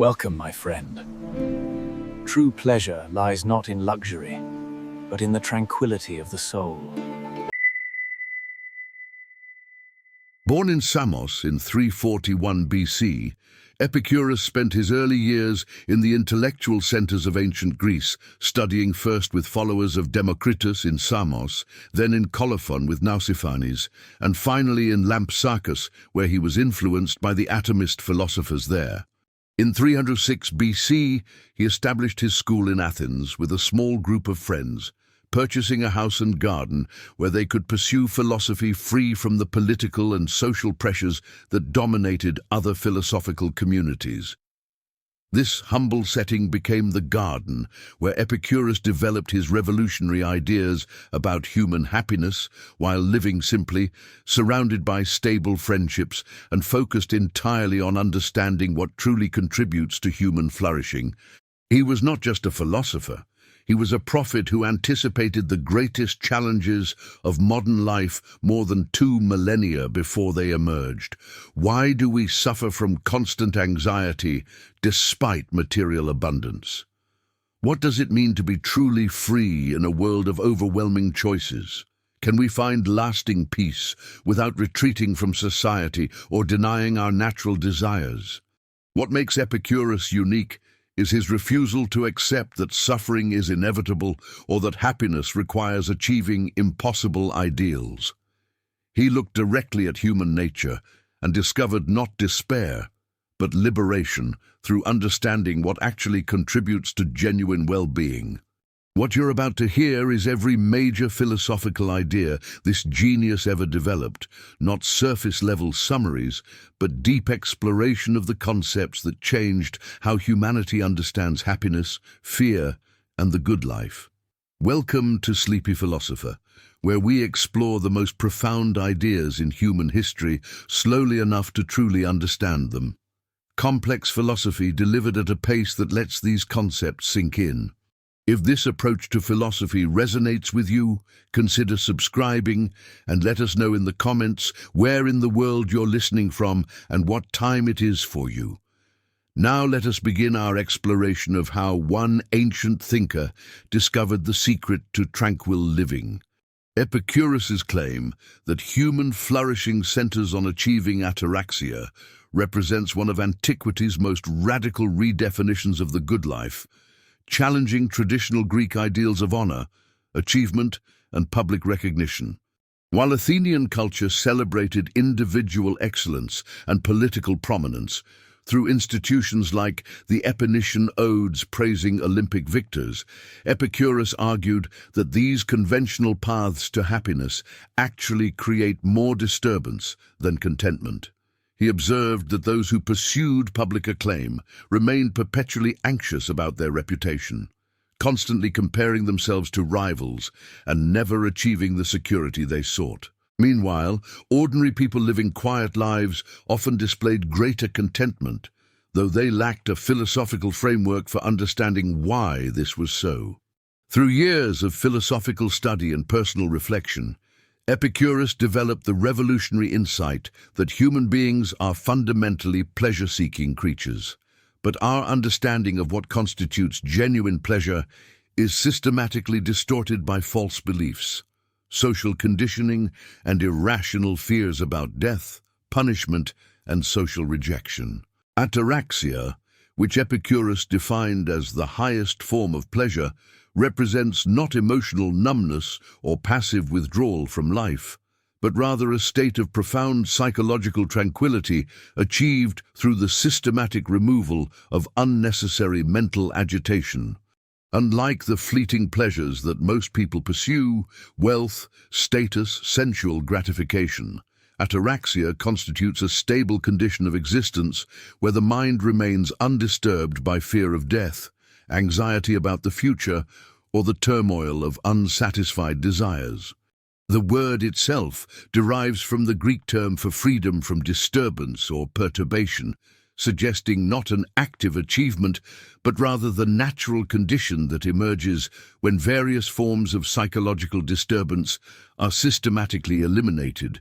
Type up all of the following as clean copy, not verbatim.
Welcome, my friend. True pleasure lies not in luxury, but in the tranquility of the soul. Born in Samos in 341 BC, Epicurus spent his early years in the intellectual centers of ancient Greece, studying first with followers of Democritus in Samos, then in Colophon with Nausiphanes, and finally in Lampsacus, where he was influenced by the atomist philosophers there. In 306 BC, he established his school in Athens with a small group of friends, purchasing a house and garden where they could pursue philosophy free from the political and social pressures that dominated other philosophical communities. This humble setting became the garden where Epicurus developed his revolutionary ideas about human happiness while living simply, surrounded by stable friendships and focused entirely on understanding what truly contributes to human flourishing. He was not just a philosopher. He was a prophet who anticipated the greatest challenges of modern life more than 2 millennia before they emerged. Why do we suffer from constant anxiety despite material abundance? What does it mean to be truly free in a world of overwhelming choices? Can we find lasting peace without retreating from society or denying our natural desires? What makes Epicurus unique is his refusal to accept that suffering is inevitable or that happiness requires achieving impossible ideals. He looked directly at human nature and discovered not despair, but liberation through understanding what actually contributes to genuine well-being. What you're about to hear is every major philosophical idea this genius ever developed, not surface-level summaries, but deep exploration of the concepts that changed how humanity understands happiness, fear, and the good life. Welcome to Sleepy Philosopher, where we explore the most profound ideas in human history slowly enough to truly understand them. Complex philosophy delivered at a pace that lets these concepts sink in. If this approach to philosophy resonates with you, consider subscribing and let us know in the comments where in the world you're listening from and what time it is for you. Now let us begin our exploration of how one ancient thinker discovered the secret to tranquil living. Epicurus's claim that human flourishing centers on achieving ataraxia represents one of antiquity's most radical redefinitions of the good life, challenging traditional Greek ideals of honor, achievement, and public recognition. While Athenian culture celebrated individual excellence and political prominence through institutions like the Epinician odes praising Olympic victors, Epicurus argued that these conventional paths to happiness actually create more disturbance than contentment. He observed that those who pursued public acclaim remained perpetually anxious about their reputation, constantly comparing themselves to rivals and never achieving the security they sought. Meanwhile, ordinary people living quiet lives often displayed greater contentment, though they lacked a philosophical framework for understanding why this was so. Through years of philosophical study and personal reflection, Epicurus developed the revolutionary insight that human beings are fundamentally pleasure-seeking creatures, but our understanding of what constitutes genuine pleasure is systematically distorted by false beliefs, social conditioning, and irrational fears about death, punishment, and social rejection. Ataraxia, which Epicurus defined as the highest form of pleasure, represents not emotional numbness or passive withdrawal from life, but rather a state of profound psychological tranquility achieved through the systematic removal of unnecessary mental agitation. Unlike the fleeting pleasures that most people pursue, wealth, status, sensual gratification, ataraxia constitutes a stable condition of existence where the mind remains undisturbed by fear of death, anxiety about the future, or the turmoil of unsatisfied desires. The word itself derives from the Greek term for freedom from disturbance or perturbation, suggesting not an active achievement, but rather the natural condition that emerges when various forms of psychological disturbance are systematically eliminated.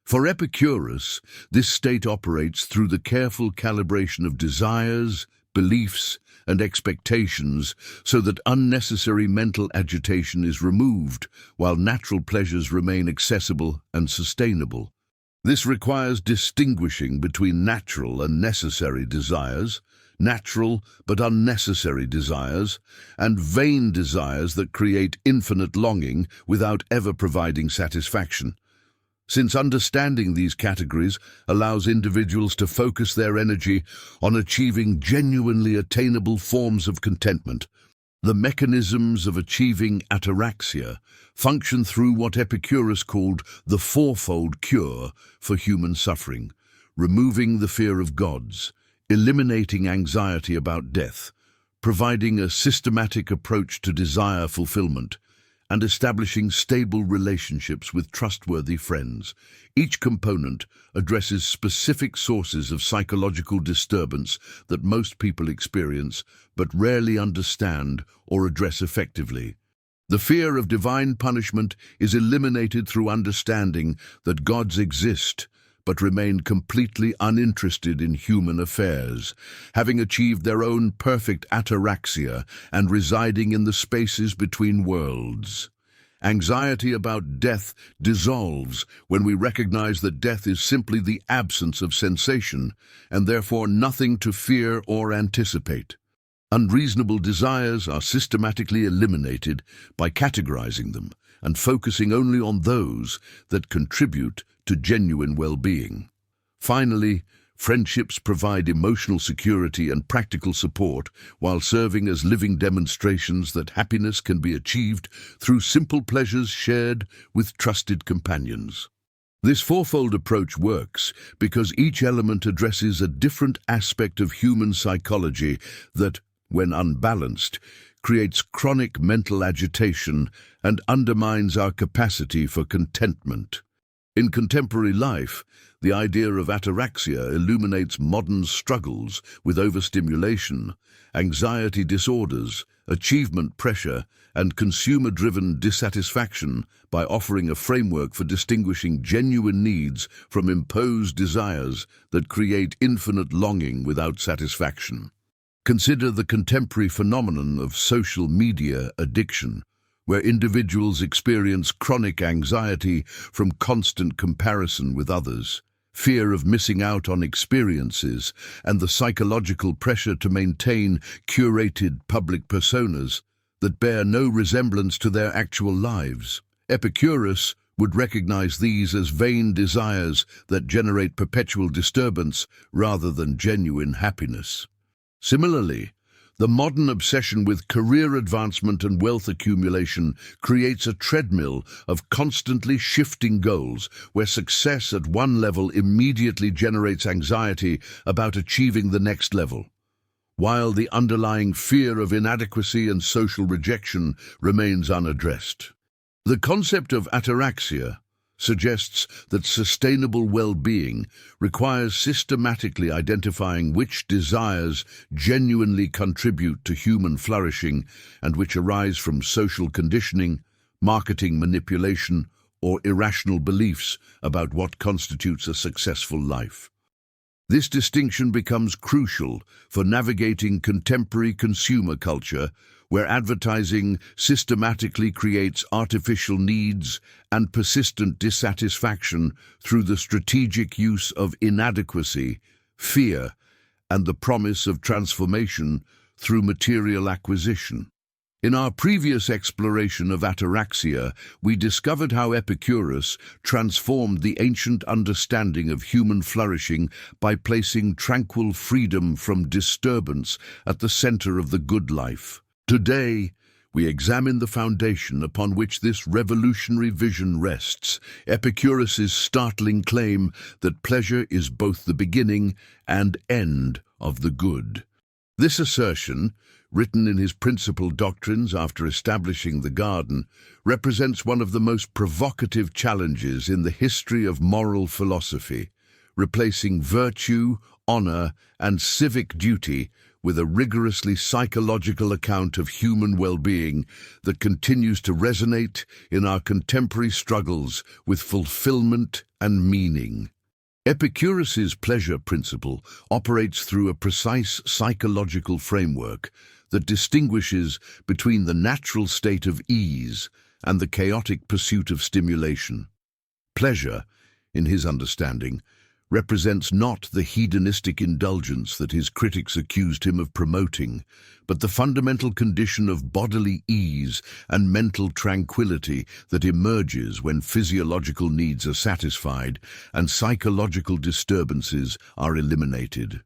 For Epicurus, this state operates through the careful calibration of desires, beliefs, and expectations so that unnecessary mental agitation is removed while natural pleasures remain accessible and sustainable. This requires distinguishing between natural and necessary desires, natural but unnecessary desires, and vain desires that create infinite longing without ever providing satisfaction. Since understanding these categories allows individuals to focus their energy on achieving genuinely attainable forms of contentment, the mechanisms of achieving ataraxia function through what Epicurus called the fourfold cure for human suffering: removing the fear of gods, eliminating anxiety about death, providing a systematic approach to desire fulfillment, and establishing stable relationships with trustworthy friends. Each component addresses specific sources of psychological disturbance that most people experience but rarely understand or address effectively. The fear of divine punishment is eliminated through understanding that gods exist but remain completely uninterested in human affairs, having achieved their own perfect ataraxia and residing in the spaces between worlds. Anxiety about death dissolves when we recognize that death is simply the absence of sensation, and therefore nothing to fear or anticipate. Unreasonable desires are systematically eliminated by categorizing them and focusing only on those that contribute to genuine well-being. Finally, friendships provide emotional security and practical support while serving as living demonstrations that happiness can be achieved through simple pleasures shared with trusted companions. This fourfold approach works because each element addresses a different aspect of human psychology that, when unbalanced, creates chronic mental agitation and undermines our capacity for contentment. In contemporary life, the idea of ataraxia illuminates modern struggles with overstimulation, anxiety disorders, achievement pressure, and consumer-driven dissatisfaction by offering a framework for distinguishing genuine needs from imposed desires that create infinite longing without satisfaction. Consider the contemporary phenomenon of social media addiction, where individuals experience chronic anxiety from constant comparison with others, fear of missing out on experiences, and the psychological pressure to maintain curated public personas that bear no resemblance to their actual lives. Epicurus would recognize these as vain desires that generate perpetual disturbance rather than genuine happiness. Similarly, the modern obsession with career advancement and wealth accumulation creates a treadmill of constantly shifting goals where success at one level immediately generates anxiety about achieving the next level, while the underlying fear of inadequacy and social rejection remains unaddressed. The concept of ataraxia suggests that sustainable well-being requires systematically identifying which desires genuinely contribute to human flourishing and which arise from social conditioning, marketing manipulation, or irrational beliefs about what constitutes a successful life. This distinction becomes crucial for navigating contemporary consumer culture, where advertising systematically creates artificial needs and persistent dissatisfaction through the strategic use of inadequacy, fear, and the promise of transformation through material acquisition. In our previous exploration of ataraxia, we discovered how Epicurus transformed the ancient understanding of human flourishing by placing tranquil freedom from disturbance at the center of the good life. Today, we examine the foundation upon which this revolutionary vision rests, Epicurus's startling claim that pleasure is both the beginning and end of the good. This assertion, written in his principal doctrines after establishing the garden, represents one of the most provocative challenges in the history of moral philosophy, replacing virtue, honor, and civic duty with a rigorously psychological account of human well-being that continues to resonate in our contemporary struggles with fulfillment and meaning. Epicurus's pleasure principle operates through a precise psychological framework that distinguishes between the natural state of ease and the chaotic pursuit of stimulation. Pleasure, in his understanding, represents not the hedonistic indulgence that his critics accused him of promoting, but the fundamental condition of bodily ease and mental tranquility that emerges when physiological needs are satisfied and psychological disturbances are eliminated.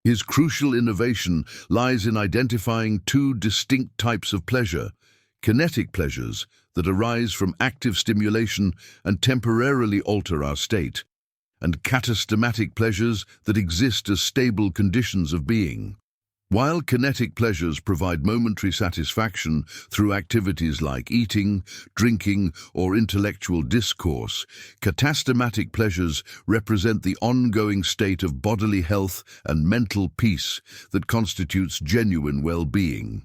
His crucial innovation lies in identifying two distinct types of pleasure: kinetic pleasures that arise from active stimulation and temporarily alter our state, and katastematic pleasures that exist as stable conditions of being. While kinetic pleasures provide momentary satisfaction through activities like eating, drinking, or intellectual discourse, katastematic pleasures represent the ongoing state of bodily health and mental peace that constitutes genuine well-being.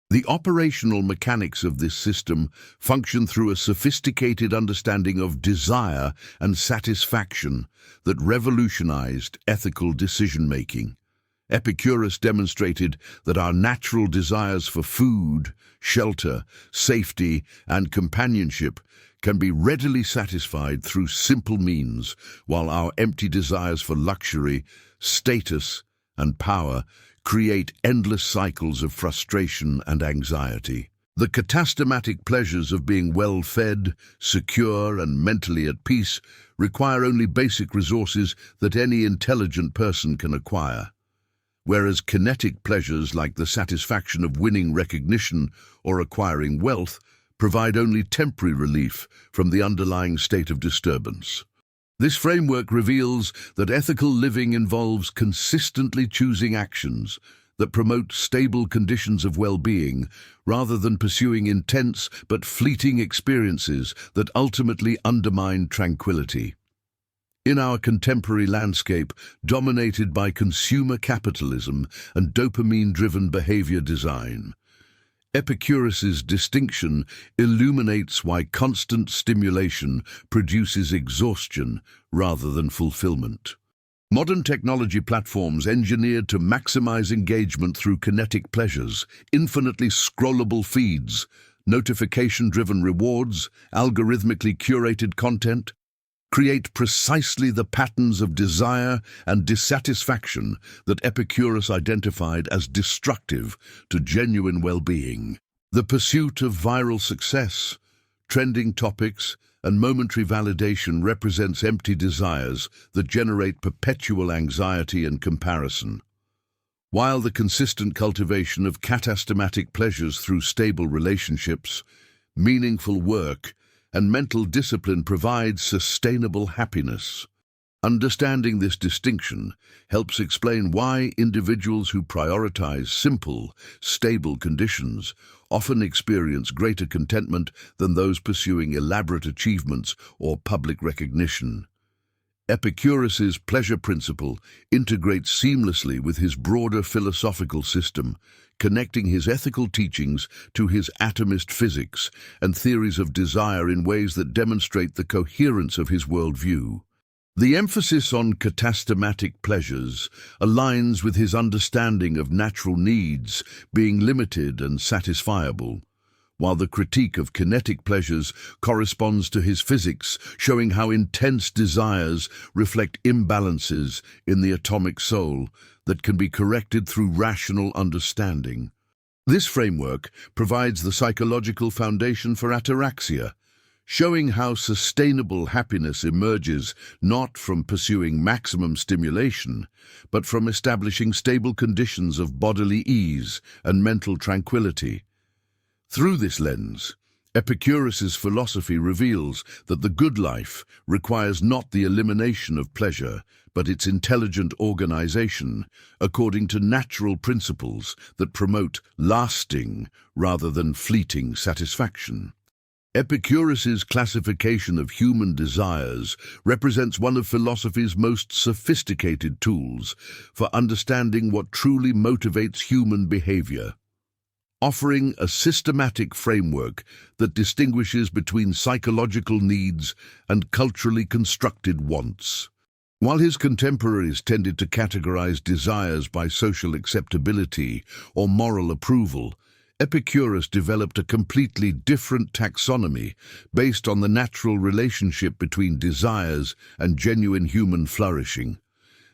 The operational mechanics of this system function through a sophisticated understanding of desire and satisfaction that revolutionized ethical decision-making. Epicurus demonstrated that our natural desires for food, shelter, safety, and companionship can be readily satisfied through simple means, while our empty desires for luxury, status, and power create endless cycles of frustration and anxiety. The katastematic pleasures of being well-fed, secure, and mentally at peace require only basic resources that any intelligent person can acquire, whereas kinetic pleasures like the satisfaction of winning recognition or acquiring wealth provide only temporary relief from the underlying state of disturbance. This framework reveals that ethical living involves consistently choosing actions that promote stable conditions of well-being, rather than pursuing intense but fleeting experiences that ultimately undermine tranquility. In our contemporary landscape, dominated by consumer capitalism and dopamine-driven behavior design, Epicurus's distinction illuminates why constant stimulation produces exhaustion rather than fulfillment. Modern technology platforms engineered to maximize engagement through kinetic pleasures, infinitely scrollable feeds, notification-driven rewards, algorithmically curated content, create precisely the patterns of desire and dissatisfaction that Epicurus identified as destructive to genuine well-being. The pursuit of viral success, trending topics, and momentary validation represents empty desires that generate perpetual anxiety and comparison, while the consistent cultivation of katastematic pleasures through stable relationships, meaningful work, and mental discipline provides sustainable happiness. Understanding this distinction helps explain why individuals who prioritize simple, stable conditions often experience greater contentment than those pursuing elaborate achievements or public recognition. Epicurus's pleasure principle integrates seamlessly with his broader philosophical system, connecting his ethical teachings to his atomist physics and theories of desire in ways that demonstrate the coherence of his worldview. The emphasis on katastematic pleasures aligns with his understanding of natural needs being limited and satisfiable, while the critique of kinetic pleasures corresponds to his physics, showing how intense desires reflect imbalances in the atomic soul that can be corrected through rational understanding. This framework provides the psychological foundation for ataraxia, showing how sustainable happiness emerges not from pursuing maximum stimulation, but from establishing stable conditions of bodily ease and mental tranquility. Through this lens, Epicurus's philosophy reveals that the good life requires not the elimination of pleasure, but its intelligent organization according to natural principles that promote lasting rather than fleeting satisfaction. Epicurus's classification of human desires represents one of philosophy's most sophisticated tools for understanding what truly motivates human behavior, offering a systematic framework that distinguishes between psychological needs and culturally constructed wants. While his contemporaries tended to categorize desires by social acceptability or moral approval, Epicurus developed a completely different taxonomy based on the natural relationship between desires and genuine human flourishing.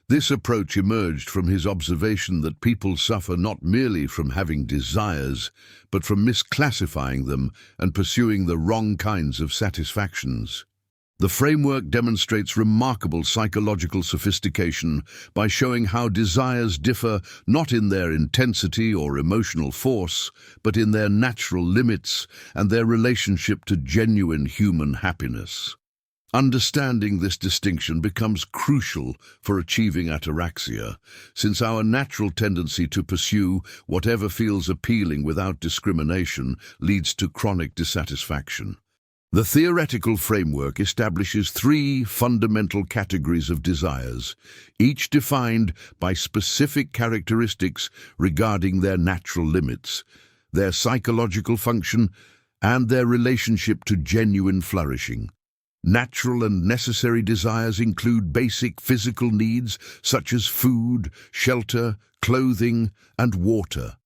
This approach emerged from his observation that people suffer not merely from having desires, but from misclassifying them and pursuing the wrong kinds of satisfactions. The framework demonstrates remarkable psychological sophistication by showing how desires differ not in their intensity or emotional force, but in their natural limits and their relationship to genuine human happiness. Understanding this distinction becomes crucial for achieving ataraxia, since our natural tendency to pursue whatever feels appealing without discrimination leads to chronic dissatisfaction. The theoretical framework establishes three fundamental categories of desires, each defined by specific characteristics regarding their natural limits, their psychological function, and their relationship to genuine flourishing. Natural and necessary desires include basic physical needs such as food, shelter, clothing, and water.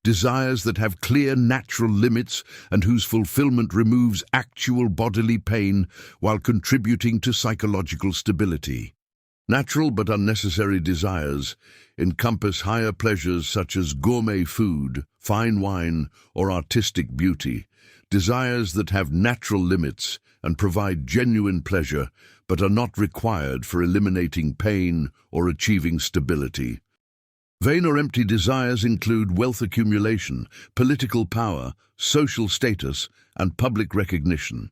Desires that have clear natural limits and whose fulfillment removes actual bodily pain while contributing to psychological stability. Natural but unnecessary desires encompass higher pleasures such as gourmet food, fine wine, or artistic beauty. Desires that have natural limits and provide genuine pleasure but are not required for eliminating pain or achieving stability. Vain or empty desires include wealth accumulation, political power, social status, and public recognition.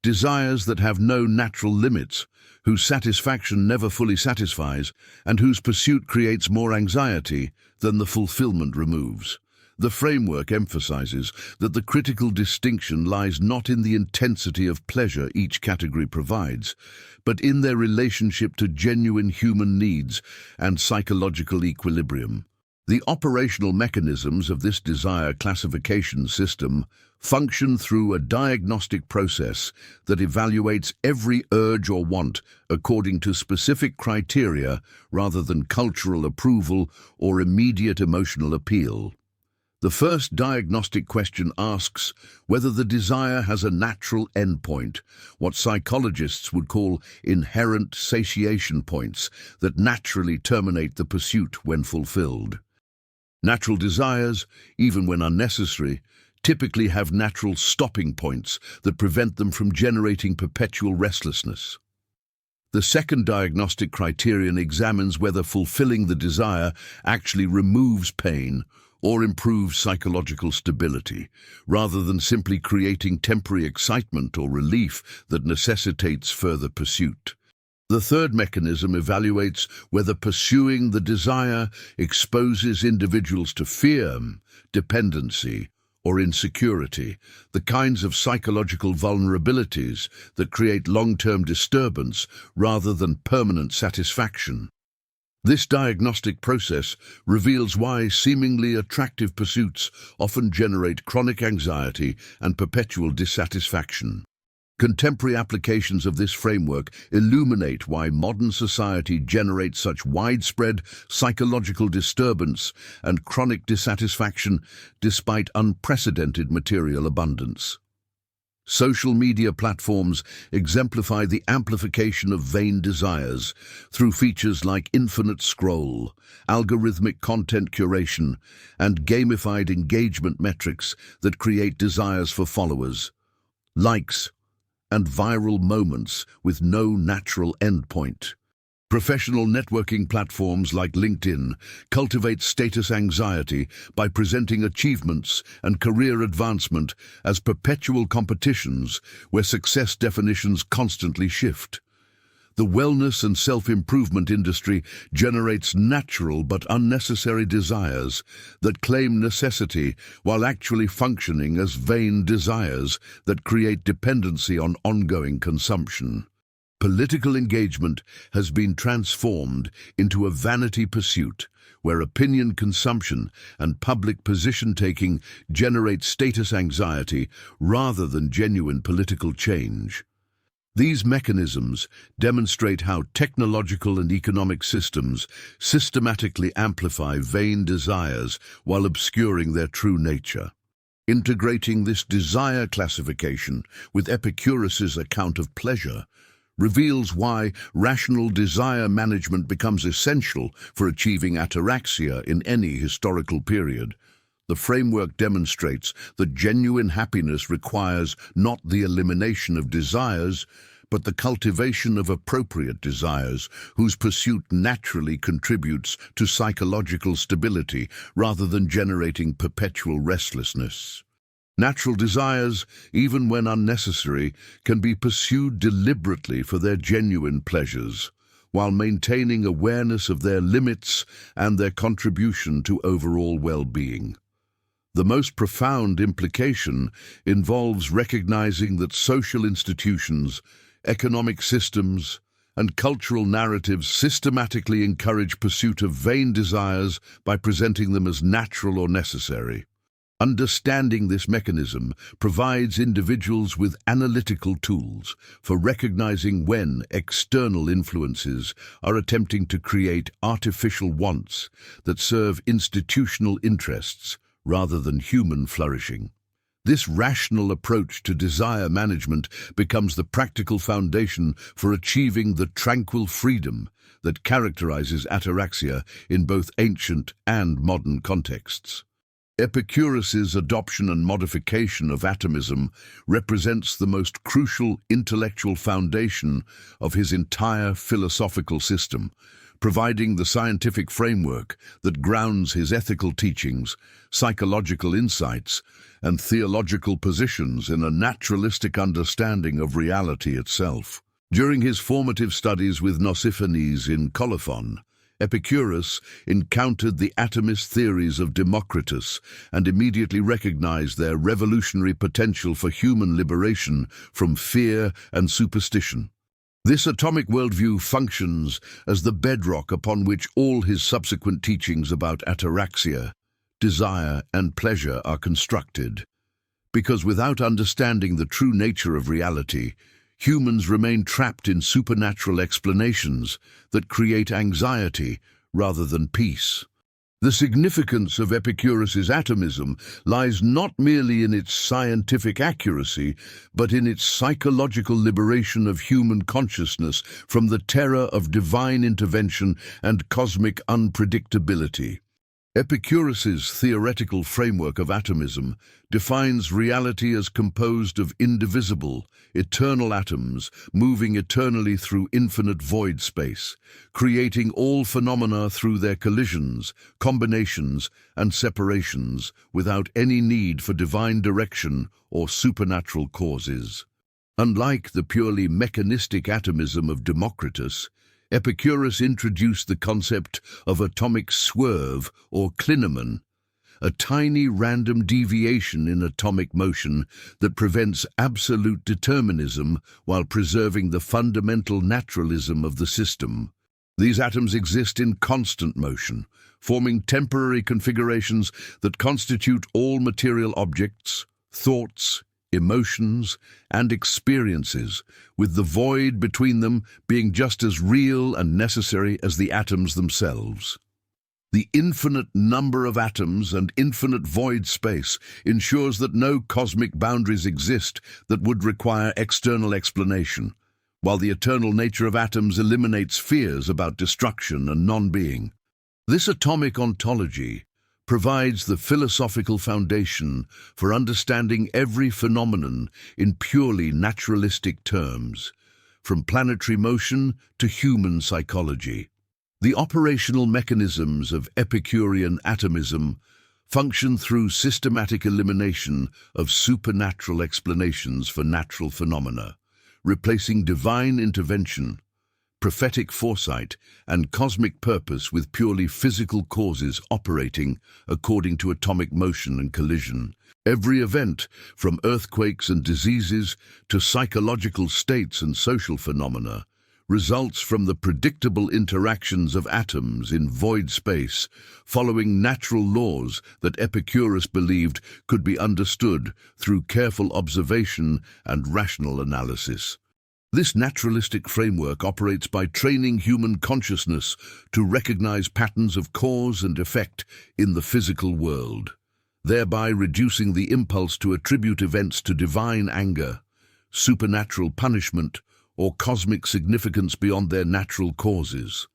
Desires that have no natural limits, whose satisfaction never fully satisfies, and whose pursuit creates more anxiety than the fulfillment removes. The framework emphasizes that the critical distinction lies not in the intensity of pleasure each category provides, but in their relationship to genuine human needs and psychological equilibrium. The operational mechanisms of this desire classification system function through a diagnostic process that evaluates every urge or want according to specific criteria rather than cultural approval or immediate emotional appeal. The first diagnostic question asks whether the desire has a natural endpoint, what psychologists would call inherent satiation points that naturally terminate the pursuit when fulfilled. Natural desires, even when unnecessary, typically have natural stopping points that prevent them from generating perpetual restlessness. The second diagnostic criterion examines whether fulfilling the desire actually removes pain or improves psychological stability, rather than simply creating temporary excitement or relief that necessitates further pursuit. The third mechanism evaluates whether pursuing the desire exposes individuals to fear, dependency, or insecurity, the kinds of psychological vulnerabilities that create long-term disturbance rather than permanent satisfaction. This diagnostic process reveals why seemingly attractive pursuits often generate chronic anxiety and perpetual dissatisfaction. Contemporary applications of this framework illuminate why modern society generates such widespread psychological disturbance and chronic dissatisfaction despite unprecedented material abundance. Social media platforms exemplify the amplification of vain desires through features like infinite scroll, algorithmic content curation, and gamified engagement metrics that create desires for followers, likes, and viral moments with no natural endpoint. Professional networking platforms like LinkedIn cultivate status anxiety by presenting achievements and career advancement as perpetual competitions where success definitions constantly shift. The wellness and self-improvement industry generates natural but unnecessary desires that claim necessity while actually functioning as vain desires that create dependency on ongoing consumption. Political engagement has been transformed into a vanity pursuit, where opinion consumption and public position-taking generate status anxiety rather than genuine political change. These mechanisms demonstrate how technological and economic systems systematically amplify vain desires while obscuring their true nature. Integrating this desire classification with Epicurus's account of pleasure reveals why rational desire management becomes essential for achieving ataraxia in any historical period. The framework demonstrates that genuine happiness requires not the elimination of desires, but the cultivation of appropriate desires, whose pursuit naturally contributes to psychological stability rather than generating perpetual restlessness. Natural desires, even when unnecessary, can be pursued deliberately for their genuine pleasures, while maintaining awareness of their limits and their contribution to overall well-being. The most profound implication involves recognizing that social institutions, economic systems, and cultural narratives systematically encourage pursuit of vain desires by presenting them as natural or necessary. Understanding this mechanism provides individuals with analytical tools for recognizing when external influences are attempting to create artificial wants that serve institutional interests rather than human flourishing. This rational approach to desire management becomes the practical foundation for achieving the tranquil freedom that characterizes ataraxia in both ancient and modern contexts. Epicurus's adoption and modification of atomism represents the most crucial intellectual foundation of his entire philosophical system, providing the scientific framework that grounds his ethical teachings, psychological insights, and theological positions in a naturalistic understanding of reality itself. During his formative studies with Nausiphanes in Colophon, Epicurus encountered the atomist theories of Democritus and immediately recognized their revolutionary potential for human liberation from fear and superstition. This atomic worldview functions as the bedrock upon which all his subsequent teachings about ataraxia, desire, and pleasure are constructed. Because without understanding the true nature of reality, humans remain trapped in supernatural explanations that create anxiety rather than peace. The significance of Epicurus's atomism lies not merely in its scientific accuracy, but in its psychological liberation of human consciousness from the terror of divine intervention and cosmic unpredictability. Epicurus's theoretical framework of atomism defines reality as composed of indivisible, eternal atoms moving eternally through infinite void space, creating all phenomena through their collisions, combinations, and separations without any need for divine direction or supernatural causes. Unlike the purely mechanistic atomism of Democritus, Epicurus introduced the concept of atomic swerve or clinamen, a tiny random deviation in atomic motion that prevents absolute determinism while preserving the fundamental naturalism of the system. These atoms exist in constant motion, forming temporary configurations that constitute all material objects, thoughts, emotions, and experiences, with the void between them being just as real and necessary as the atoms themselves. The infinite number of atoms and infinite void space ensures that no cosmic boundaries exist that would require external explanation, while the eternal nature of atoms eliminates fears about destruction and non-being. This atomic ontology provides the philosophical foundation for understanding every phenomenon in purely naturalistic terms, from planetary motion to human psychology. The operational mechanisms of Epicurean atomism function through systematic elimination of supernatural explanations for natural phenomena, replacing divine intervention, prophetic foresight, and cosmic purpose with purely physical causes operating according to atomic motion and collision. Every event, from earthquakes and diseases to psychological states and social phenomena, results from the predictable interactions of atoms in void space, following natural laws that Epicurus believed could be understood through careful observation and rational analysis. This naturalistic framework operates by training human consciousness to recognize patterns of cause and effect in the physical world, thereby reducing the impulse to attribute events to divine anger, supernatural punishment, or cosmic significance beyond their natural causes.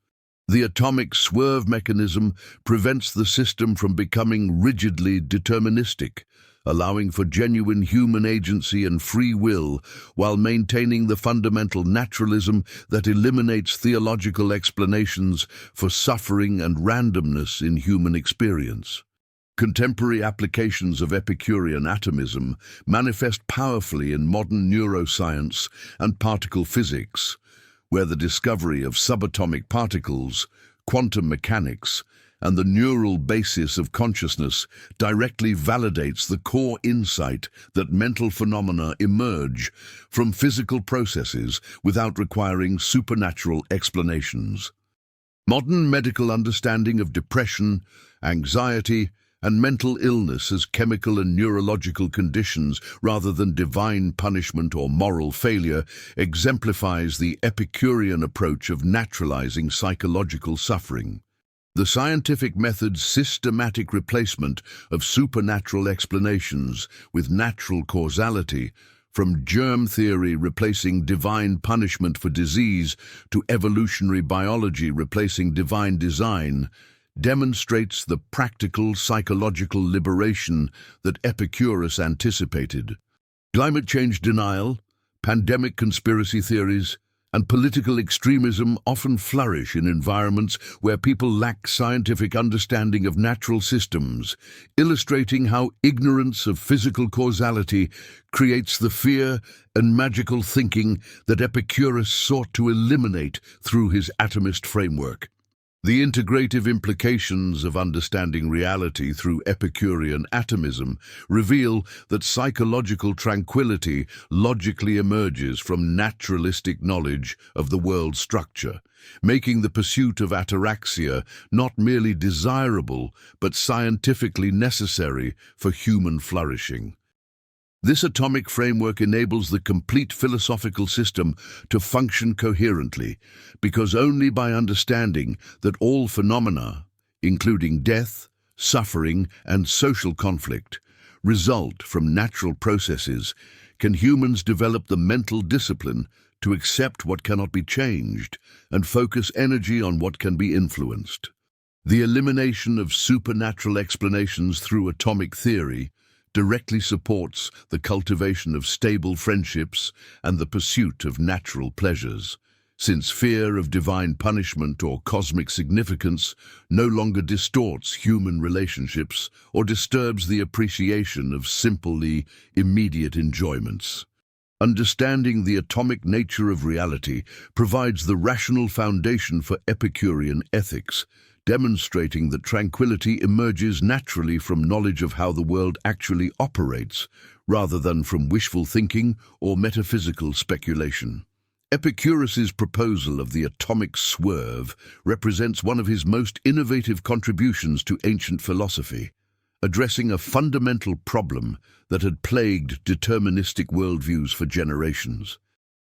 The atomic swerve mechanism prevents the system from becoming rigidly deterministic, allowing for genuine human agency and free will while maintaining the fundamental naturalism that eliminates theological explanations for suffering and randomness in human experience. Contemporary applications of Epicurean atomism manifest powerfully in modern neuroscience and particle physics, where the discovery of subatomic particles, quantum mechanics, and the neural basis of consciousness directly validates the core insight that mental phenomena emerge from physical processes without requiring supernatural explanations. Modern medical understanding of depression, anxiety, and mental illness as chemical and neurological conditions rather than divine punishment or moral failure exemplifies the Epicurean approach of naturalizing psychological suffering. The scientific method's systematic replacement of supernatural explanations with natural causality, from germ theory replacing divine punishment for disease to evolutionary biology replacing divine design, demonstrates the practical psychological liberation that Epicurus anticipated. Climate change denial, pandemic conspiracy theories, and political extremism often flourish in environments where people lack scientific understanding of natural systems, illustrating how ignorance of physical causality creates the fear and magical thinking that Epicurus sought to eliminate through his atomist framework. The integrative implications of understanding reality through Epicurean atomism reveal that psychological tranquility logically emerges from naturalistic knowledge of the world's structure, making the pursuit of ataraxia not merely desirable but scientifically necessary for human flourishing. This atomic framework enables the complete philosophical system to function coherently, because only by understanding that all phenomena, including death, suffering, and social conflict, result from natural processes, can humans develop the mental discipline to accept what cannot be changed and focus energy on what can be influenced. The elimination of supernatural explanations through atomic theory directly supports the cultivation of stable friendships and the pursuit of natural pleasures, since fear of divine punishment or cosmic significance no longer distorts human relationships or disturbs the appreciation of simply immediate enjoyments. Understanding the atomic nature of reality provides the rational foundation for Epicurean ethics, demonstrating that tranquility emerges naturally from knowledge of how the world actually operates, rather than from wishful thinking or metaphysical speculation. Epicurus's proposal of the atomic swerve represents one of his most innovative contributions to ancient philosophy, addressing a fundamental problem that had plagued deterministic worldviews for generations.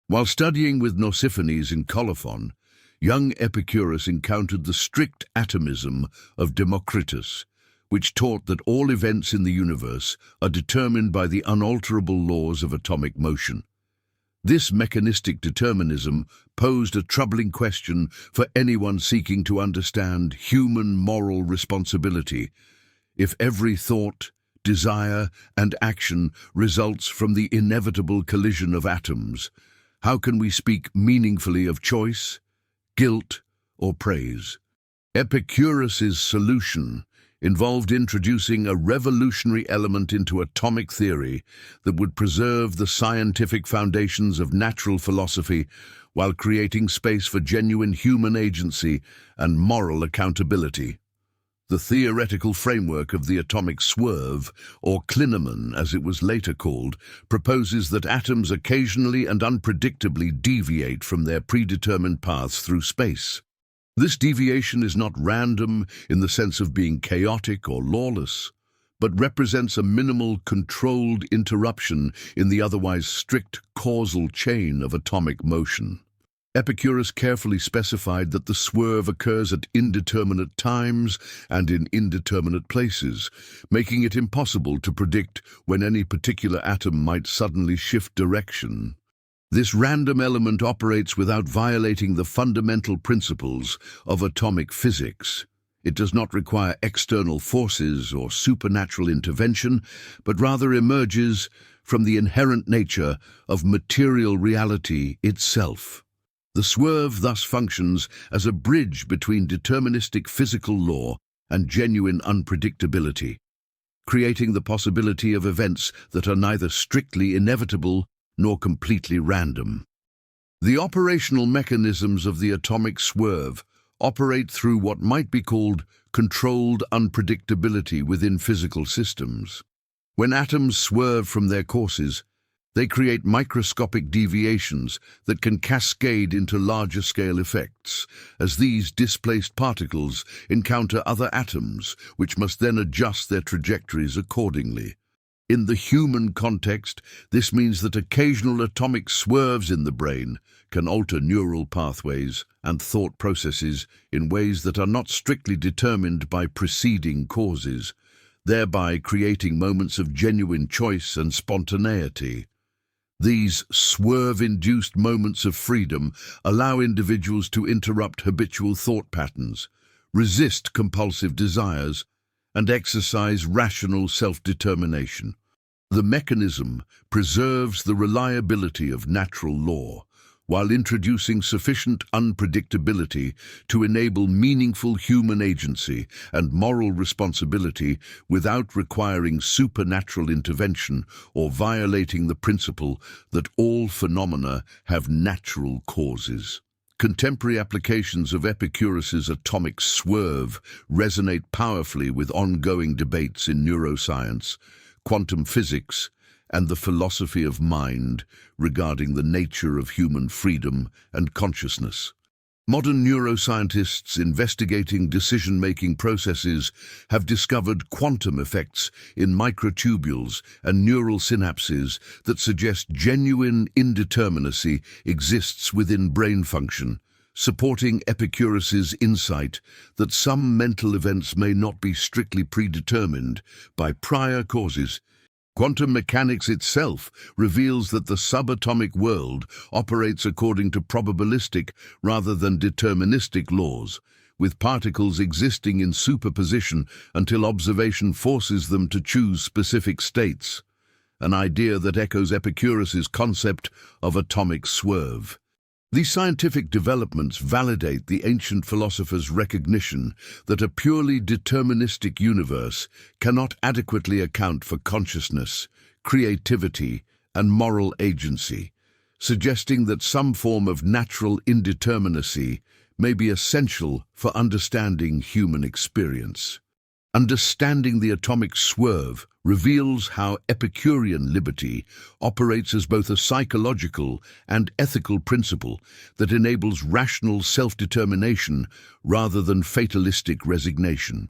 While studying with Nausiphanes in Colophon, young Epicurus encountered the strict atomism of Democritus, which taught that all events in the universe are determined by the unalterable laws of atomic motion. This mechanistic determinism posed a troubling question for anyone seeking to understand human moral responsibility. If every thought, desire, and action results from the inevitable collision of atoms, how can we speak meaningfully of choice, guilt, or praise? Epicurus's solution involved introducing a revolutionary element into atomic theory that would preserve the scientific foundations of natural philosophy while creating space for genuine human agency and moral accountability. The theoretical framework of the atomic swerve, or clinamen as it was later called, proposes that atoms occasionally and unpredictably deviate from their predetermined paths through space. This deviation is not random in the sense of being chaotic or lawless, but represents a minimal, controlled interruption in the otherwise strict causal chain of atomic motion. Epicurus carefully specified that the swerve occurs at indeterminate times and in indeterminate places, making it impossible to predict when any particular atom might suddenly shift direction. This random element operates without violating the fundamental principles of atomic physics. It does not require external forces or supernatural intervention, but rather emerges from the inherent nature of material reality itself. The swerve thus functions as a bridge between deterministic physical law and genuine unpredictability, creating the possibility of events that are neither strictly inevitable nor completely random. The operational mechanisms of the atomic swerve operate through what might be called controlled unpredictability within physical systems. When atoms swerve from their courses, they create microscopic deviations that can cascade into larger-scale effects, as these displaced particles encounter other atoms, which must then adjust their trajectories accordingly. In the human context, this means that occasional atomic swerves in the brain can alter neural pathways and thought processes in ways that are not strictly determined by preceding causes, thereby creating moments of genuine choice and spontaneity. These swerve-induced moments of freedom allow individuals to interrupt habitual thought patterns, resist compulsive desires, and exercise rational self-determination. The mechanism preserves the reliability of natural law, while introducing sufficient unpredictability to enable meaningful human agency and moral responsibility without requiring supernatural intervention or violating the principle that all phenomena have natural causes. Contemporary applications of Epicurus's atomic swerve resonate powerfully with ongoing debates in neuroscience, quantum physics, and the philosophy of mind regarding the nature of human freedom and consciousness. Modern neuroscientists investigating decision-making processes have discovered quantum effects in microtubules and neural synapses that suggest genuine indeterminacy exists within brain function, supporting Epicurus's insight that some mental events may not be strictly predetermined by prior causes. Quantum mechanics itself reveals that the subatomic world operates according to probabilistic rather than deterministic laws, with particles existing in superposition until observation forces them to choose specific states, an idea that echoes Epicurus's concept of atomic swerve. These scientific developments validate the ancient philosopher's recognition that a purely deterministic universe cannot adequately account for consciousness, creativity, and moral agency, suggesting that some form of natural indeterminacy may be essential for understanding human experience. Understanding the atomic swerve reveals how Epicurean liberty operates as both a psychological and ethical principle that enables rational self-determination rather than fatalistic resignation.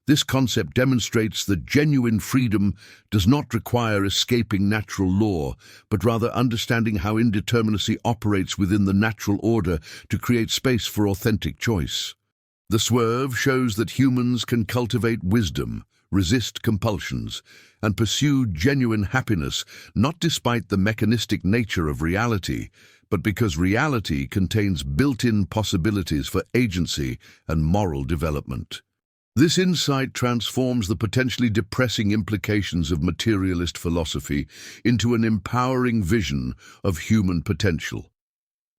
This concept demonstrates that genuine freedom does not require escaping natural law, but rather understanding how indeterminacy operates within the natural order to create space for authentic choice. The swerve shows that humans can cultivate wisdom, resist compulsions, and pursue genuine happiness not despite the mechanistic nature of reality, but because reality contains built-in possibilities for agency and moral development. This insight transforms the potentially depressing implications of materialist philosophy into an empowering vision of human potential,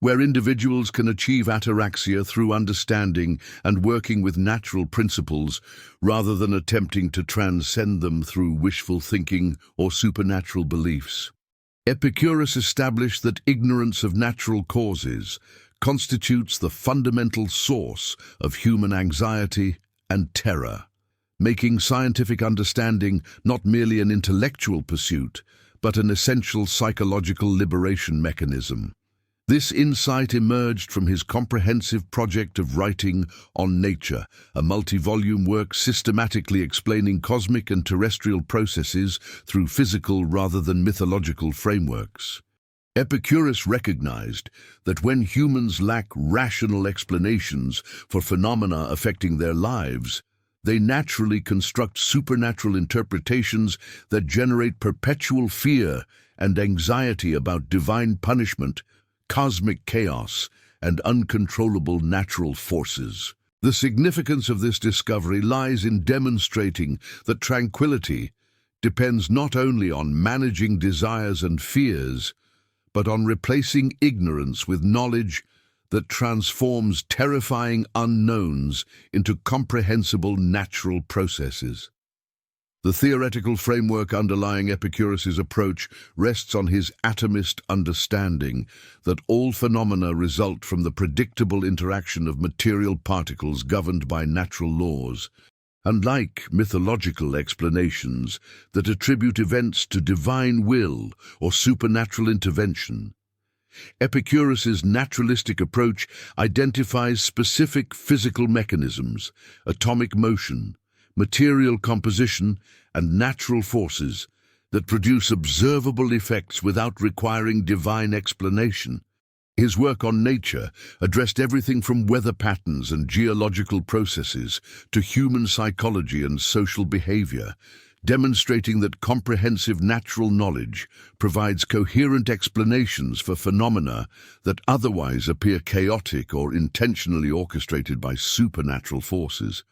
where individuals can achieve ataraxia through understanding and working with natural principles rather than attempting to transcend them through wishful thinking or supernatural beliefs. Epicurus established that ignorance of natural causes constitutes the fundamental source of human anxiety and terror, making scientific understanding not merely an intellectual pursuit, but an essential psychological liberation mechanism. This insight emerged from his comprehensive project of writing on nature, a multi-volume work systematically explaining cosmic and terrestrial processes through physical rather than mythological frameworks. Epicurus recognized that when humans lack rational explanations for phenomena affecting their lives, they naturally construct supernatural interpretations that generate perpetual fear and anxiety about divine punishment, cosmic chaos, and uncontrollable natural forces. The significance of this discovery lies in demonstrating that tranquility depends not only on managing desires and fears, but on replacing ignorance with knowledge that transforms terrifying unknowns into comprehensible natural processes. The theoretical framework underlying Epicurus's approach rests on his atomist understanding that all phenomena result from the predictable interaction of material particles governed by natural laws. Unlike mythological explanations that attribute events to divine will or supernatural intervention, Epicurus's naturalistic approach identifies specific physical mechanisms, atomic motion, material composition, and natural forces that produce observable effects without requiring divine explanation. His work on nature addressed everything from weather patterns and geological processes to human psychology and social behavior, demonstrating that comprehensive natural knowledge provides coherent explanations for phenomena that otherwise appear chaotic or intentionally orchestrated by supernatural forces.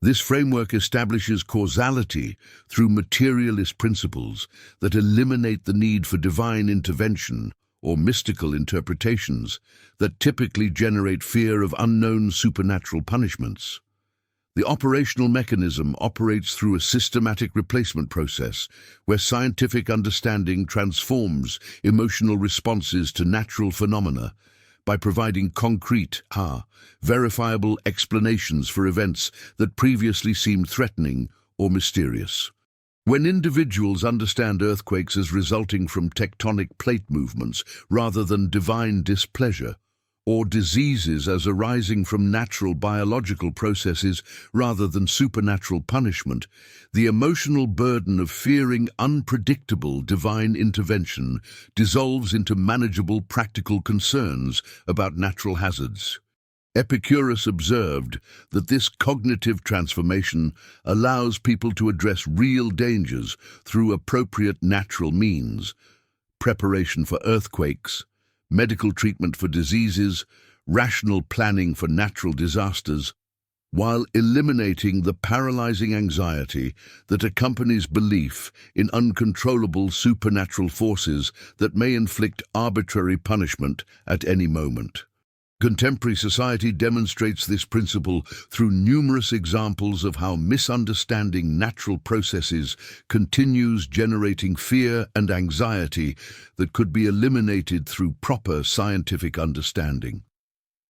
This framework establishes causality through materialist principles that eliminate the need for divine intervention or mystical interpretations that typically generate fear of unknown supernatural punishments. The operational mechanism operates through a systematic replacement process where scientific understanding transforms emotional responses to natural phenomena by providing concrete, verifiable explanations for events that previously seemed threatening or mysterious. When individuals understand earthquakes as resulting from tectonic plate movements rather than divine displeasure, or diseases as arising from natural biological processes rather than supernatural punishment, the emotional burden of fearing unpredictable divine intervention dissolves into manageable practical concerns about natural hazards. Epicurus observed that this cognitive transformation allows people to address real dangers through appropriate natural means: preparation for earthquakes, medical treatment for diseases, rational planning for natural disasters, while eliminating the paralyzing anxiety that accompanies belief in uncontrollable supernatural forces that may inflict arbitrary punishment at any moment. Contemporary society demonstrates this principle through numerous examples of how misunderstanding natural processes continues generating fear and anxiety that could be eliminated through proper scientific understanding.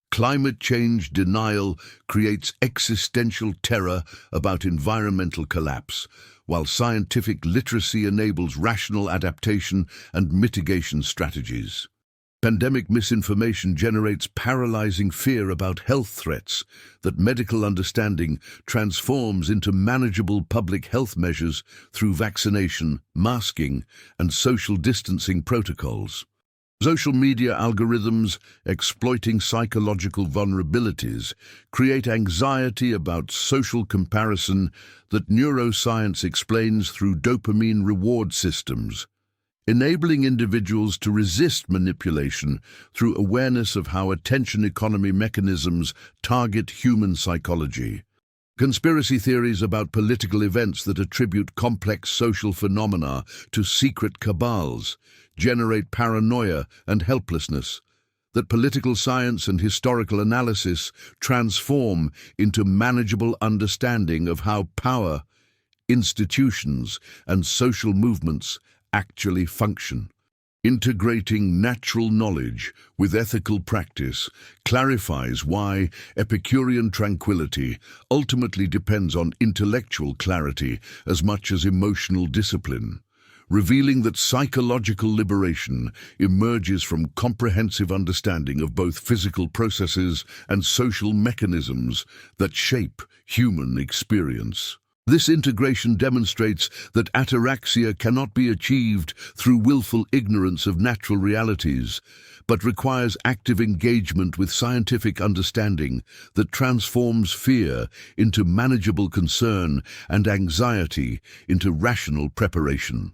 Climate change denial creates existential terror about environmental collapse, while scientific literacy enables rational adaptation and mitigation strategies. Pandemic misinformation generates paralyzing fear about health threats that medical understanding transforms into manageable public health measures through vaccination, masking, and social distancing protocols. Social media algorithms exploiting psychological vulnerabilities create anxiety about social comparison that neuroscience explains through dopamine reward systems, enabling individuals to resist manipulation through awareness of how attention economy mechanisms target human psychology. Conspiracy theories about political events that attribute complex social phenomena to secret cabals generate paranoia and helplessness that political science and historical analysis transform into manageable understanding of how power, institutions, and social movements actually function. Integrating natural knowledge with ethical practice clarifies why Epicurean tranquility ultimately depends on intellectual clarity as much as emotional discipline. revealing that psychological liberation emerges from comprehensive understanding of both physical processes and social mechanisms that shape human experience. This integration demonstrates that ataraxia cannot be achieved through willful ignorance of natural realities, but requires active engagement with scientific understanding that transforms fear into manageable concern and anxiety into rational preparation.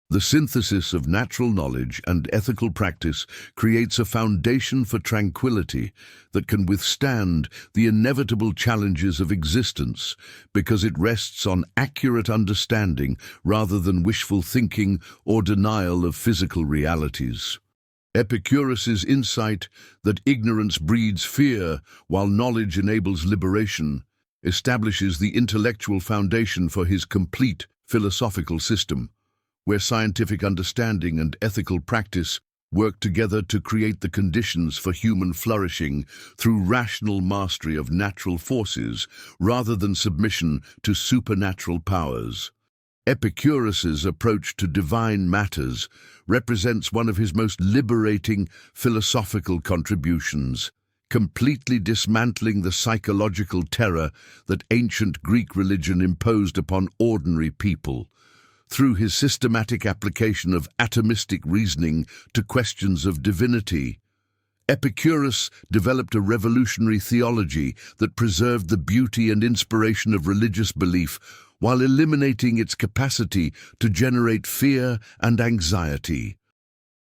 The synthesis of natural knowledge and ethical practice creates a foundation for tranquility that can withstand the inevitable challenges of existence because it rests on accurate understanding rather than wishful thinking or denial of physical realities. Epicurus's insight that ignorance breeds fear while knowledge enables liberation establishes the intellectual foundation for his complete philosophical system, where scientific understanding and ethical practice work together to create the conditions for human flourishing through rational mastery of natural forces rather than submission to supernatural powers. Epicurus's approach to divine matters represents one of his most liberating philosophical contributions, completely dismantling the psychological terror that ancient Greek religion imposed upon ordinary people. Through his systematic application of atomistic reasoning to questions of divinity, Epicurus developed a revolutionary theology that preserved the beauty and inspiration of religious belief while eliminating its capacity to generate fear and anxiety.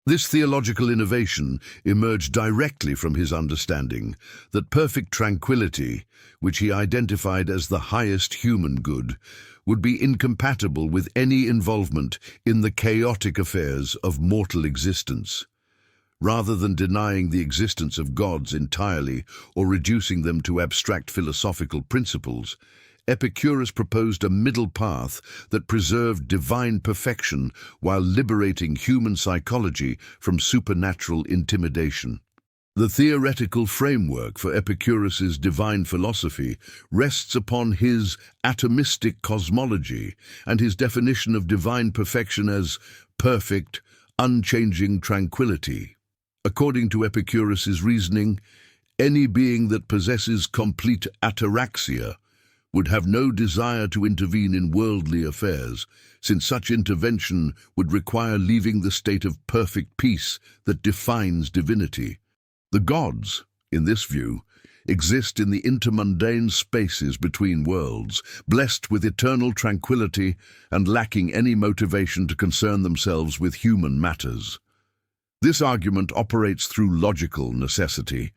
This theological innovation emerged directly from his understanding that perfect tranquility, which he identified as the highest human good, would be incompatible with any involvement in the chaotic affairs of mortal existence. Rather than denying the existence of gods entirely or reducing them to abstract philosophical principles, Epicurus proposed a middle path that preserved divine perfection while liberating human psychology from supernatural intimidation. The theoretical framework for Epicurus's divine philosophy rests upon his atomistic cosmology and his definition of divine perfection as perfect, unchanging tranquility. According to Epicurus's reasoning, any being that possesses complete ataraxia would have no desire to intervene in worldly affairs, since such intervention would require leaving the state of perfect peace that defines divinity. The gods, in this view, exist in the intermundane spaces between worlds, blessed with eternal tranquility and lacking any motivation to concern themselves with human matters. This argument operates through logical necessity.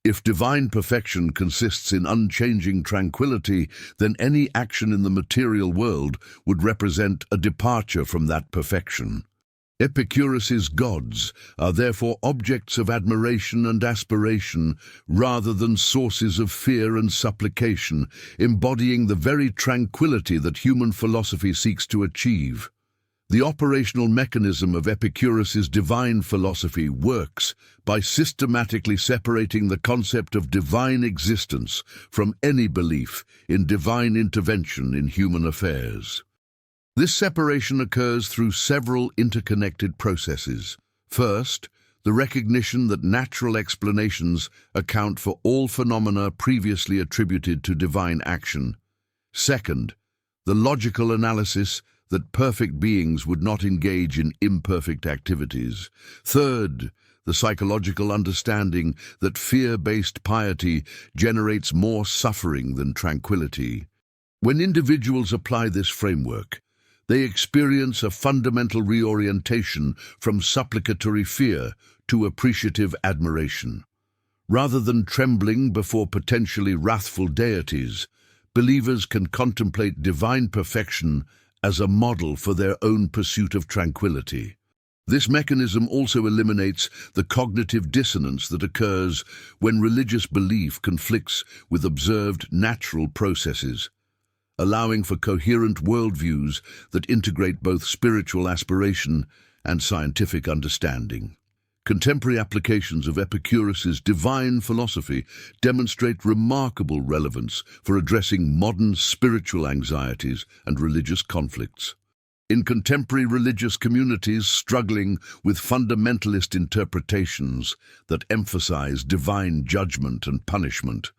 If divine perfection consists in unchanging tranquility, then any action in the material world would represent a departure from that perfection. Epicurus's gods are therefore objects of admiration and aspiration rather than sources of fear and supplication, embodying the very tranquility that human philosophy seeks to achieve. The operational mechanism of Epicurus's divine philosophy works by systematically separating the concept of divine existence from any belief in divine intervention in human affairs. This separation occurs through several interconnected processes. First, the recognition that natural explanations account for all phenomena previously attributed to divine action. Second, the logical analysis that perfect beings would not engage in imperfect activities. Third, the psychological understanding that fear-based piety generates more suffering than tranquility. When individuals apply this framework, they experience a fundamental reorientation from supplicatory fear to appreciative admiration. Rather than trembling before potentially wrathful deities, believers can contemplate divine perfection as a model for their own pursuit of tranquility. This mechanism also eliminates the cognitive dissonance that occurs when religious belief conflicts with observed natural processes, allowing for coherent worldviews that integrate both spiritual aspiration and scientific understanding. Contemporary applications of Epicurus's divine philosophy demonstrate remarkable relevance for addressing modern spiritual anxieties and religious conflicts. In contemporary religious communities struggling with fundamentalist interpretations that emphasize divine judgment and punishment,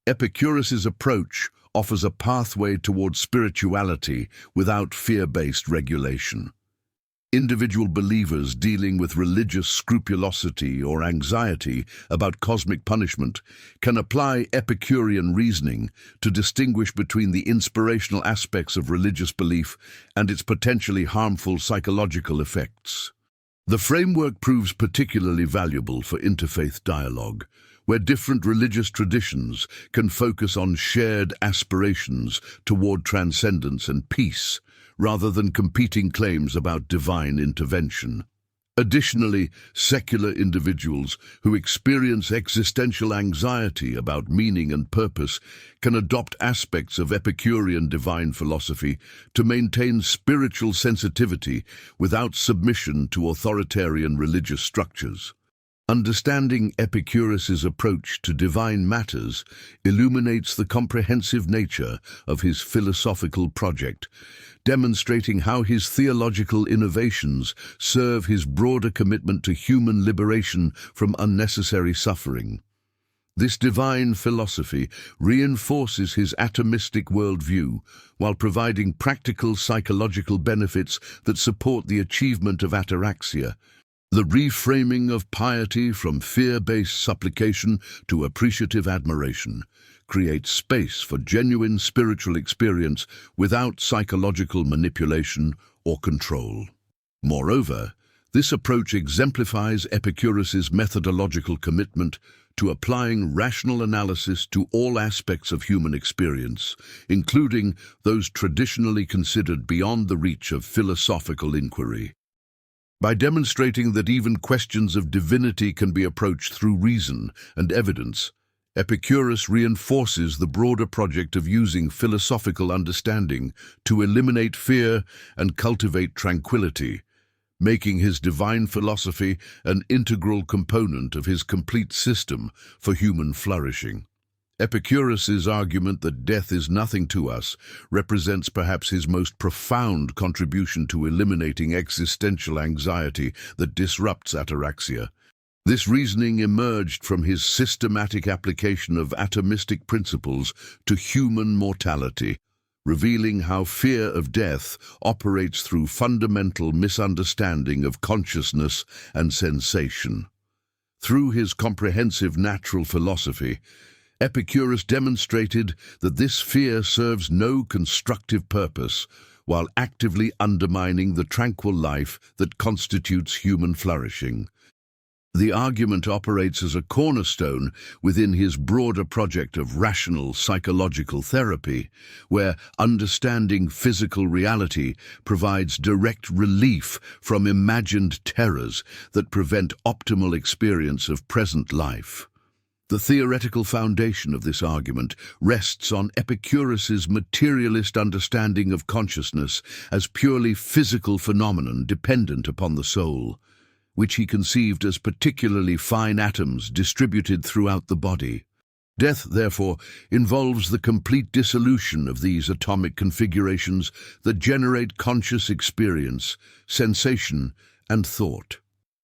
Epicurus's approach offers a pathway toward spirituality without fear-based regulation. Individual believers dealing with religious scrupulosity or anxiety about cosmic punishment can apply Epicurean reasoning to distinguish between the inspirational aspects of religious belief and its potentially harmful psychological effects. The framework proves particularly valuable for interfaith dialogue, where different religious traditions can focus on shared aspirations toward transcendence and peace, rather than competing claims about divine intervention. Additionally, secular individuals who experience existential anxiety about meaning and purpose can adopt aspects of Epicurean divine philosophy to maintain spiritual sensitivity without submission to authoritarian religious structures. Understanding Epicurus's approach to divine matters illuminates the comprehensive nature of his philosophical project, demonstrating how his theological innovations serve his broader commitment to human liberation from unnecessary suffering. This divine philosophy reinforces his atomistic worldview while providing practical psychological benefits that support the achievement of ataraxia. The reframing of piety from fear-based supplication to appreciative admiration creates space for genuine spiritual experience without psychological manipulation or control. Moreover, this approach exemplifies Epicurus's methodological commitment to applying rational analysis to all aspects of human experience, including those traditionally considered beyond the reach of philosophical inquiry. By demonstrating that even questions of divinity can be approached through reason and evidence, Epicurus reinforces the broader project of using philosophical understanding to eliminate fear and cultivate tranquility, making his divine philosophy an integral component of his complete system for human flourishing. Epicurus's argument that death is nothing to us represents perhaps his most profound contribution to eliminating existential anxiety that disrupts ataraxia. This reasoning emerged from his systematic application of atomistic principles to human mortality, revealing how fear of death operates through fundamental misunderstanding of consciousness and sensation. Through his comprehensive natural philosophy, Epicurus demonstrated that this fear serves no constructive purpose, while actively undermining the tranquil life that constitutes human flourishing. The argument operates as a cornerstone within his broader project of rational psychological therapy, where understanding physical reality provides direct relief from imagined terrors that prevent optimal experience of present life. The theoretical foundation of this argument rests on Epicurus's materialist understanding of consciousness as purely physical phenomenon dependent upon the soul, which he conceived as particularly fine atoms distributed throughout the body. Death, therefore, involves the complete dissolution of these atomic configurations that generate conscious experience, sensation, and thought.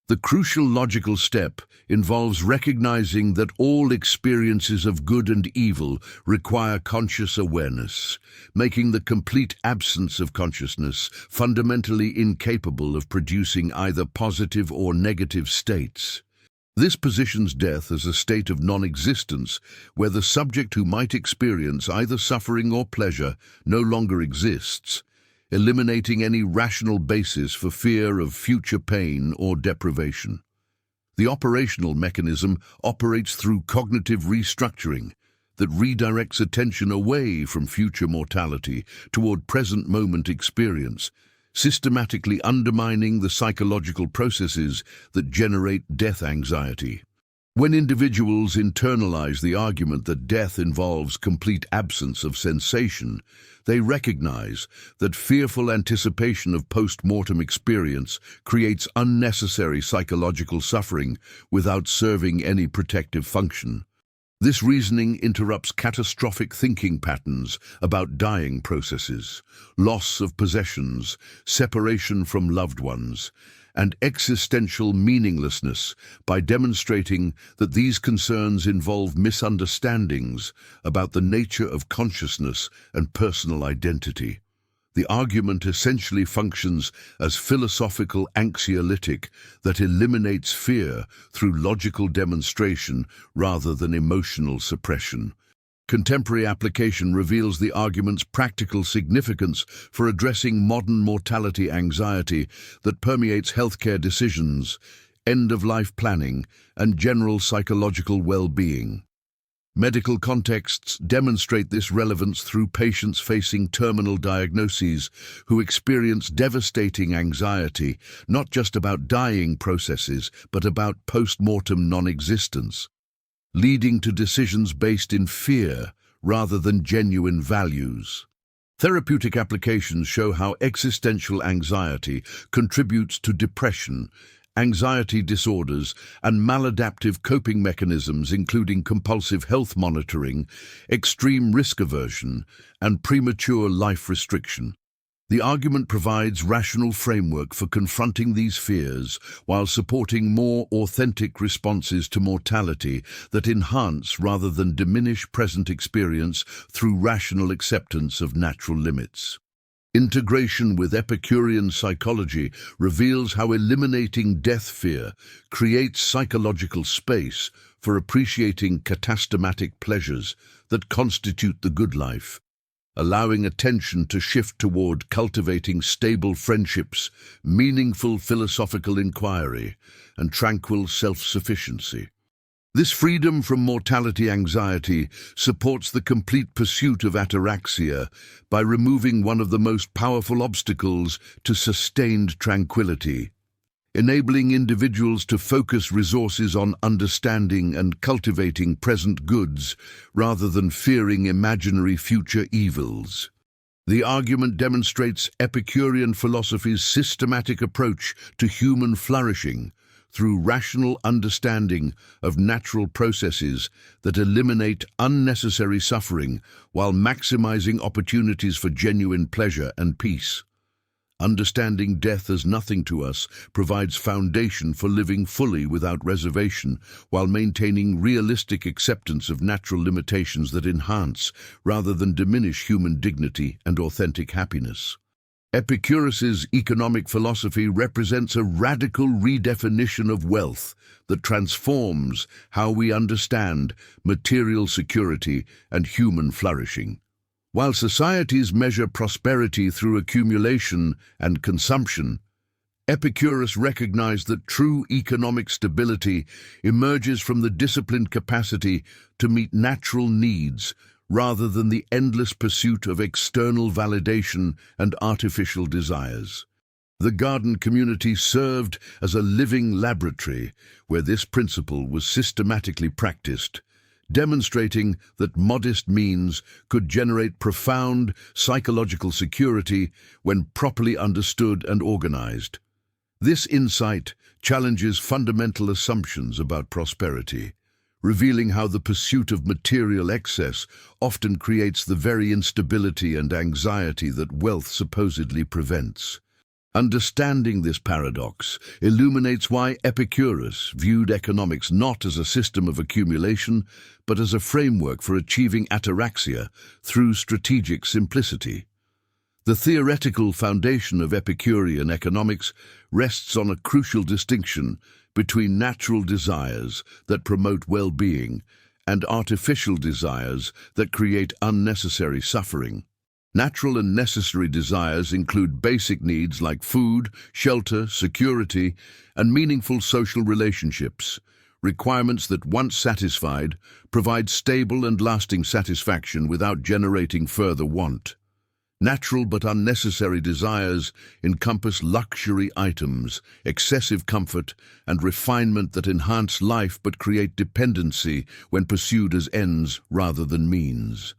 The crucial logical step involves recognizing that all experiences of good and evil require conscious awareness, making the complete absence of consciousness fundamentally incapable of producing either positive or negative states. This positions death as a state of non-existence, where the subject who might experience either suffering or pleasure no longer exists, eliminating any rational basis for fear of future pain or deprivation. The operational mechanism operates through cognitive restructuring that redirects attention away from future mortality toward present moment experience, systematically undermining the psychological processes that generate death anxiety. When individuals internalize the argument that death involves complete absence of sensation, they recognize that fearful anticipation of post-mortem experience creates unnecessary psychological suffering without serving any protective function. This reasoning interrupts catastrophic thinking patterns about dying processes, loss of possessions, separation from loved ones, and existential meaninglessness by demonstrating that these concerns involve misunderstandings about the nature of consciousness and personal identity. The argument essentially functions as philosophical anxiolytic that eliminates fear through logical demonstration rather than emotional suppression. Contemporary application reveals the argument's practical significance for addressing modern mortality anxiety that permeates healthcare decisions, end-of-life planning, and general psychological well-being. Medical contexts demonstrate this relevance through patients facing terminal diagnoses who experience devastating anxiety, not just about dying processes, but about post-mortem non-existence, leading to decisions based in fear rather than genuine values. Therapeutic applications show how existential anxiety contributes to depression, anxiety disorders, and maladaptive coping mechanisms including compulsive health monitoring, extreme risk aversion, and premature life restriction. The argument provides rational framework for confronting these fears while supporting more authentic responses to mortality that enhance rather than diminish present experience through rational acceptance of natural limits. Integration with Epicurean psychology reveals how eliminating death fear creates psychological space for appreciating katastematic pleasures that constitute the good life, allowing attention to shift toward cultivating stable friendships, meaningful philosophical inquiry, and tranquil self-sufficiency. This freedom from mortality anxiety supports the complete pursuit of ataraxia by removing one of the most powerful obstacles to sustained tranquility, enabling individuals to focus resources on understanding and cultivating present goods rather than fearing imaginary future evils. The argument demonstrates Epicurean philosophy's systematic approach to human flourishing, through rational understanding of natural processes that eliminate unnecessary suffering while maximizing opportunities for genuine pleasure and peace. Understanding death as nothing to us provides foundation for living fully without reservation while maintaining realistic acceptance of natural limitations that enhance rather than diminish human dignity and authentic happiness. Epicurus's economic philosophy represents a radical redefinition of wealth that transforms how we understand material security and human flourishing. While societies measure prosperity through accumulation and consumption, Epicurus recognized that true economic stability emerges from the disciplined capacity to meet natural needs rather than the endless pursuit of external validation and artificial desires. The garden community served as a living laboratory where this principle was systematically practiced, demonstrating that modest means could generate profound psychological security when properly understood and organized. This insight challenges fundamental assumptions about prosperity, revealing how the pursuit of material excess often creates the very instability and anxiety that wealth supposedly prevents. Understanding this paradox illuminates why Epicurus viewed economics not as a system of accumulation, but as a framework for achieving ataraxia through strategic simplicity. The theoretical foundation of Epicurean economics rests on a crucial distinction between natural desires that promote well-being and artificial desires that create unnecessary suffering. Natural and necessary desires include basic needs like food, shelter, security, and meaningful social relationships, requirements that, once satisfied, provide stable and lasting satisfaction without generating further want. Natural but unnecessary desires encompass luxury items, excessive comfort, and refinement that enhance life but create dependency when pursued as ends rather than means.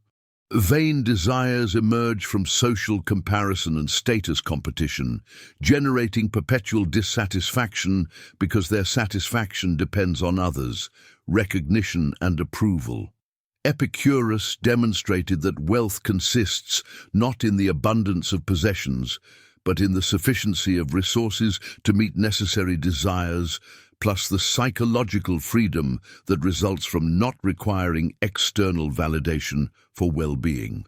Vain desires emerge from social comparison and status competition, generating perpetual dissatisfaction because their satisfaction depends on others, recognition, and approval. Epicurus demonstrated that wealth consists not in the abundance of possessions, but in the sufficiency of resources to meet necessary desires, plus the psychological freedom that results from not requiring external validation for well-being.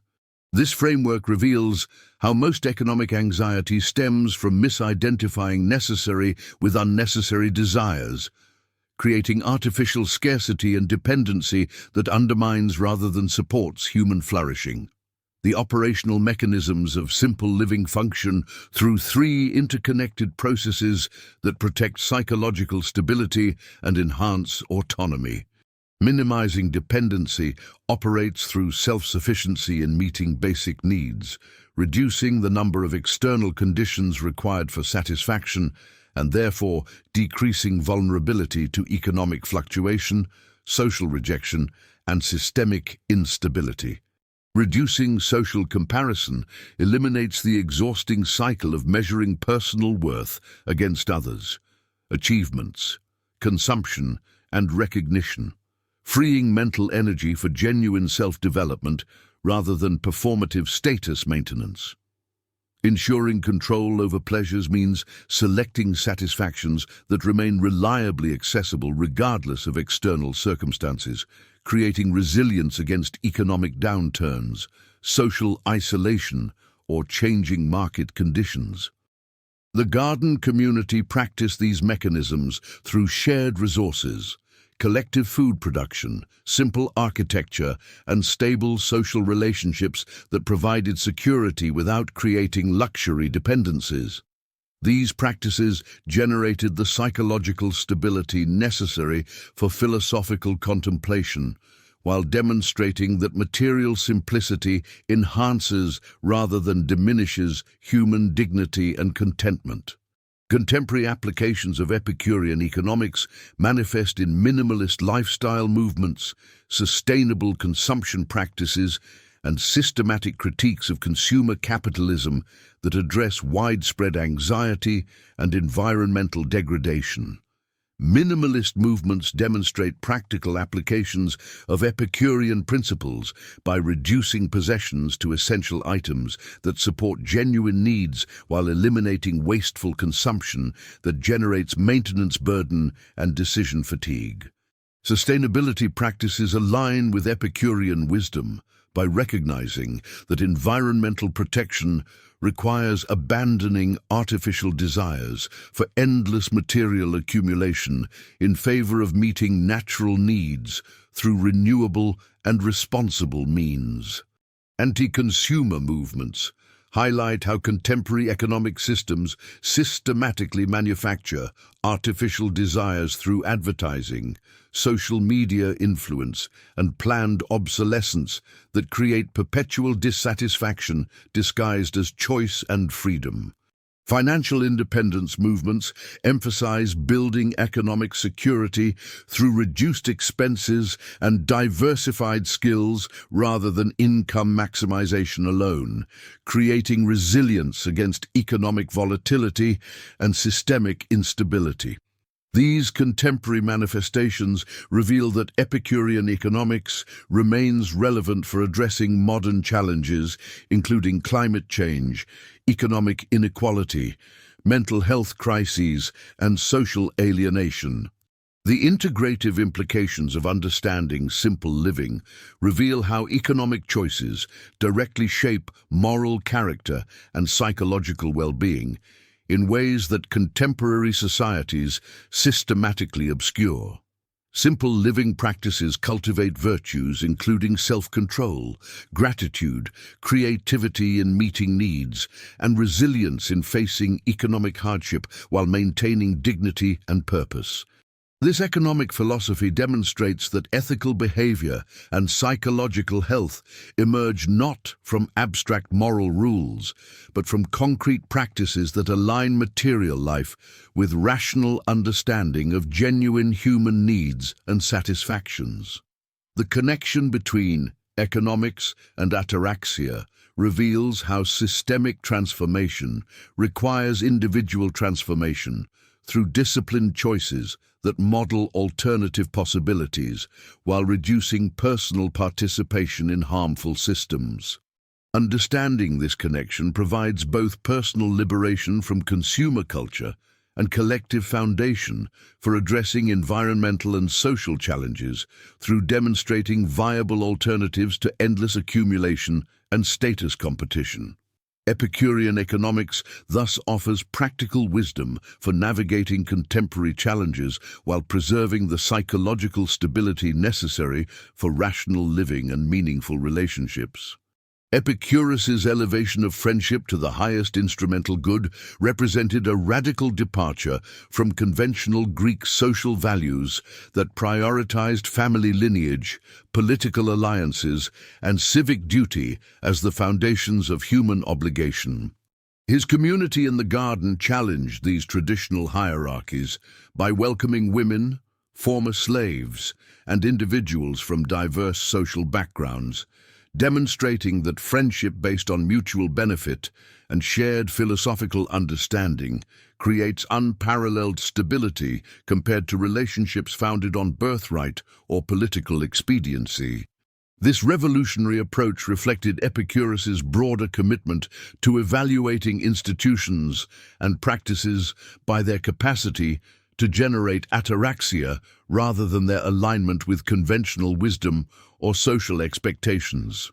This framework reveals how most economic anxiety stems from misidentifying necessary with unnecessary desires, creating artificial scarcity and dependency that undermines rather than supports human flourishing. The operational mechanisms of simple living function through three interconnected processes that protect psychological stability and enhance autonomy. Minimizing dependency operates through self-sufficiency in meeting basic needs, reducing the number of external conditions required for satisfaction, and therefore decreasing vulnerability to economic fluctuation, social rejection, and systemic instability. Reducing social comparison eliminates the exhausting cycle of measuring personal worth against others, achievements, consumption, and recognition, freeing mental energy for genuine self-development rather than performative status maintenance. Ensuring control over pleasures means selecting satisfactions that remain reliably accessible regardless of external circumstances, creating resilience against economic downturns, social isolation, or changing market conditions. The garden community practiced these mechanisms through shared resources, collective food production, simple architecture, and stable social relationships that provided security without creating luxury dependencies. These practices generated the psychological stability necessary for philosophical contemplation, while demonstrating that material simplicity enhances rather than diminishes human dignity and contentment. Contemporary applications of Epicurean economics manifest in minimalist lifestyle movements, sustainable consumption practices, and systematic critiques of consumer capitalism that address widespread anxiety and environmental degradation. Minimalist movements demonstrate practical applications of Epicurean principles by reducing possessions to essential items that support genuine needs while eliminating wasteful consumption that generates maintenance burden and decision fatigue. Sustainability practices align with Epicurean wisdom by recognizing that environmental protection requires abandoning artificial desires for endless material accumulation in favor of meeting natural needs through renewable and responsible means. Anti-consumer movements highlight how contemporary economic systems systematically manufacture artificial desires through advertising, social media influence, and planned obsolescence that create perpetual dissatisfaction disguised as choice and freedom. Financial independence movements emphasize building economic security through reduced expenses and diversified skills rather than income maximization alone, creating resilience against economic volatility and systemic instability. These contemporary manifestations reveal that Epicurean economics remains relevant for addressing modern challenges, including climate change, economic inequality, mental health crises, and social alienation. The integrative implications of understanding simple living reveal how economic choices directly shape moral character and psychological well-being in ways that contemporary societies systematically obscure. Simple living practices cultivate virtues including self-control, gratitude, creativity in meeting needs, and resilience in facing economic hardship while maintaining dignity and purpose. This economic philosophy demonstrates that ethical behavior and psychological health emerge not from abstract moral rules, but from concrete practices that align material life with rational understanding of genuine human needs and satisfactions. The connection between economics and ataraxia reveals how systemic transformation requires individual transformation through disciplined choices that model alternative possibilities while reducing personal participation in harmful systems. Understanding this connection provides both personal liberation from consumer culture and collective foundation for addressing environmental and social challenges through demonstrating viable alternatives to endless accumulation and status competition. Epicurean economics thus offers practical wisdom for navigating contemporary challenges while preserving the psychological stability necessary for rational living and meaningful relationships. Epicurus's elevation of friendship to the highest instrumental good represented a radical departure from conventional Greek social values that prioritized family lineage, political alliances, and civic duty as the foundations of human obligation. His community in the garden challenged these traditional hierarchies by welcoming women, former slaves, and individuals from diverse social backgrounds, demonstrating that friendship based on mutual benefit and shared philosophical understanding creates unparalleled stability compared to relationships founded on birthright or political expediency. This revolutionary approach reflected Epicurus's broader commitment to evaluating institutions and practices by their capacity to generate ataraxia rather than their alignment with conventional wisdom or social expectations.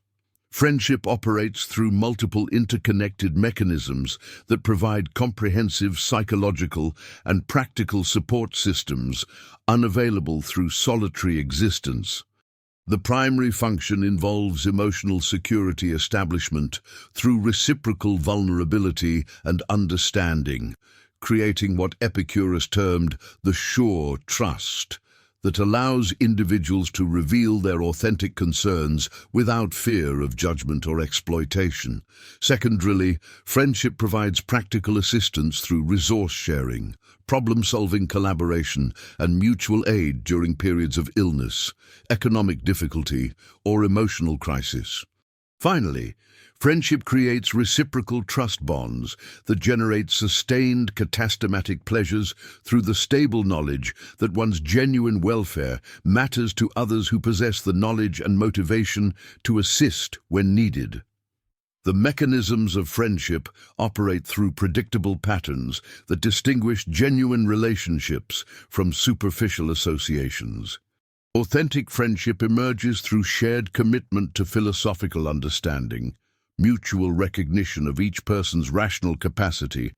Friendship operates through multiple interconnected mechanisms that provide comprehensive psychological and practical support systems unavailable through solitary existence. The primary function involves emotional security establishment through reciprocal vulnerability and understanding, creating what Epicurus termed the sure trust that allows individuals to reveal their authentic concerns without fear of judgment or exploitation. Secondarily, friendship provides practical assistance through resource sharing, problem-solving collaboration, and mutual aid during periods of illness, economic difficulty, or emotional crisis. Finally, friendship creates reciprocal trust bonds that generate sustained katastematic pleasures through the stable knowledge that one's genuine welfare matters to others who possess the knowledge and motivation to assist when needed. The mechanisms of friendship operate through predictable patterns that distinguish genuine relationships from superficial associations. Authentic friendship emerges through shared commitment to philosophical understanding, mutual recognition of each person's rational capacity,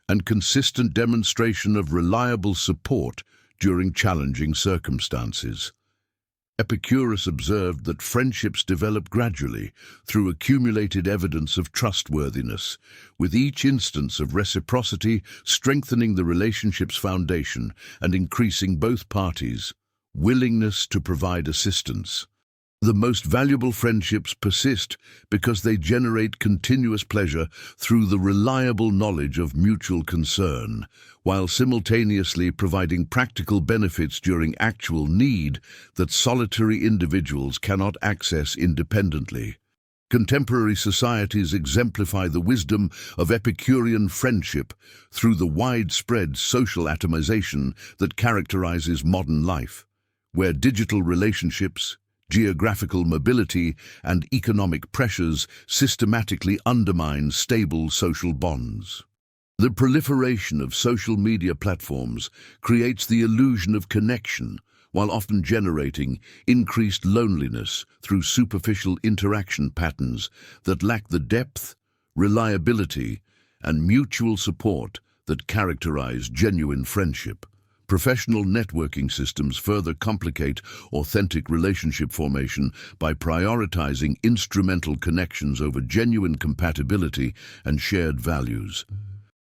and consistent demonstration of reliable support during challenging circumstances. Epicurus observed that friendships develop gradually through accumulated evidence of trustworthiness, with each instance of reciprocity strengthening the relationship's foundation and increasing both parties' willingness to provide assistance. The most valuable friendships persist because they generate continuous pleasure through the reliable knowledge of mutual concern, while simultaneously providing practical benefits during actual need that solitary individuals cannot access independently. Contemporary societies exemplify the wisdom of Epicurean friendship through the widespread social atomization that characterizes modern life, where digital relationships, geographical mobility, and economic pressures systematically undermine stable social bonds. The proliferation of social media platforms creates the illusion of connection, while often generating increased loneliness through superficial interaction patterns that lack the depth, reliability, and mutual support that characterize genuine friendship. Professional networking systems further complicate authentic relationship formation by prioritizing instrumental connections over genuine compatibility and shared values.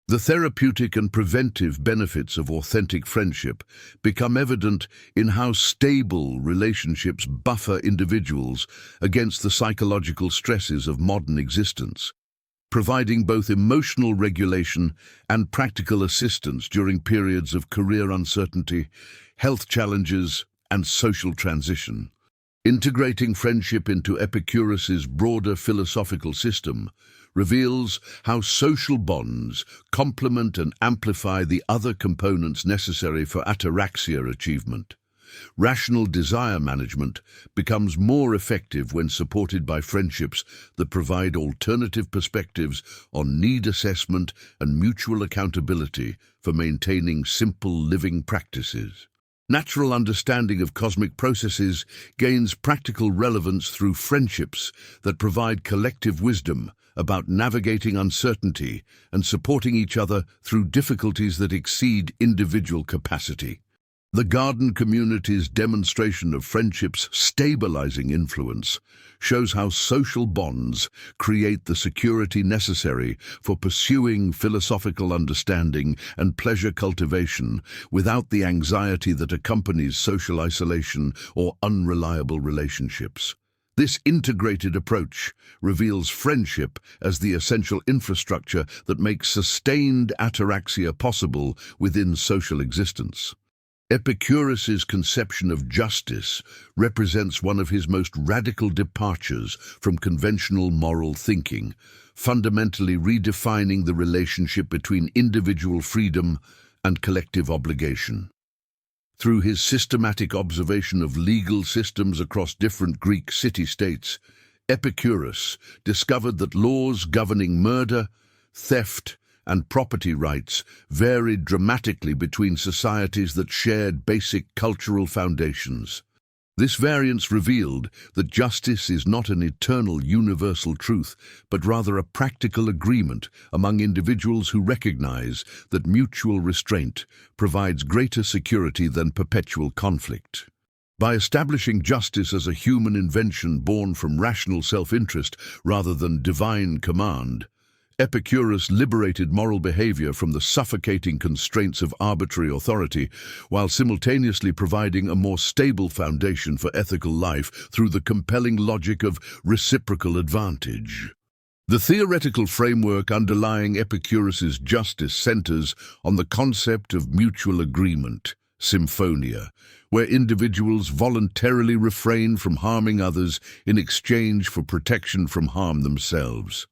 The therapeutic and preventive benefits of authentic friendship become evident in how stable relationships buffer individuals against the psychological stresses of modern existence, providing both emotional regulation and practical assistance during periods of career uncertainty, health challenges, and social transition. Integrating friendship into Epicurus's broader philosophical system reveals how social bonds complement and amplify the other components necessary for ataraxia achievement. Rational desire management becomes more effective when supported by friendships that provide alternative perspectives on need assessment and mutual accountability for maintaining simple living practices. Natural understanding of cosmic processes gains practical relevance through friendships that provide collective wisdom about navigating uncertainty and supporting each other through difficulties that exceed individual capacity. The garden community's demonstration of friendship's stabilizing influence shows how social bonds create the security necessary for pursuing philosophical understanding and pleasure cultivation without the anxiety that accompanies social isolation or unreliable relationships. This integrated approach reveals friendship as the essential infrastructure that makes sustained ataraxia possible within social existence. Epicurus's conception of justice represents one of his most radical departures from conventional moral thinking, fundamentally redefining the relationship between individual freedom and collective obligation. Through his systematic observation of legal systems across different Greek city-states, Epicurus discovered that laws governing murder, theft, and property rights varied dramatically between societies that shared basic cultural foundations. This variance revealed that justice is not an eternal universal truth, but rather a practical agreement among individuals who recognize that mutual restraint provides greater security than perpetual conflict. By establishing justice as a human invention born from rational self-interest rather than divine command, Epicurus liberated moral behavior from the suffocating constraints of arbitrary authority, while simultaneously providing a more stable foundation for ethical life through the compelling logic of reciprocal advantage. The theoretical framework underlying Epicurus's justice centers on the concept of mutual agreement, symphonia, where individuals voluntarily refrain from harming others in exchange for protection from harm themselves.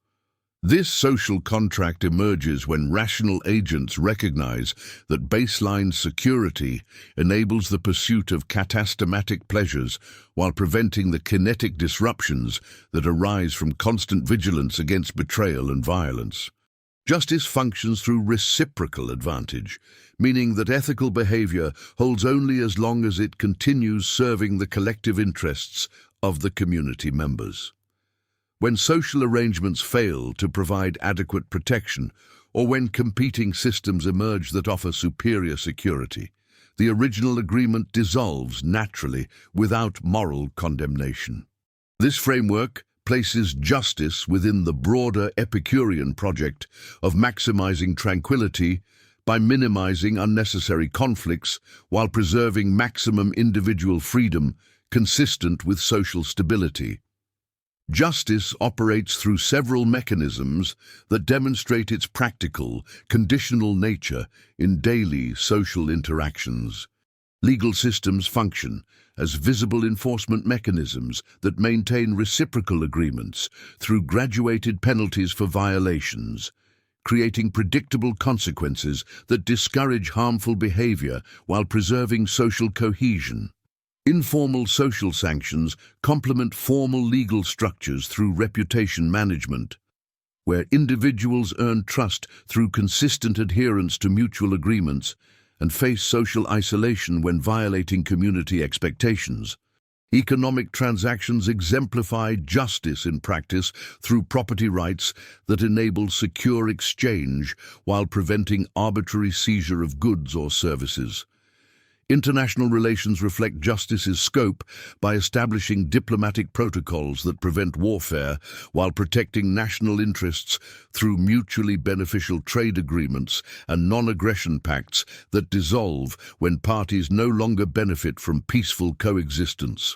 This social contract emerges when rational agents recognize that baseline security enables the pursuit of katastematic pleasures while preventing the kinetic disruptions that arise from constant vigilance against betrayal and violence. Justice functions through reciprocal advantage, meaning that ethical behavior holds only as long as it continues serving the collective interests of the community members. When social arrangements fail to provide adequate protection, or when competing systems emerge that offer superior security, the original agreement dissolves naturally without moral condemnation. This framework places justice within the broader Epicurean project of maximizing tranquility by minimizing unnecessary conflicts while preserving maximum individual freedom consistent with social stability. Justice operates through several mechanisms that demonstrate its practical, conditional nature in daily social interactions. Legal systems function as visible enforcement mechanisms that maintain reciprocal agreements through graduated penalties for violations, creating predictable consequences that discourage harmful behavior while preserving social cohesion. Informal social sanctions complement formal legal structures through reputation management, where individuals earn trust through consistent adherence to mutual agreements and face social isolation when violating community expectations. Economic transactions exemplify justice in practice through property rights that enable secure exchange while preventing arbitrary seizure of goods or services. International relations reflect justice's scope by establishing diplomatic protocols that prevent warfare while protecting national interests through mutually beneficial trade agreements and non-aggression pacts that dissolve when parties no longer benefit from peaceful coexistence.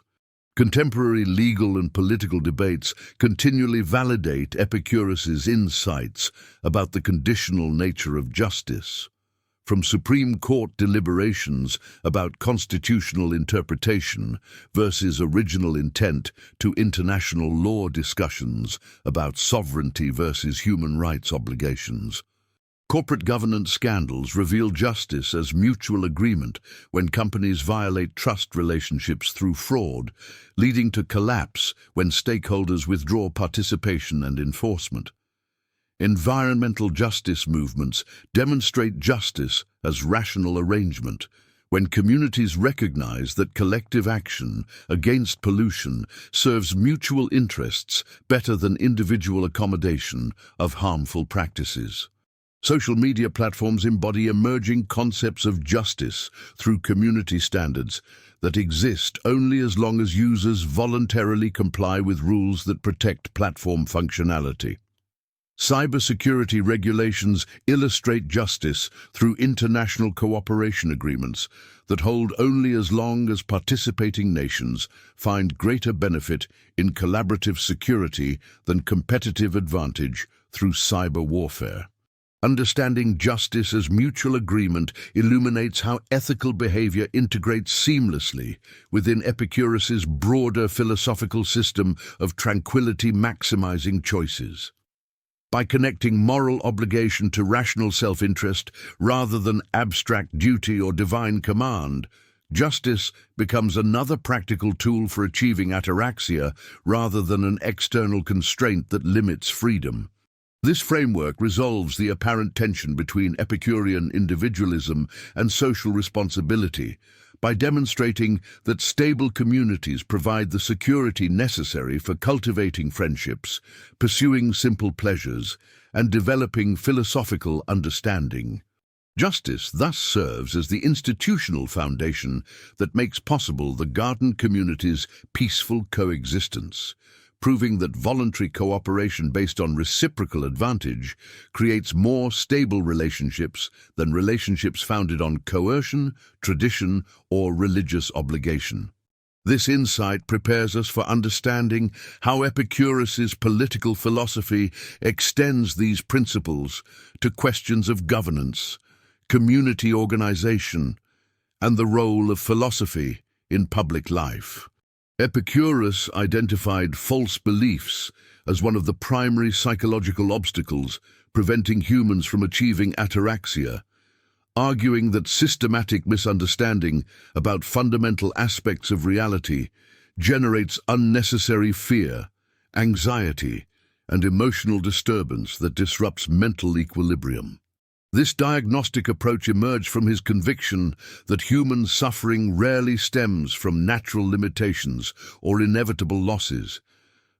Contemporary legal and political debates continually validate Epicurus's insights about the conditional nature of justice. from Supreme Court deliberations about constitutional interpretation versus original intent to international law discussions about sovereignty versus human rights obligations. Corporate governance scandals reveal justice as mutual agreement when companies violate trust relationships through fraud, leading to collapse when stakeholders withdraw participation and enforcement. Environmental justice movements demonstrate justice as rational arrangement when communities recognize that collective action against pollution serves mutual interests better than individual accommodation of harmful practices. Social media platforms embody emerging concepts of justice through community standards that exist only as long as users voluntarily comply with rules that protect platform functionality. Cybersecurity regulations illustrate justice through international cooperation agreements that hold only as long as participating nations find greater benefit in collaborative security than competitive advantage through cyber warfare. Understanding justice as mutual agreement illuminates how ethical behavior integrates seamlessly within Epicurus's broader philosophical system of tranquility maximizing choices. By connecting moral obligation to rational self-interest rather than abstract duty or divine command, justice becomes another practical tool for achieving ataraxia rather than an external constraint that limits freedom. This framework resolves the apparent tension between Epicurean individualism and social responsibility by demonstrating that stable communities provide the security necessary for cultivating friendships, pursuing simple pleasures, and developing philosophical understanding. Justice thus serves as the institutional foundation that makes possible the garden community's peaceful coexistence, proving that voluntary cooperation based on reciprocal advantage creates more stable relationships than relationships founded on coercion, tradition, or religious obligation. This insight prepares us for understanding how Epicurus's political philosophy extends these principles to questions of governance, community organization, and the role of philosophy in public life. Epicurus identified false beliefs as one of the primary psychological obstacles preventing humans from achieving ataraxia, arguing that systematic misunderstanding about fundamental aspects of reality generates unnecessary fear, anxiety, and emotional disturbance that disrupts mental equilibrium. This diagnostic approach emerged from his conviction that human suffering rarely stems from natural limitations or inevitable losses,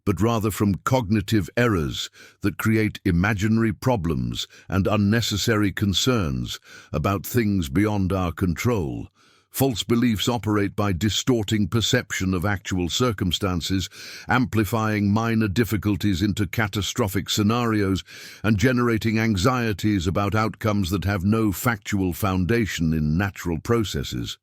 but rather from cognitive errors that create imaginary problems and unnecessary concerns about things beyond our control. False beliefs operate by distorting perception of actual circumstances, amplifying minor difficulties into catastrophic scenarios, and generating anxieties about outcomes that have no factual foundation in natural processes.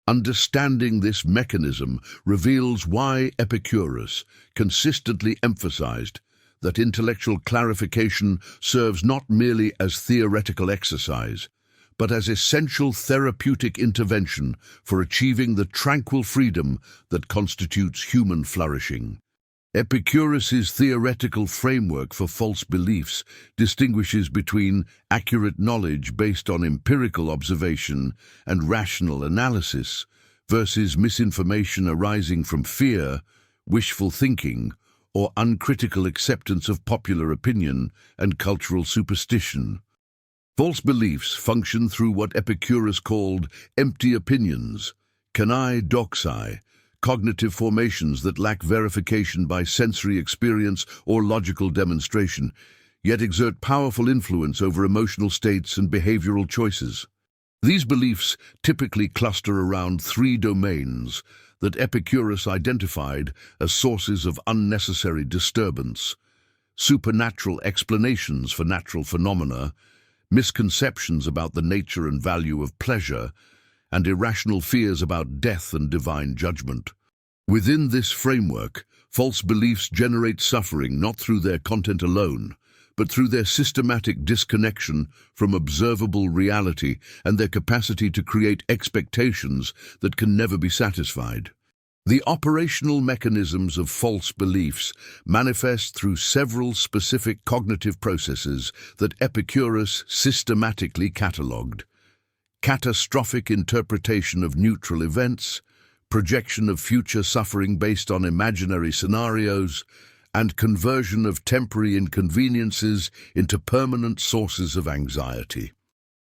Understanding this mechanism reveals why Epicurus consistently emphasized that intellectual clarification serves not merely as theoretical exercise, but as essential therapeutic intervention for achieving the tranquil freedom that constitutes human flourishing. Epicurus's theoretical framework for false beliefs distinguishes between accurate knowledge based on empirical observation and rational analysis versus misinformation arising from fear, wishful thinking, or uncritical acceptance of popular opinion and cultural superstition. False beliefs function through what Epicurus called empty opinions, kanai doxai, cognitive formations that lack verification by sensory experience or logical demonstration, yet exert powerful influence over emotional states and behavioral choices. These beliefs typically cluster around three domains that Epicurus identified as sources of unnecessary disturbance: supernatural explanations for natural phenomena, misconceptions about the nature and value of pleasure, and irrational fears about death and divine judgment. Within this framework, false beliefs generate suffering not through their content alone, but through their systematic disconnection from observable reality and their capacity to create expectations that can never be satisfied. The operational mechanisms of false beliefs manifest through several specific cognitive processes that Epicurus systematically catalogued: catastrophic interpretation of neutral events, projection of future suffering based on imaginary scenarios, and conversion of temporary inconveniences into permanent sources of anxiety.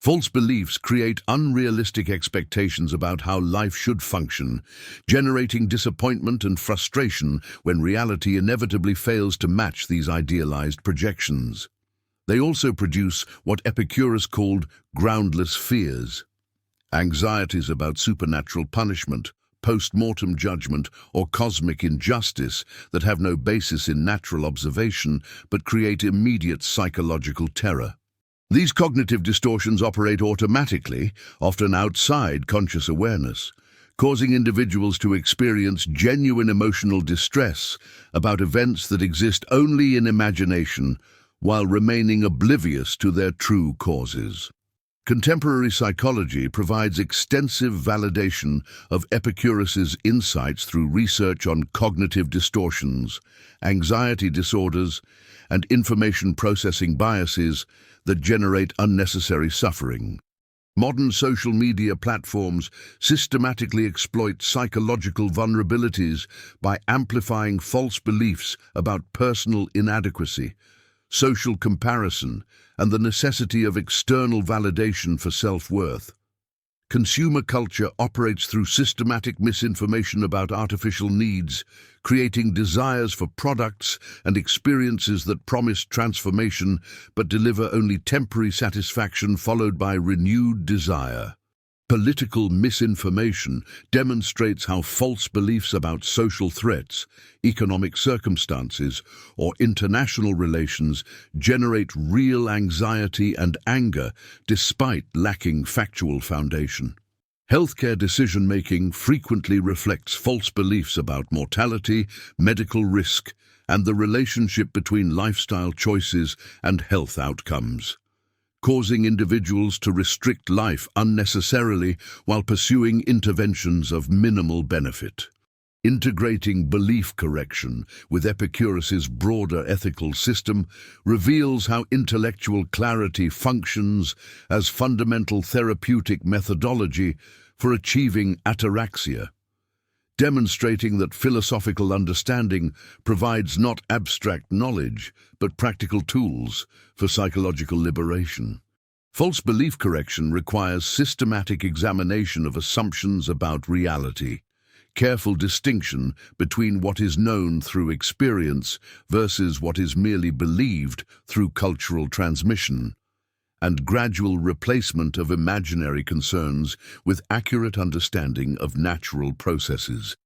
False beliefs create unrealistic expectations about how life should function, generating disappointment and frustration when reality inevitably fails to match these idealized projections. They also produce what Epicurus called groundless fears, anxieties about supernatural punishment, post-mortem judgment, or cosmic injustice that have no basis in natural observation but create immediate psychological terror. These cognitive distortions operate automatically, often outside conscious awareness, causing individuals to experience genuine emotional distress about events that exist only in imagination while remaining oblivious to their true causes. Contemporary psychology provides extensive validation of Epicurus's insights through research on cognitive distortions, anxiety disorders, and information processing biases that generate unnecessary suffering. Modern social media platforms systematically exploit psychological vulnerabilities by amplifying false beliefs about personal inadequacy, social comparison, and the necessity of external validation for self-worth. Consumer culture operates through systematic misinformation about artificial needs, creating desires for products and experiences that promise transformation but deliver only temporary satisfaction followed by renewed desire. Political misinformation demonstrates how false beliefs about social threats, economic circumstances, or international relations generate real anxiety and anger despite lacking factual foundation. Healthcare decision-making frequently reflects false beliefs about mortality, medical risk, and the relationship between lifestyle choices and health outcomes, causing individuals to restrict life unnecessarily while pursuing interventions of minimal benefit. Integrating belief correction with Epicurus's broader ethical system reveals how intellectual clarity functions as fundamental therapeutic methodology for achieving ataraxia, demonstrating that philosophical understanding provides not abstract knowledge, but practical tools for psychological liberation. False belief correction requires systematic examination of assumptions about reality, careful distinction between what is known through experience versus what is merely believed through cultural transmission, and gradual replacement of imaginary concerns with accurate understanding of natural processes.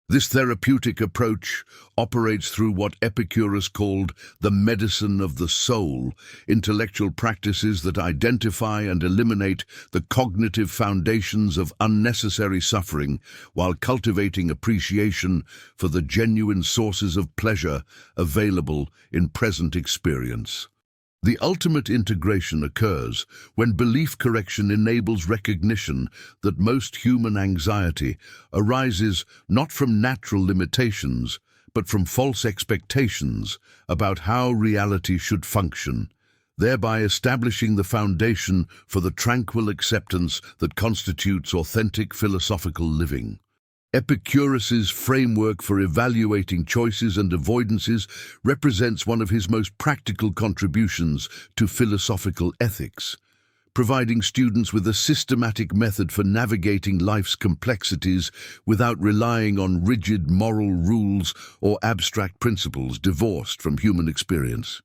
This therapeutic approach operates through what Epicurus called the medicine of the soul, intellectual practices that identify and eliminate the cognitive foundations of unnecessary suffering while cultivating appreciation for the genuine sources of pleasure available in present experience. The ultimate integration occurs when belief correction enables recognition that most human anxiety arises not from natural limitations, but from false expectations about how reality should function, thereby establishing the foundation for the tranquil acceptance that constitutes authentic philosophical living. Epicurus's framework for evaluating choices and avoidances represents one of his most practical contributions to philosophical ethics, providing students with a systematic method for navigating life's complexities without relying on rigid moral rules or abstract principles divorced from human experience.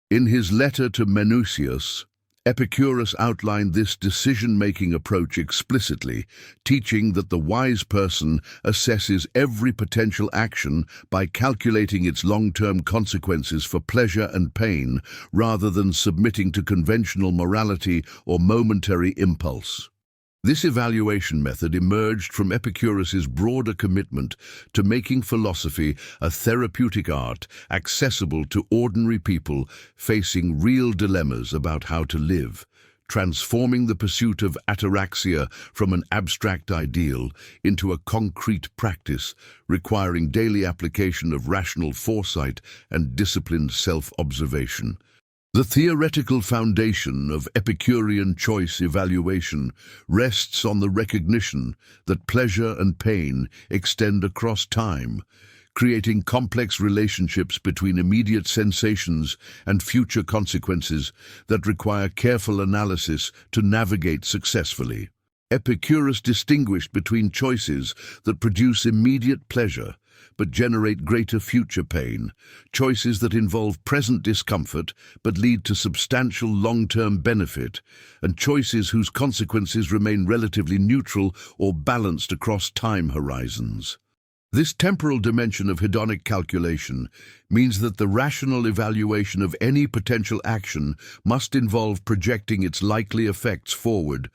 In his letter to Menusius, Epicurus outlined this decision-making approach explicitly, teaching that the wise person assesses every potential action by calculating its long-term consequences for pleasure and pain, rather than submitting to conventional morality or momentary impulse. This evaluation method emerged from Epicurus's broader commitment to making philosophy a therapeutic art accessible to ordinary people facing real dilemmas about how to live, transforming the pursuit of ataraxia from an abstract ideal into a concrete practice requiring daily application of rational foresight and disciplined self-observation. The theoretical foundation of Epicurean choice evaluation rests on the recognition that pleasure and pain extend across time, creating complex relationships between immediate sensations and future consequences that require careful analysis to navigate successfully. Epicurus distinguished between choices that produce immediate pleasure but generate greater future pain, choices that involve present discomfort but lead to substantial long-term benefit, and choices whose consequences remain relatively neutral or balanced across time horizons. This temporal dimension of hedonic calculation means that the rational evaluation of any potential action must involve projecting its likely effects forward,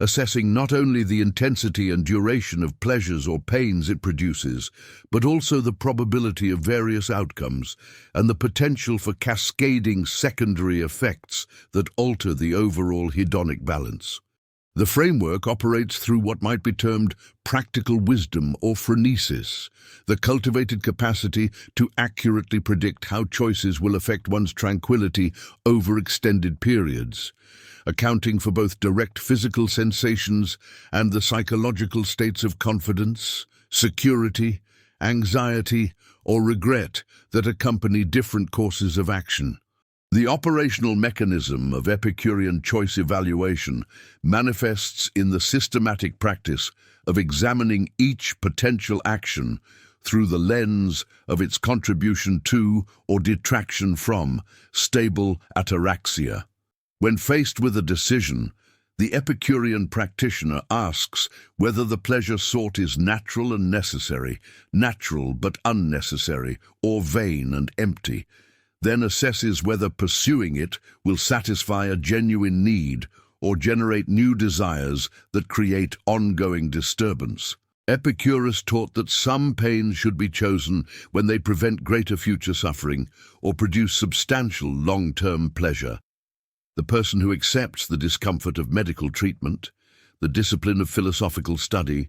assessing not only the intensity and duration of pleasures or pains it produces, but also the probability of various outcomes and the potential for cascading secondary effects that alter the overall hedonic balance. The framework operates through what might be termed practical wisdom or phronesis, the cultivated capacity to accurately predict how choices will affect one's tranquility over extended periods, accounting for both direct physical sensations and the psychological states of confidence, security, anxiety, or regret that accompany different courses of action. The operational mechanism of Epicurean choice evaluation manifests in the systematic practice of examining each potential action through the lens of its contribution to or detraction from stable ataraxia. When faced with a decision, the Epicurean practitioner asks whether the pleasure sought is natural and necessary, natural but unnecessary, or vain and empty, then assesses whether pursuing it will satisfy a genuine need or generate new desires that create ongoing disturbance. Epicurus taught that some pains should be chosen when they prevent greater future suffering or produce substantial long-term pleasure. The person who accepts the discomfort of medical treatment, the discipline of philosophical study,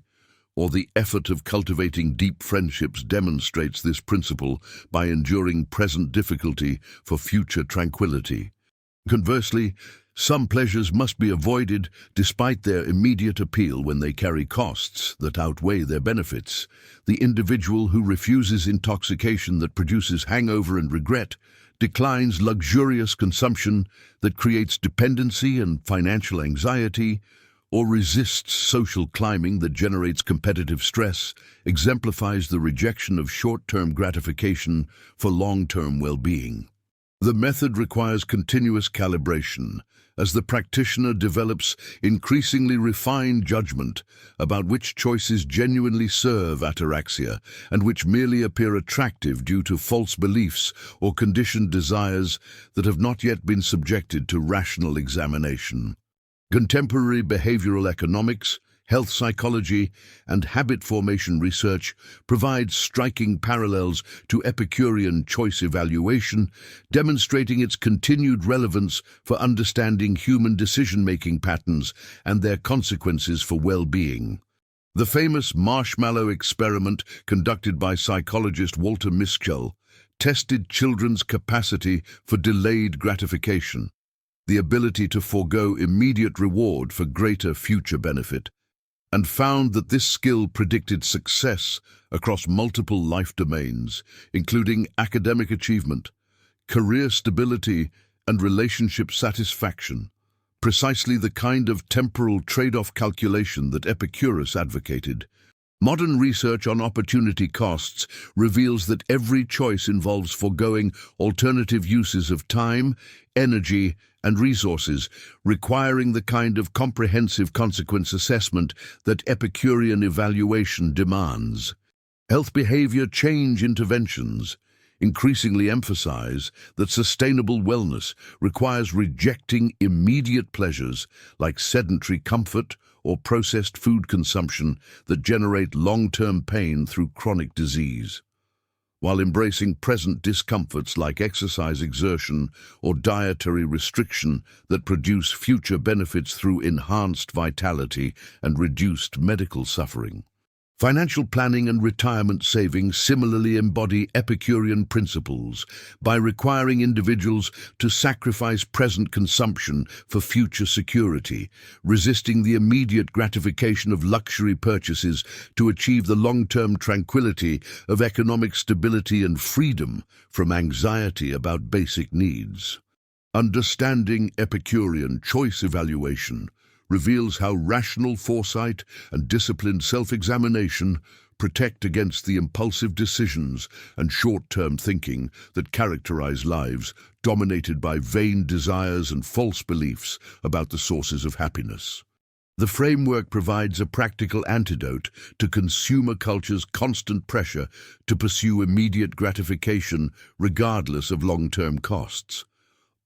or the effort of cultivating deep friendships demonstrates this principle by enduring present difficulty for future tranquility. Conversely, some pleasures must be avoided despite their immediate appeal when they carry costs that outweigh their benefits. The individual who refuses intoxication that produces hangover and regret declines luxurious consumption that creates dependency and financial anxiety, or resists social climbing that generates competitive stress, exemplifies the rejection of short-term gratification for long-term well-being. The method requires continuous calibration as the practitioner develops increasingly refined judgment about which choices genuinely serve ataraxia and which merely appear attractive due to false beliefs or conditioned desires that have not yet been subjected to rational examination. Contemporary behavioral economics, health psychology, and habit formation research provide striking parallels to Epicurean choice evaluation, demonstrating its continued relevance for understanding human decision-making patterns and their consequences for well-being. The famous marshmallow experiment conducted by psychologist Walter Mischel tested children's capacity for delayed gratification, the ability to forego immediate reward for greater future benefit, and found that this skill predicted success across multiple life domains, including academic achievement, career stability, and relationship satisfaction, precisely the kind of temporal trade-off calculation that Epicurus advocated. Modern research on opportunity costs reveals that every choice involves foregoing alternative uses of time, energy, and resources, requiring the kind of comprehensive consequence assessment that Epicurean evaluation demands. Health behavior change interventions, increasingly emphasize that sustainable wellness requires rejecting immediate pleasures like sedentary comfort or processed food consumption that generate long-term pain through chronic disease, while embracing present discomforts like exercise exertion or dietary restriction that produce future benefits through enhanced vitality and reduced medical suffering. Financial planning and retirement savings similarly embody Epicurean principles by requiring individuals to sacrifice present consumption for future security, resisting the immediate gratification of luxury purchases to achieve the long-term tranquility of economic stability and freedom from anxiety about basic needs. Understanding Epicurean choice evaluation reveals how rational foresight and disciplined self-examination protect against the impulsive decisions and short-term thinking that characterize lives dominated by vain desires and false beliefs about the sources of happiness. The framework provides a practical antidote to consumer culture's constant pressure to pursue immediate gratification regardless of long-term costs,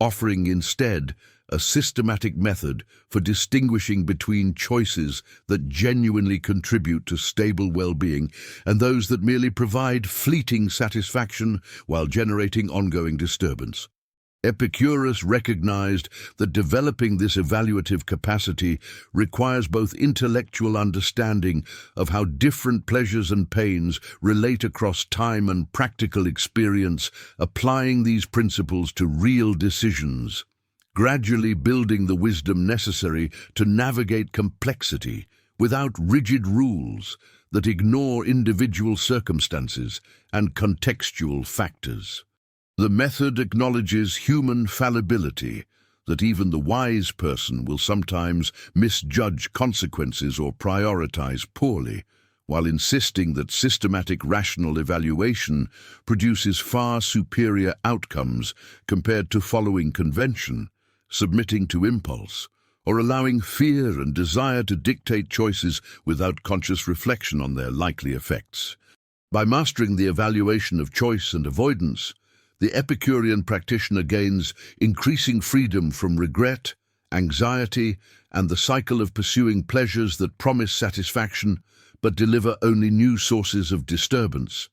offering instead a systematic method for distinguishing between choices that genuinely contribute to stable well-being and those that merely provide fleeting satisfaction while generating ongoing disturbance. Epicurus recognized that developing this evaluative capacity requires both intellectual understanding of how different pleasures and pains relate across time and practical experience, applying these principles to real decisions, gradually building the wisdom necessary to navigate complexity without rigid rules that ignore individual circumstances and contextual factors. The method acknowledges human fallibility, that even the wise person will sometimes misjudge consequences or prioritize poorly, while insisting that systematic rational evaluation produces far superior outcomes compared to following convention, submitting to impulse, or allowing fear and desire to dictate choices without conscious reflection on their likely effects. By mastering the evaluation of choice and avoidance, the Epicurean practitioner gains increasing freedom from regret, anxiety, and the cycle of pursuing pleasures that promise satisfaction but deliver only new sources of disturbance,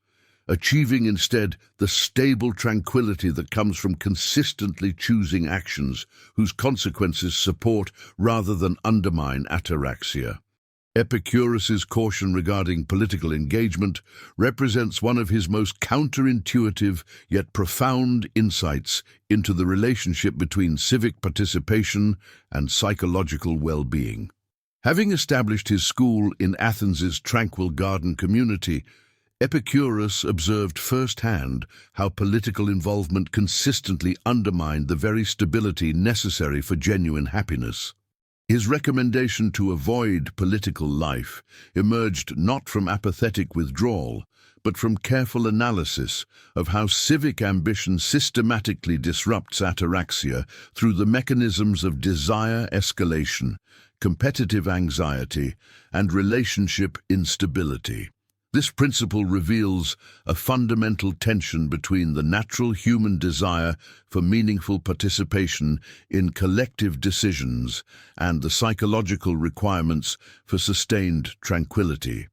achieving instead the stable tranquility that comes from consistently choosing actions whose consequences support rather than undermine ataraxia. Epicurus's caution regarding political engagement represents one of his most counterintuitive yet profound insights into the relationship between civic participation and psychological well-being. Having established his school in Athens's tranquil garden community, Epicurus observed firsthand how political involvement consistently undermined the very stability necessary for genuine happiness. His recommendation to avoid political life emerged not from apathetic withdrawal, but from careful analysis of how civic ambition systematically disrupts ataraxia through the mechanisms of desire escalation, competitive anxiety, and relationship instability. This principle reveals a fundamental tension between the natural human desire for meaningful participation in collective decisions and the psychological requirements for sustained tranquility.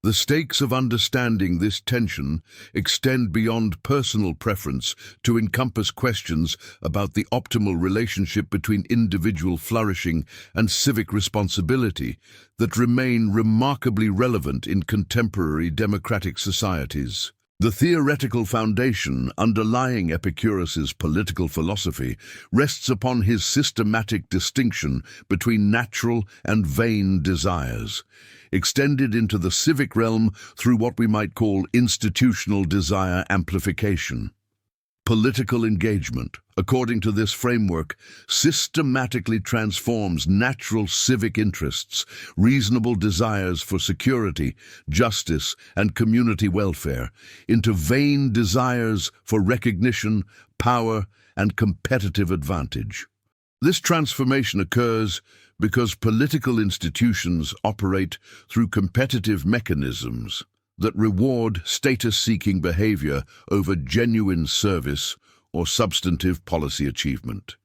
The stakes of understanding this tension extend beyond personal preference to encompass questions about the optimal relationship between individual flourishing and civic responsibility that remain remarkably relevant in contemporary democratic societies. The theoretical foundation underlying Epicurus's political philosophy rests upon his systematic distinction between natural and vain desires, extended into the civic realm through what we might call institutional desire amplification. Political engagement, according to this framework, systematically transforms natural civic interests, reasonable desires for security, justice, and community welfare, into vain desires for recognition, power, and competitive advantage. This transformation occurs because political institutions operate through competitive mechanisms that reward status-seeking behavior over genuine service or substantive policy achievement.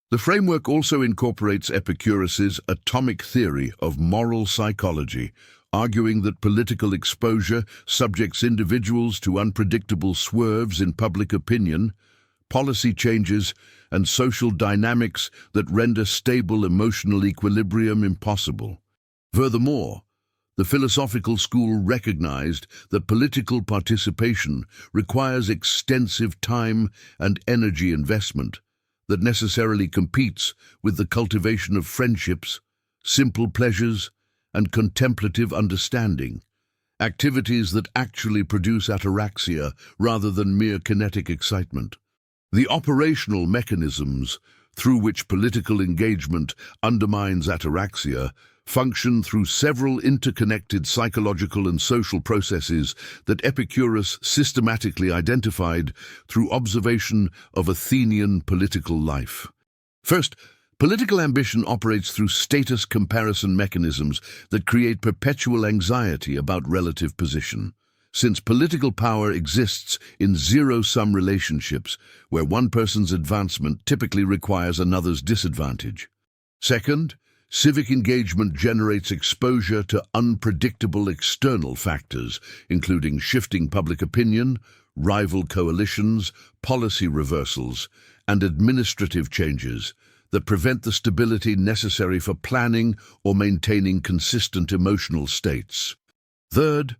The framework also incorporates Epicurus's atomic theory of moral psychology, arguing that political exposure subjects individuals to unpredictable swerves in public opinion, policy changes, and social dynamics that render stable emotional equilibrium impossible. Furthermore, the philosophical school recognized that political participation requires extensive time and energy investment that necessarily competes with the cultivation of friendships, simple pleasures, and contemplative understanding, activities that actually produce ataraxia rather than mere kinetic excitement. The operational mechanisms through which political engagement undermines ataraxia function through several interconnected psychological and social processes that Epicurus systematically identified through observation of Athenian political life. First, political ambition operates through status comparison mechanisms that create perpetual anxiety about relative position. Since political power exists in zero-sum relationships where one person's advancement typically requires another's disadvantage. Second, civic engagement generates exposure to unpredictable external factors, including shifting public opinion, rival coalitions, policy reversals, and administrative changes that prevent the stability necessary for planning or maintaining consistent emotional states. Third,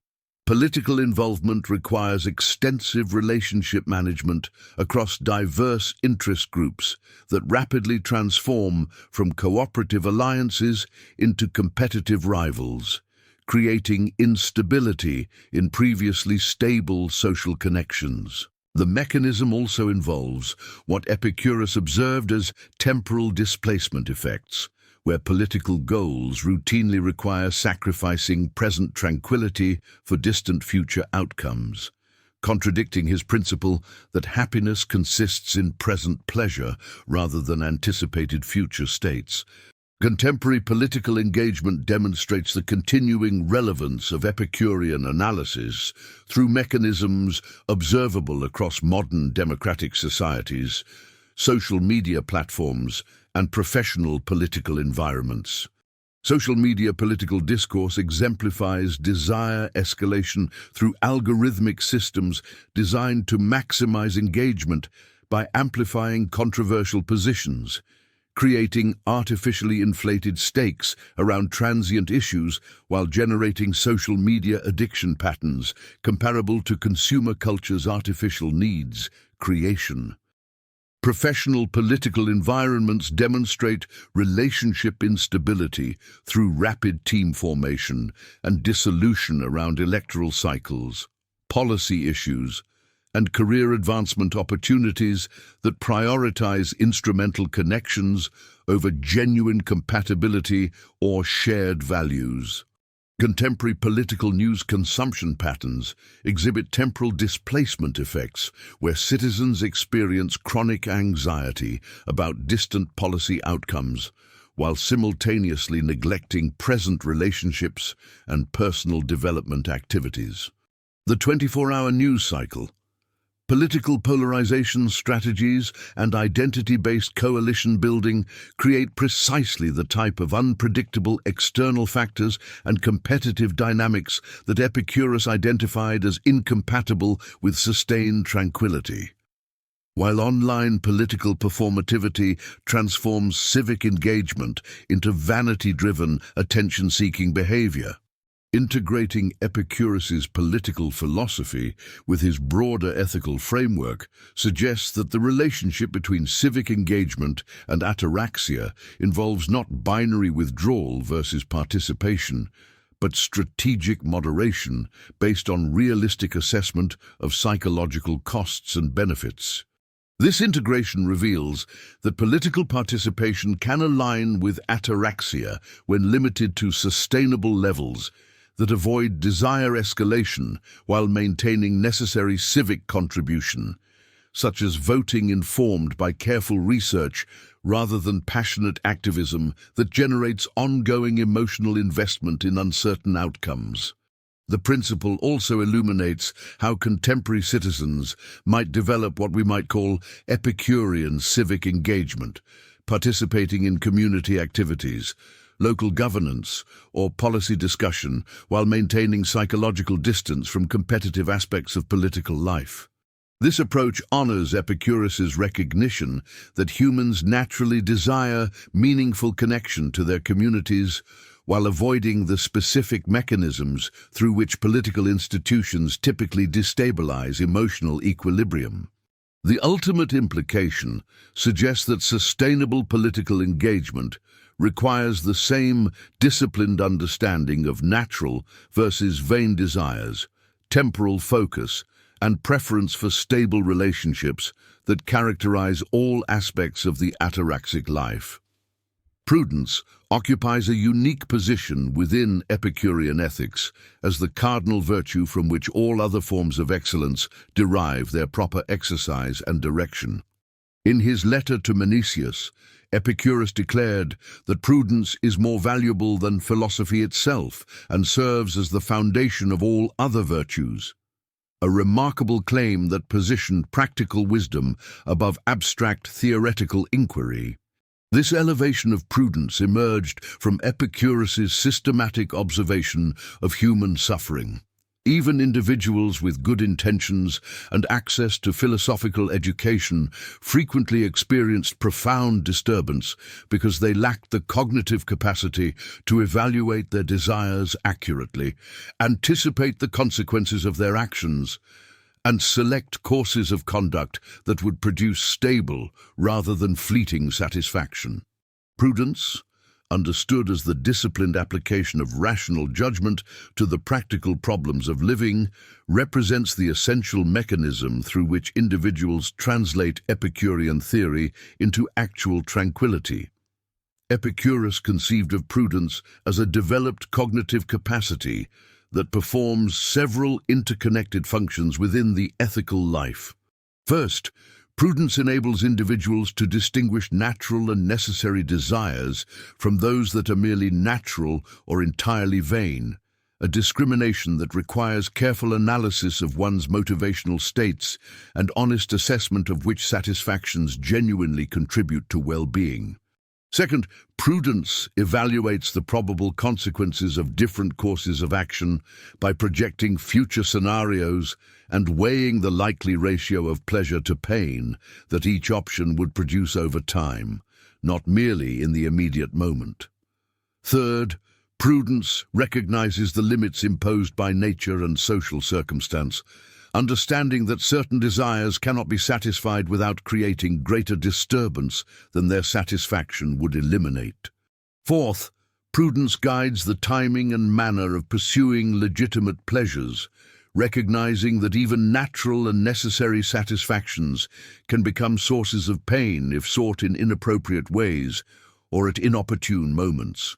political involvement requires extensive relationship management across diverse interest groups that rapidly transform from cooperative alliances into competitive rivals, creating instability in previously stable social connections. The mechanism also involves what Epicurus observed as temporal displacement effects, where political goals routinely require sacrificing present tranquility for distant future outcomes, contradicting his principle that happiness consists in present pleasure rather than anticipated future states. Contemporary political engagement demonstrates the continuing relevance of Epicurean analysis through mechanisms observable across modern democratic societies, social media platforms, and professional political environments. Social media political discourse exemplifies desire escalation through algorithmic systems designed to maximize engagement by amplifying controversial positions, creating artificially inflated stakes around transient issues while generating social media addiction patterns comparable to consumer culture's artificial needs creation. Professional political environments demonstrate relationship instability through rapid team formation and dissolution around electoral cycles, policy issues, and career advancement opportunities that prioritize instrumental connections over genuine compatibility or shared values. Contemporary political news consumption patterns exhibit temporal displacement effects where citizens experience chronic anxiety about distant policy outcomes while simultaneously neglecting present relationships and personal development activities. The 24-hour news cycle, political polarization strategies, and identity-based coalition building create precisely the type of unpredictable external factors and competitive dynamics that Epicurus identified as incompatible with sustained tranquility. While online political performativity transforms civic engagement into vanity-driven, attention-seeking behavior, integrating Epicurus's political philosophy with his broader ethical framework suggests that the relationship between civic engagement and ataraxia involves not binary withdrawal versus participation, but strategic moderation based on realistic assessment of psychological costs and benefits. This integration reveals that political participation can align with ataraxia when limited to sustainable levels that avoid desire escalation while maintaining necessary civic contribution, such as voting informed by careful research rather than passionate activism that generates ongoing emotional investment in uncertain outcomes. The principle also illuminates how contemporary citizens might develop what we might call Epicurean civic engagement, participating in community activities, local governance, or policy discussion while maintaining psychological distance from competitive aspects of political life. This approach honors Epicurus's recognition that humans naturally desire meaningful connection to their communities while avoiding the specific mechanisms through which political institutions typically destabilize emotional equilibrium. The ultimate implication suggests that sustainable political engagement requires the same disciplined understanding of natural versus vain desires, temporal focus, and preference for stable relationships that characterize all aspects of the ataraxic life. Prudence occupies a unique position within Epicurean ethics as the cardinal virtue from which all other forms of excellence derive their proper exercise and direction. In his letter to Menicius, Epicurus declared that prudence is more valuable than philosophy itself and serves as the foundation of all other virtues. A remarkable claim that positioned practical wisdom above abstract theoretical inquiry. This elevation of prudence emerged from Epicurus's systematic observation of human suffering. Even individuals with good intentions and access to philosophical education frequently experienced profound disturbance because they lacked the cognitive capacity to evaluate their desires accurately, anticipate the consequences of their actions, and select courses of conduct that would produce stable rather than fleeting satisfaction. Prudence, understood as the disciplined application of rational judgment to the practical problems of living, represents the essential mechanism through which individuals translate Epicurean theory into actual tranquility. Epicurus conceived of prudence as a developed cognitive capacity that performs several interconnected functions within the ethical life. First, prudence enables individuals to distinguish natural and necessary desires from those that are merely natural or entirely vain, a discrimination that requires careful analysis of one's motivational states and honest assessment of which satisfactions genuinely contribute to well-being. Second, prudence evaluates the probable consequences of different courses of action by projecting future scenarios and weighing the likely ratio of pleasure to pain that each option would produce over time, not merely in the immediate moment. Third, prudence recognizes the limits imposed by nature and social circumstance, understanding that certain desires cannot be satisfied without creating greater disturbance than their satisfaction would eliminate. Fourth, prudence guides the timing and manner of pursuing legitimate pleasures, recognizing that even natural and necessary satisfactions can become sources of pain if sought in inappropriate ways or at inopportune moments.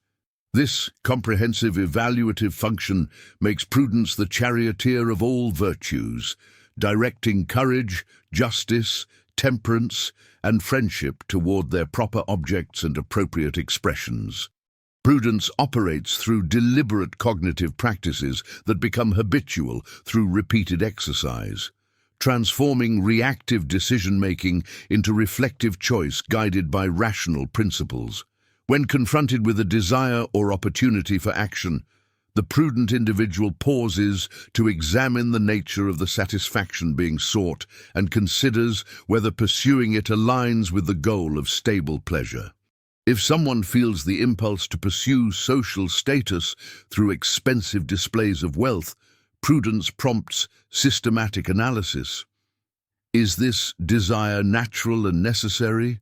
This comprehensive evaluative function makes prudence the charioteer of all virtues, directing courage, justice, temperance, and friendship toward their proper objects and appropriate expressions. Prudence operates through deliberate cognitive practices that become habitual through repeated exercise, transforming reactive decision-making into reflective choice guided by rational principles. When confronted with a desire or opportunity for action, the prudent individual pauses to examine the nature of the satisfaction being sought and considers whether pursuing it aligns with the goal of stable pleasure. If someone feels the impulse to pursue social status through expensive displays of wealth, prudence prompts systematic analysis. Is this desire natural and necessary?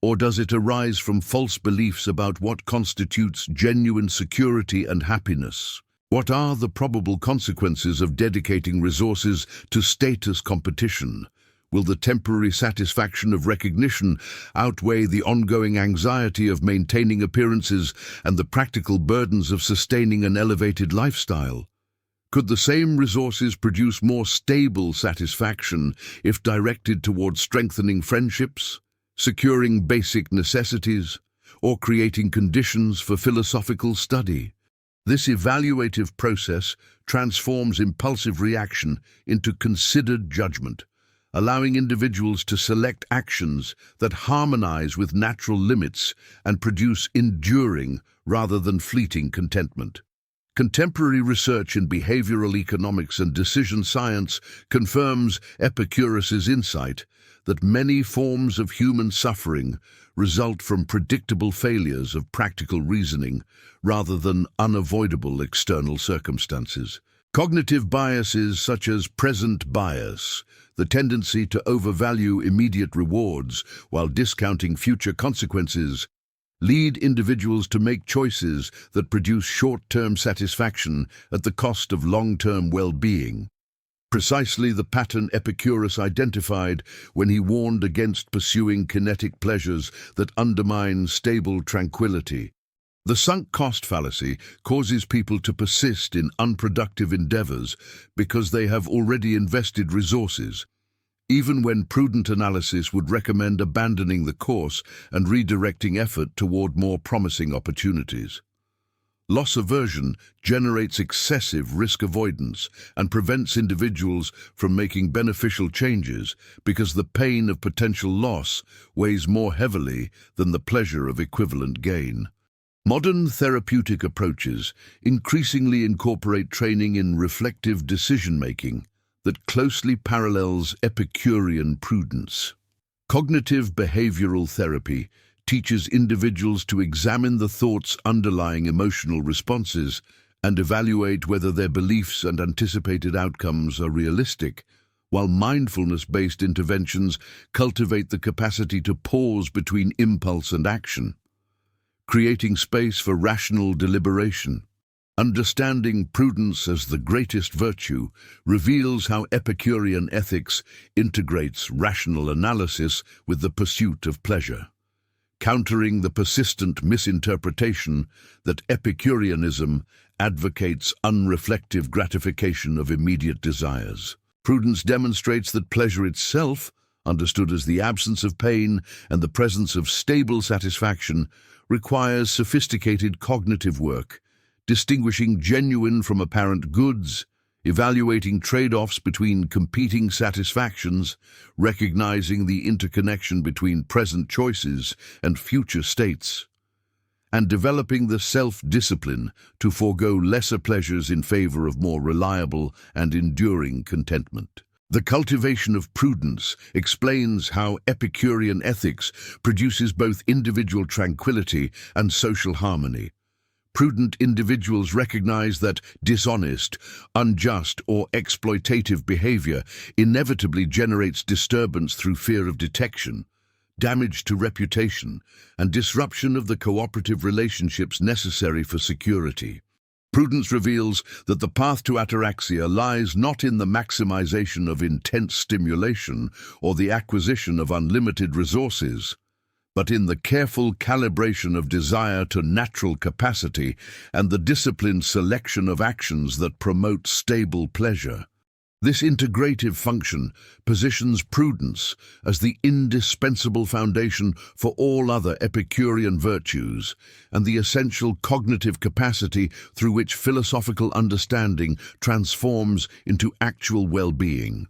Or does it arise from false beliefs about what constitutes genuine security and happiness? What are the probable consequences of dedicating resources to status competition? Will the temporary satisfaction of recognition outweigh the ongoing anxiety of maintaining appearances and the practical burdens of sustaining an elevated lifestyle? Could the same resources produce more stable satisfaction if directed towards strengthening friendships, securing basic necessities, or creating conditions for philosophical study? This evaluative process transforms impulsive reaction into considered judgment, allowing individuals to select actions that harmonize with natural limits and produce enduring rather than fleeting contentment. Contemporary research in behavioral economics and decision science confirms Epicurus's insight that many forms of human suffering result from predictable failures of practical reasoning rather than unavoidable external circumstances. Cognitive biases such as present bias, the tendency to overvalue immediate rewards while discounting future consequences, lead individuals to make choices that produce short-term satisfaction at the cost of long-term well-being. Precisely the pattern Epicurus identified when he warned against pursuing kinetic pleasures that undermine stable tranquility. The sunk cost fallacy causes people to persist in unproductive endeavors because they have already invested resources, even when prudent analysis would recommend abandoning the course and redirecting effort toward more promising opportunities. Loss aversion generates excessive risk avoidance and prevents individuals from making beneficial changes because the pain of potential loss weighs more heavily than the pleasure of equivalent gain. Modern therapeutic approaches increasingly incorporate training in reflective decision-making that closely parallels Epicurean prudence. Cognitive behavioral therapy teaches individuals to examine the thoughts underlying emotional responses and evaluate whether their beliefs and anticipated outcomes are realistic, while mindfulness-based interventions cultivate the capacity to pause between impulse and action, creating space for rational deliberation. Understanding prudence as the greatest virtue reveals how Epicurean ethics integrates rational analysis with the pursuit of pleasure, countering the persistent misinterpretation that Epicureanism advocates unreflective gratification of immediate desires. Prudence demonstrates that pleasure itself, understood as the absence of pain and the presence of stable satisfaction, requires sophisticated cognitive work, distinguishing genuine from apparent goods, evaluating trade-offs between competing satisfactions, recognizing the interconnection between present choices and future states, and developing the self-discipline to forego lesser pleasures in favor of more reliable and enduring contentment. The cultivation of prudence explains how Epicurean ethics produces both individual tranquility and social harmony. Prudent individuals recognize that dishonest, unjust, or exploitative behavior inevitably generates disturbance through fear of detection, damage to reputation, and disruption of the cooperative relationships necessary for security. Prudence reveals that the path to ataraxia lies not in the maximization of intense stimulation or the acquisition of unlimited resources, but in the careful calibration of desire to natural capacity and the disciplined selection of actions that promote stable pleasure. This integrative function positions prudence as the indispensable foundation for all other Epicurean virtues and the essential cognitive capacity through which philosophical understanding transforms into actual well-being.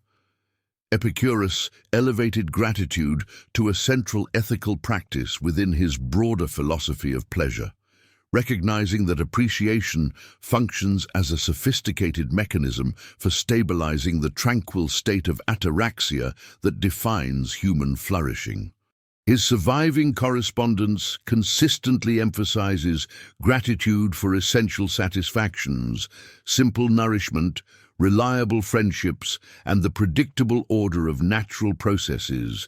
Epicurus elevated gratitude to a central ethical practice within his broader philosophy of pleasure, recognizing that appreciation functions as a sophisticated mechanism for stabilizing the tranquil state of ataraxia that defines human flourishing. His surviving correspondence consistently emphasizes gratitude for essential satisfactions, simple nourishment, reliable friendships, and the predictable order of natural processes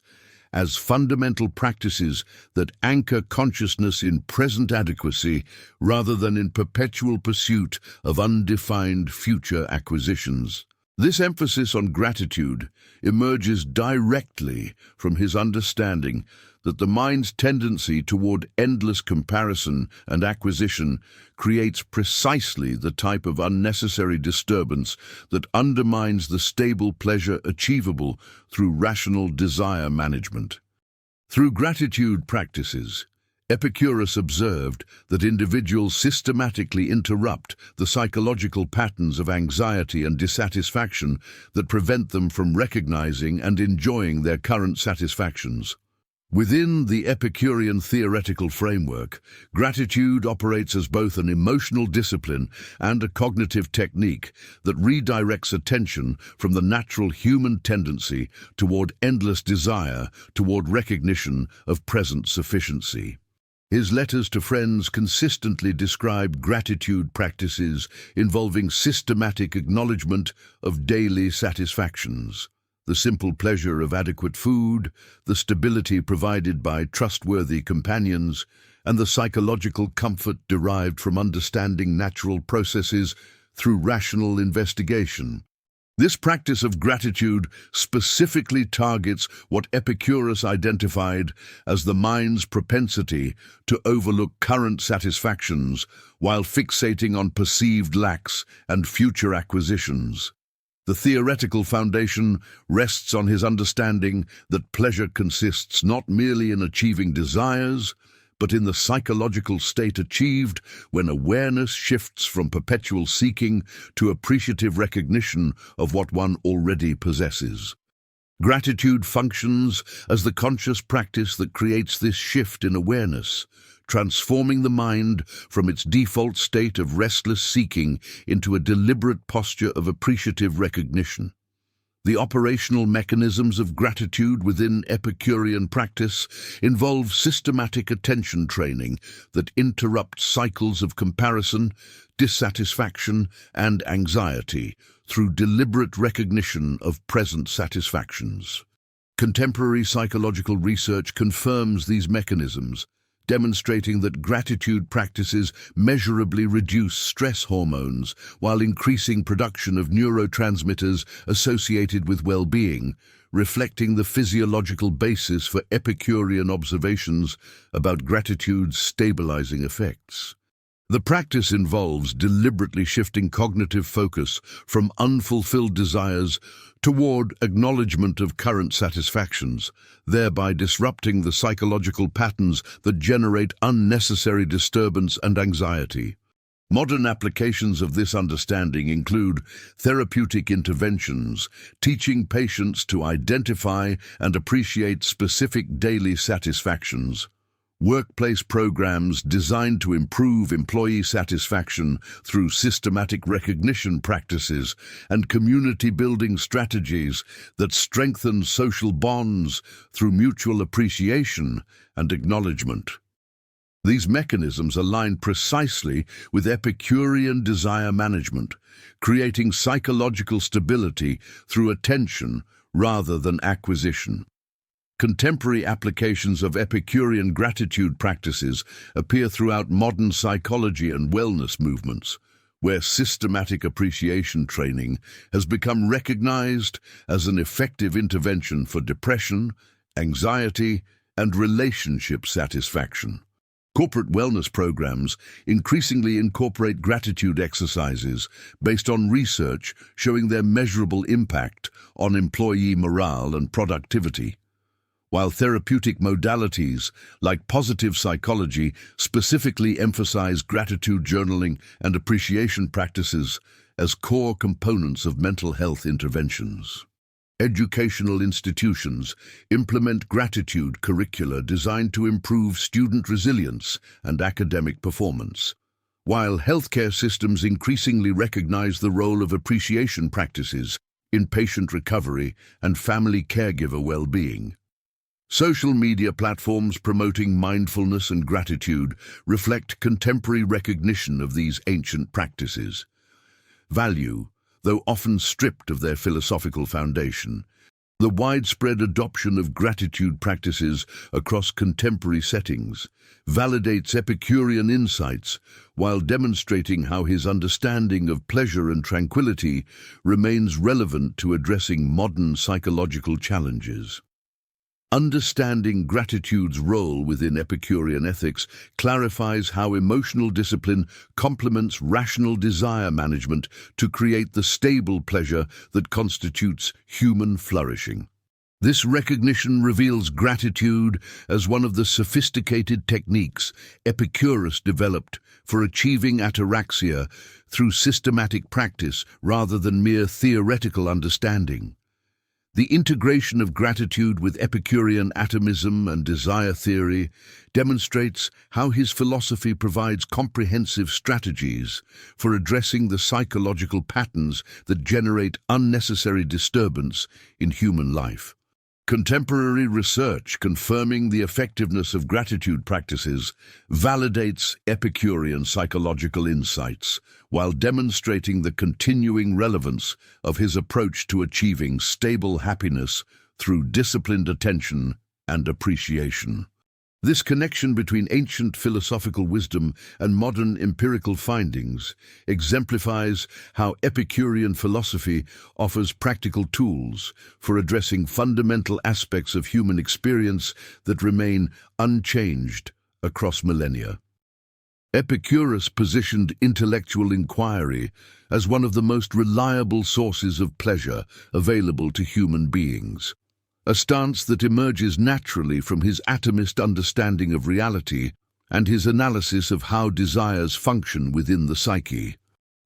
as fundamental practices that anchor consciousness in present adequacy rather than in perpetual pursuit of undefined future acquisitions. This emphasis on gratitude emerges directly from his understanding that the mind's tendency toward endless comparison and acquisition creates precisely the type of unnecessary disturbance that undermines the stable pleasure achievable through rational desire management. Through gratitude practices, Epicurus observed that individuals systematically interrupt the psychological patterns of anxiety and dissatisfaction that prevent them from recognizing and enjoying their current satisfactions. Within the Epicurean theoretical framework, gratitude operates as both an emotional discipline and a cognitive technique that redirects attention from the natural human tendency toward endless desire, toward recognition of present sufficiency. His letters to friends consistently describe gratitude practices involving systematic acknowledgement of daily satisfactions. The simple pleasure of adequate food, the stability provided by trustworthy companions, and the psychological comfort derived from understanding natural processes through rational investigation. This practice of gratitude specifically targets what Epicurus identified as the mind's propensity to overlook current satisfactions while fixating on perceived lacks and future acquisitions. The theoretical foundation rests on his understanding that pleasure consists not merely in achieving desires, but in the psychological state achieved when awareness shifts from perpetual seeking to appreciative recognition of what one already possesses. Gratitude functions as the conscious practice that creates this shift in awareness, transforming the mind from its default state of restless seeking into a deliberate posture of appreciative recognition. The operational mechanisms of gratitude within Epicurean practice involve systematic attention training that interrupts cycles of comparison, dissatisfaction, and anxiety through deliberate recognition of present satisfactions. Contemporary psychological research confirms these mechanisms, demonstrating that gratitude practices measurably reduce stress hormones while increasing production of neurotransmitters associated with well-being, reflecting the physiological basis for Epicurean observations about gratitude's stabilizing effects. The practice involves deliberately shifting cognitive focus from unfulfilled desires toward acknowledgement of current satisfactions, thereby disrupting the psychological patterns that generate unnecessary disturbance and anxiety. Modern applications of this understanding include therapeutic interventions, teaching patients to identify and appreciate specific daily satisfactions, workplace programs designed to improve employee satisfaction through systematic recognition practices, and community-building strategies that strengthen social bonds through mutual appreciation and acknowledgement. These mechanisms align precisely with Epicurean desire management, creating psychological stability through attention rather than acquisition. Contemporary applications of Epicurean gratitude practices appear throughout modern psychology and wellness movements, where systematic appreciation training has become recognized as an effective intervention for depression, anxiety, and relationship satisfaction. Corporate wellness programs increasingly incorporate gratitude exercises based on research showing their measurable impact on employee morale and productivity, while therapeutic modalities like positive psychology specifically emphasize gratitude journaling and appreciation practices as core components of mental health interventions. Educational institutions implement gratitude curricula designed to improve student resilience and academic performance, while healthcare systems increasingly recognize the role of appreciation practices in patient recovery and family caregiver well-being. Social media platforms promoting mindfulness and gratitude reflect contemporary recognition of these ancient practices. Value, though often stripped of their philosophical foundation, the widespread adoption of gratitude practices across contemporary settings validates Epicurean insights while demonstrating how his understanding of pleasure and tranquility remains relevant to addressing modern psychological challenges. Understanding gratitude's role within Epicurean ethics clarifies how emotional discipline complements rational desire management to create the stable pleasure that constitutes human flourishing. This recognition reveals gratitude as one of the sophisticated techniques Epicurus developed for achieving ataraxia through systematic practice rather than mere theoretical understanding. The integration of gratitude with Epicurean atomism and desire theory demonstrates how his philosophy provides comprehensive strategies for addressing the psychological patterns that generate unnecessary disturbance in human life. Contemporary research confirming the effectiveness of gratitude practices validates Epicurean psychological insights while demonstrating the continuing relevance of his approach to achieving stable happiness through disciplined attention and appreciation. This connection between ancient philosophical wisdom and modern empirical findings exemplifies how Epicurean philosophy offers practical tools for addressing fundamental aspects of human experience that remain unchanged across millennia. Epicurus positioned intellectual inquiry as one of the most reliable sources of pleasure available to human beings, a stance that emerges naturally from his atomist understanding of reality and his analysis of how desires function within the psyche.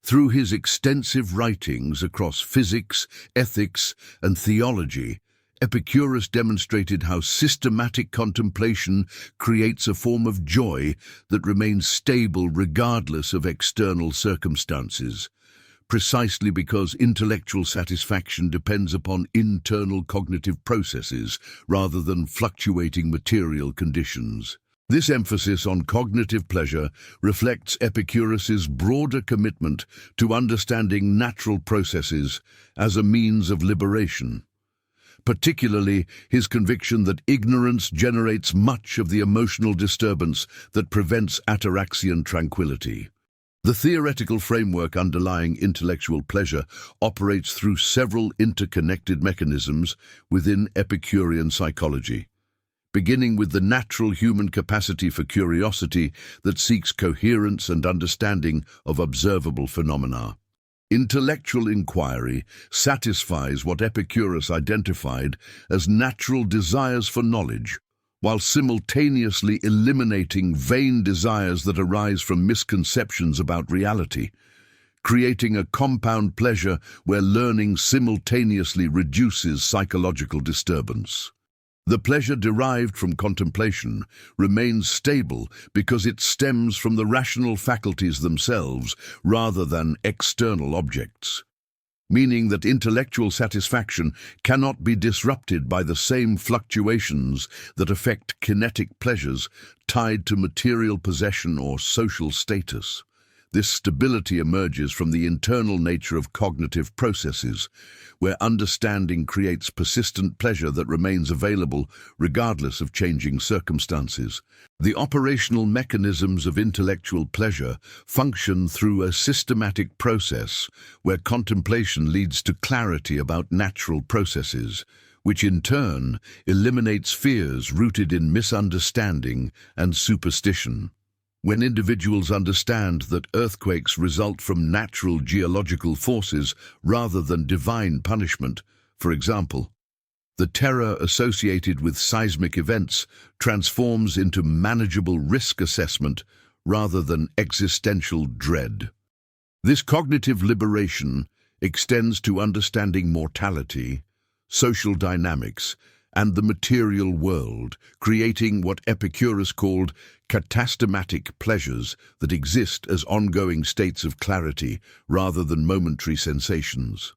Through his extensive writings across physics, ethics, and theology, Epicurus demonstrated how systematic contemplation creates a form of joy that remains stable regardless of external circumstances, precisely because intellectual satisfaction depends upon internal cognitive processes rather than fluctuating material conditions. This emphasis on cognitive pleasure reflects Epicurus's broader commitment to understanding natural processes as a means of liberation, particularly his conviction that ignorance generates much of the emotional disturbance that prevents ataraxian tranquility. The theoretical framework underlying intellectual pleasure operates through several interconnected mechanisms within Epicurean psychology, beginning with the natural human capacity for curiosity that seeks coherence and understanding of observable phenomena. Intellectual inquiry satisfies what Epicurus identified as natural desires for knowledge, while simultaneously eliminating vain desires that arise from misconceptions about reality, creating a compound pleasure where learning simultaneously reduces psychological disturbance. The pleasure derived from contemplation remains stable because it stems from the rational faculties themselves rather than external objects, meaning that intellectual satisfaction cannot be disrupted by the same fluctuations that affect kinetic pleasures tied to material possession or social status. This stability emerges from the internal nature of cognitive processes, where understanding creates persistent pleasure that remains available regardless of changing circumstances. The operational mechanisms of intellectual pleasure function through a systematic process where contemplation leads to clarity about natural processes, which in turn eliminates fears rooted in misunderstanding and superstition. When individuals understand that earthquakes result from natural geological forces rather than divine punishment, for example, the terror associated with seismic events transforms into manageable risk assessment rather than existential dread. This cognitive liberation extends to understanding mortality, social dynamics, and the material world, creating what Epicurus called katastematic pleasures that exist as ongoing states of clarity rather than momentary sensations.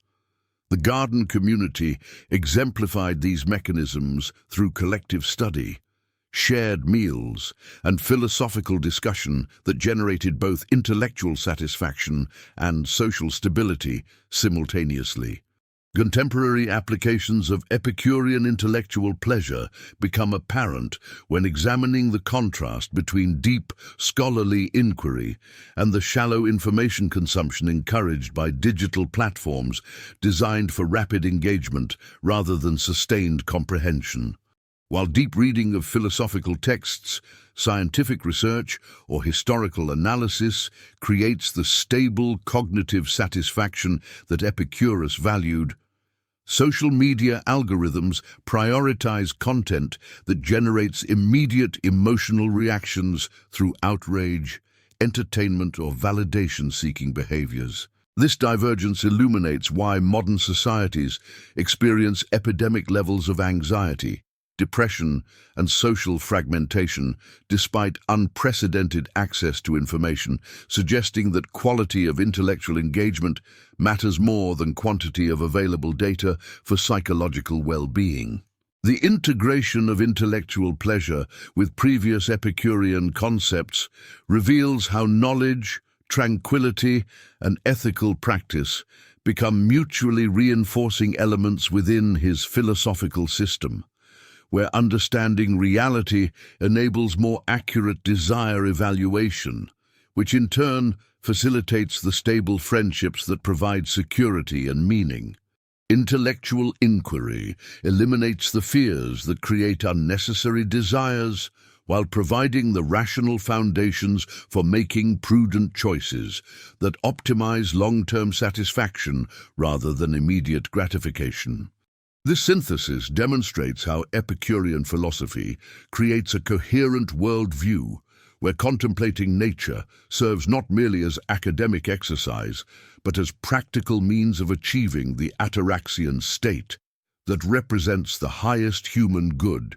The garden community exemplified these mechanisms through collective study, shared meals, and philosophical discussion that generated both intellectual satisfaction and social stability simultaneously. Contemporary applications of Epicurean intellectual pleasure become apparent when examining the contrast between deep, scholarly inquiry and the shallow information consumption encouraged by digital platforms designed for rapid engagement rather than sustained comprehension. While deep reading of philosophical texts, scientific research, or historical analysis creates the stable cognitive satisfaction that Epicurus valued, Social media algorithms prioritize content that generates immediate emotional reactions through outrage, entertainment, or validation-seeking behaviors. This divergence illuminates why modern societies experience epidemic levels of anxiety, depression, and social fragmentation despite unprecedented access to information, suggesting that quality of intellectual engagement matters more than quantity of available data for psychological well-being. The integration of intellectual pleasure with previous Epicurean concepts reveals how knowledge, tranquility, and ethical practice become mutually reinforcing elements within his philosophical system, where understanding reality enables more accurate desire evaluation, which in turn facilitates the stable friendships that provide security and meaning. Intellectual inquiry eliminates the fears that create unnecessary desires, while providing the rational foundations for making prudent choices that optimize long-term satisfaction rather than immediate gratification. This synthesis demonstrates how Epicurean philosophy creates a coherent worldview where contemplating nature serves not merely as academic exercise, but as practical means of achieving the Ataraxian state that represents the highest human good,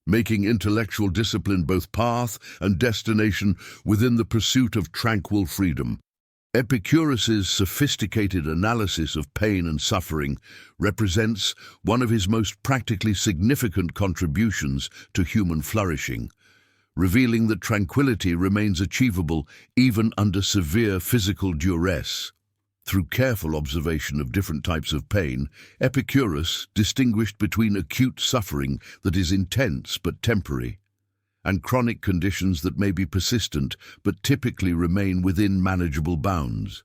making intellectual discipline both path and destination within the pursuit of tranquil freedom. Epicurus's sophisticated analysis of pain and suffering represents one of his most practically significant contributions to human flourishing, revealing that tranquility remains achievable even under severe physical duress. Through careful observation of different types of pain, Epicurus distinguished between acute suffering that is intense but temporary, and chronic conditions that may be persistent but typically remain within manageable bounds.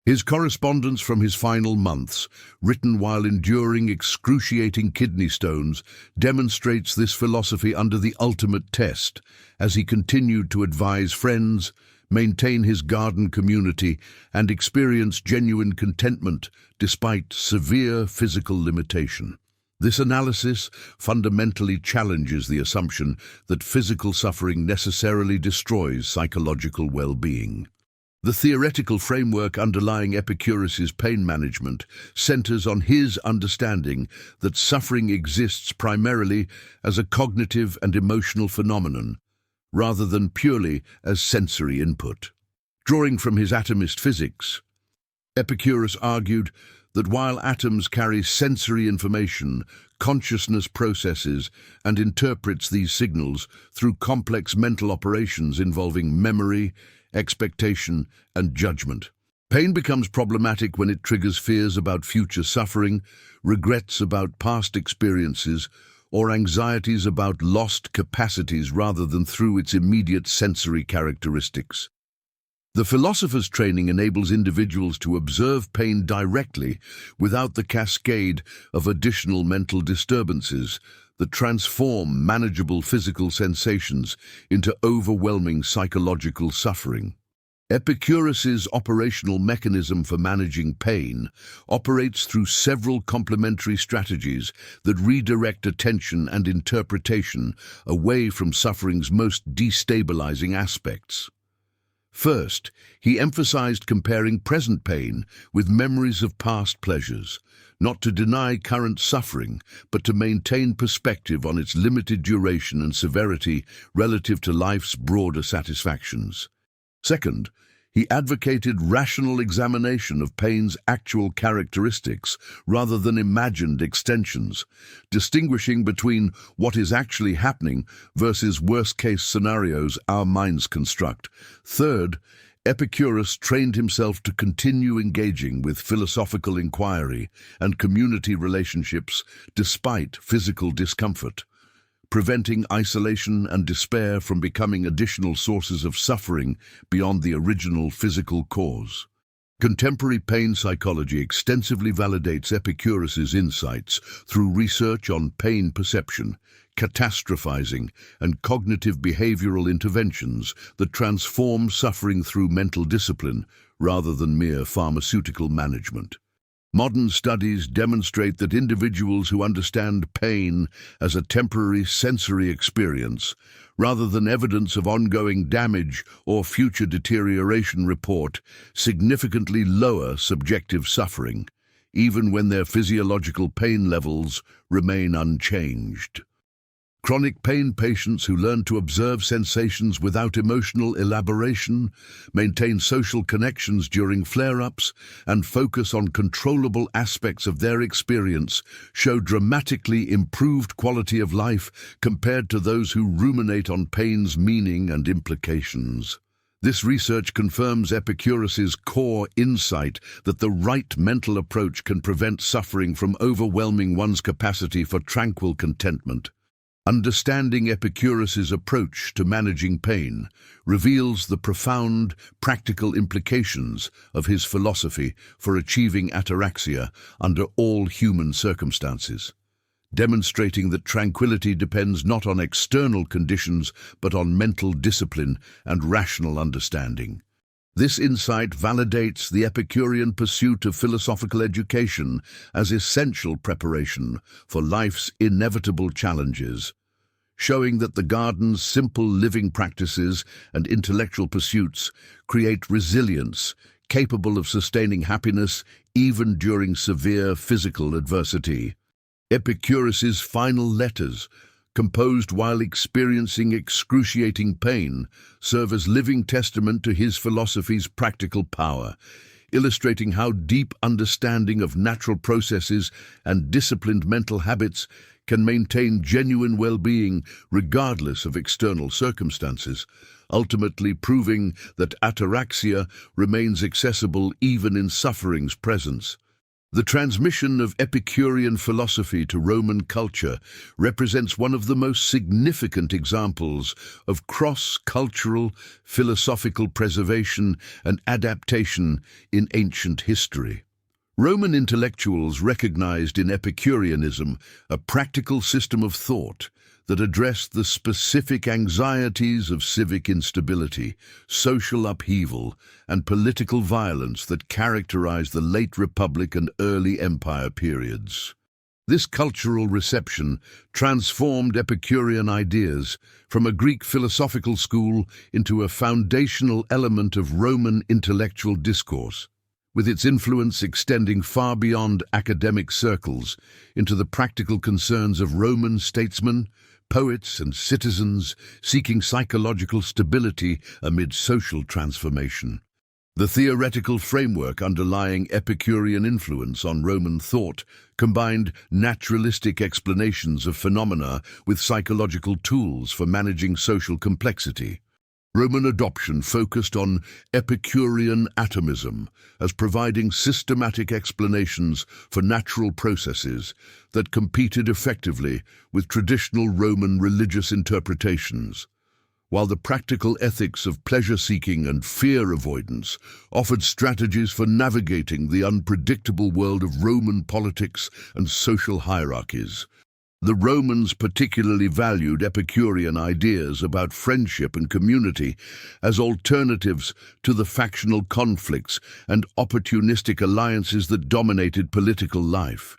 His correspondence from his final months, written while enduring excruciating kidney stones, demonstrates this philosophy under the ultimate test, as he continued to advise friends, maintain his garden community, and experience genuine contentment despite severe physical limitation. This analysis fundamentally challenges the assumption that physical suffering necessarily destroys psychological well-being. The theoretical framework underlying Epicurus's pain management centers on his understanding that suffering exists primarily as a cognitive and emotional phenomenon, rather than purely as sensory input. Drawing from his atomist physics, Epicurus argued that while atoms carry sensory information, consciousness processes and interprets these signals through complex mental operations involving memory, expectation, and judgment. Pain becomes problematic when it triggers fears about future suffering, regrets about past experiences, or anxieties about lost capacities rather than through its immediate sensory characteristics. The philosopher's training enables individuals to observe pain directly without the cascade of additional mental disturbances that transform manageable physical sensations into overwhelming psychological suffering. Epicurus's operational mechanism for managing pain operates through several complementary strategies that redirect attention and interpretation away from suffering's most destabilizing aspects. First, he emphasized comparing present pain with memories of past pleasures, not to deny current suffering, but to maintain perspective on its limited duration and severity relative to life's broader satisfactions. Second, he advocated rational examination of pain's actual characteristics rather than imagined extensions, distinguishing between what is actually happening versus worst-case scenarios our minds construct. Third, Epicurus trained himself to continue engaging with philosophical inquiry and community relationships despite physical discomfort, preventing isolation and despair from becoming additional sources of suffering beyond the original physical cause. Contemporary pain psychology extensively validates Epicurus's insights through research on pain perception, catastrophizing, and cognitive behavioral interventions that transform suffering through mental discipline rather than mere pharmaceutical management. Modern studies demonstrate that individuals who understand pain as a temporary sensory experience, rather than evidence of ongoing damage or future deterioration, report significantly lower subjective suffering, even when their physiological pain levels remain unchanged. Chronic pain patients who learn to observe sensations without emotional elaboration, maintain social connections during flare-ups, and focus on controllable aspects of their experience show dramatically improved quality of life compared to those who ruminate on pain's meaning and implications. This research confirms Epicurus's core insight that the right mental approach can prevent suffering from overwhelming one's capacity for tranquil contentment. Understanding Epicurus's approach to managing pain reveals the profound, practical implications of his philosophy for achieving ataraxia under all human circumstances, demonstrating that tranquility depends not on external conditions but on mental discipline and rational understanding. This insight validates the Epicurean pursuit of philosophical education as essential preparation for life's inevitable challenges, showing that the garden's simple living practices and intellectual pursuits create resilience capable of sustaining happiness even during severe physical adversity. Epicurus's final letters, composed while experiencing excruciating pain, serve as living testament to his philosophy's practical power, illustrating how deep understanding of natural processes and disciplined mental habits can maintain genuine well-being regardless of external circumstances, ultimately proving that ataraxia remains accessible even in suffering's presence. The transmission of Epicurean philosophy to Roman culture represents one of the most significant examples of cross-cultural philosophical preservation and adaptation in ancient history. Roman intellectuals recognized in Epicureanism a practical system of thought that addressed the specific anxieties of civic instability, social upheaval, and political violence that characterized the late Republic and early Empire periods. This cultural reception transformed Epicurean ideas from a Greek philosophical school into a foundational element of Roman intellectual discourse, with its influence extending far beyond academic circles into the practical concerns of Roman statesmen, poets, and citizens seeking psychological stability amid social transformation. The theoretical framework underlying Epicurean influence on Roman thought combined naturalistic explanations of phenomena with psychological tools for managing social complexity. Roman adoption focused on Epicurean atomism as providing systematic explanations for natural processes that competed effectively with traditional Roman religious interpretations, while the practical ethics of pleasure-seeking and fear avoidance offered strategies for navigating the unpredictable world of Roman politics and social hierarchies. The Romans particularly valued Epicurean ideas about friendship and community as alternatives to the factional conflicts and opportunistic alliances that dominated political life.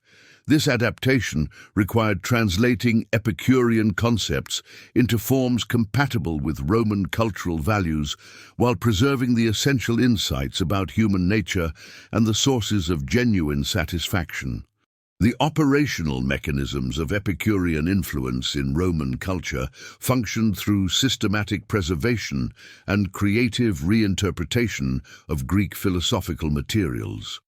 This adaptation required translating Epicurean concepts into forms compatible with Roman cultural values while preserving the essential insights about human nature and the sources of genuine satisfaction. The operational mechanisms of Epicurean influence in Roman culture functioned through systematic preservation and creative reinterpretation of Greek philosophical materials.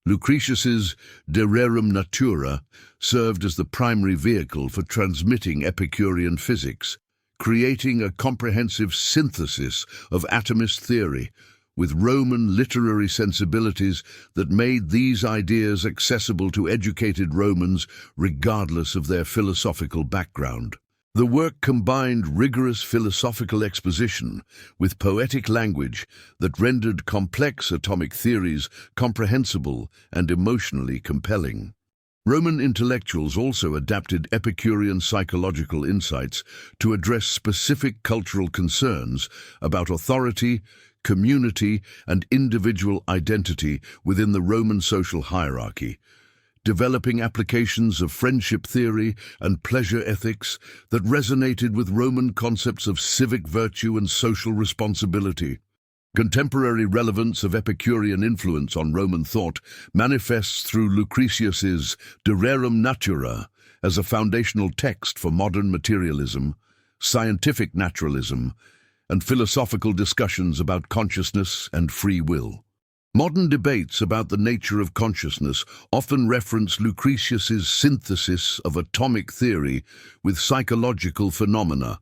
Lucretius's De Rerum Natura served as the primary vehicle for transmitting Epicurean physics, creating a comprehensive synthesis of atomist theory with Roman literary sensibilities that made these ideas accessible to educated Romans regardless of their philosophical background. The work combined rigorous philosophical exposition with poetic language that rendered complex atomic theories comprehensible and emotionally compelling. Roman intellectuals also adapted Epicurean psychological insights to address specific cultural concerns about authority, community, and individual identity within the Roman social hierarchy, developing applications of friendship theory and pleasure ethics that resonated with Roman concepts of civic virtue and social responsibility. Contemporary relevance of Epicurean influence on Roman thought manifests through Lucretius's De Rerum Natura as a foundational text for modern materialism, scientific naturalism, and philosophical discussions about consciousness and free will. Modern debates about the nature of consciousness often reference Lucretius's synthesis of atomic theory with psychological phenomena,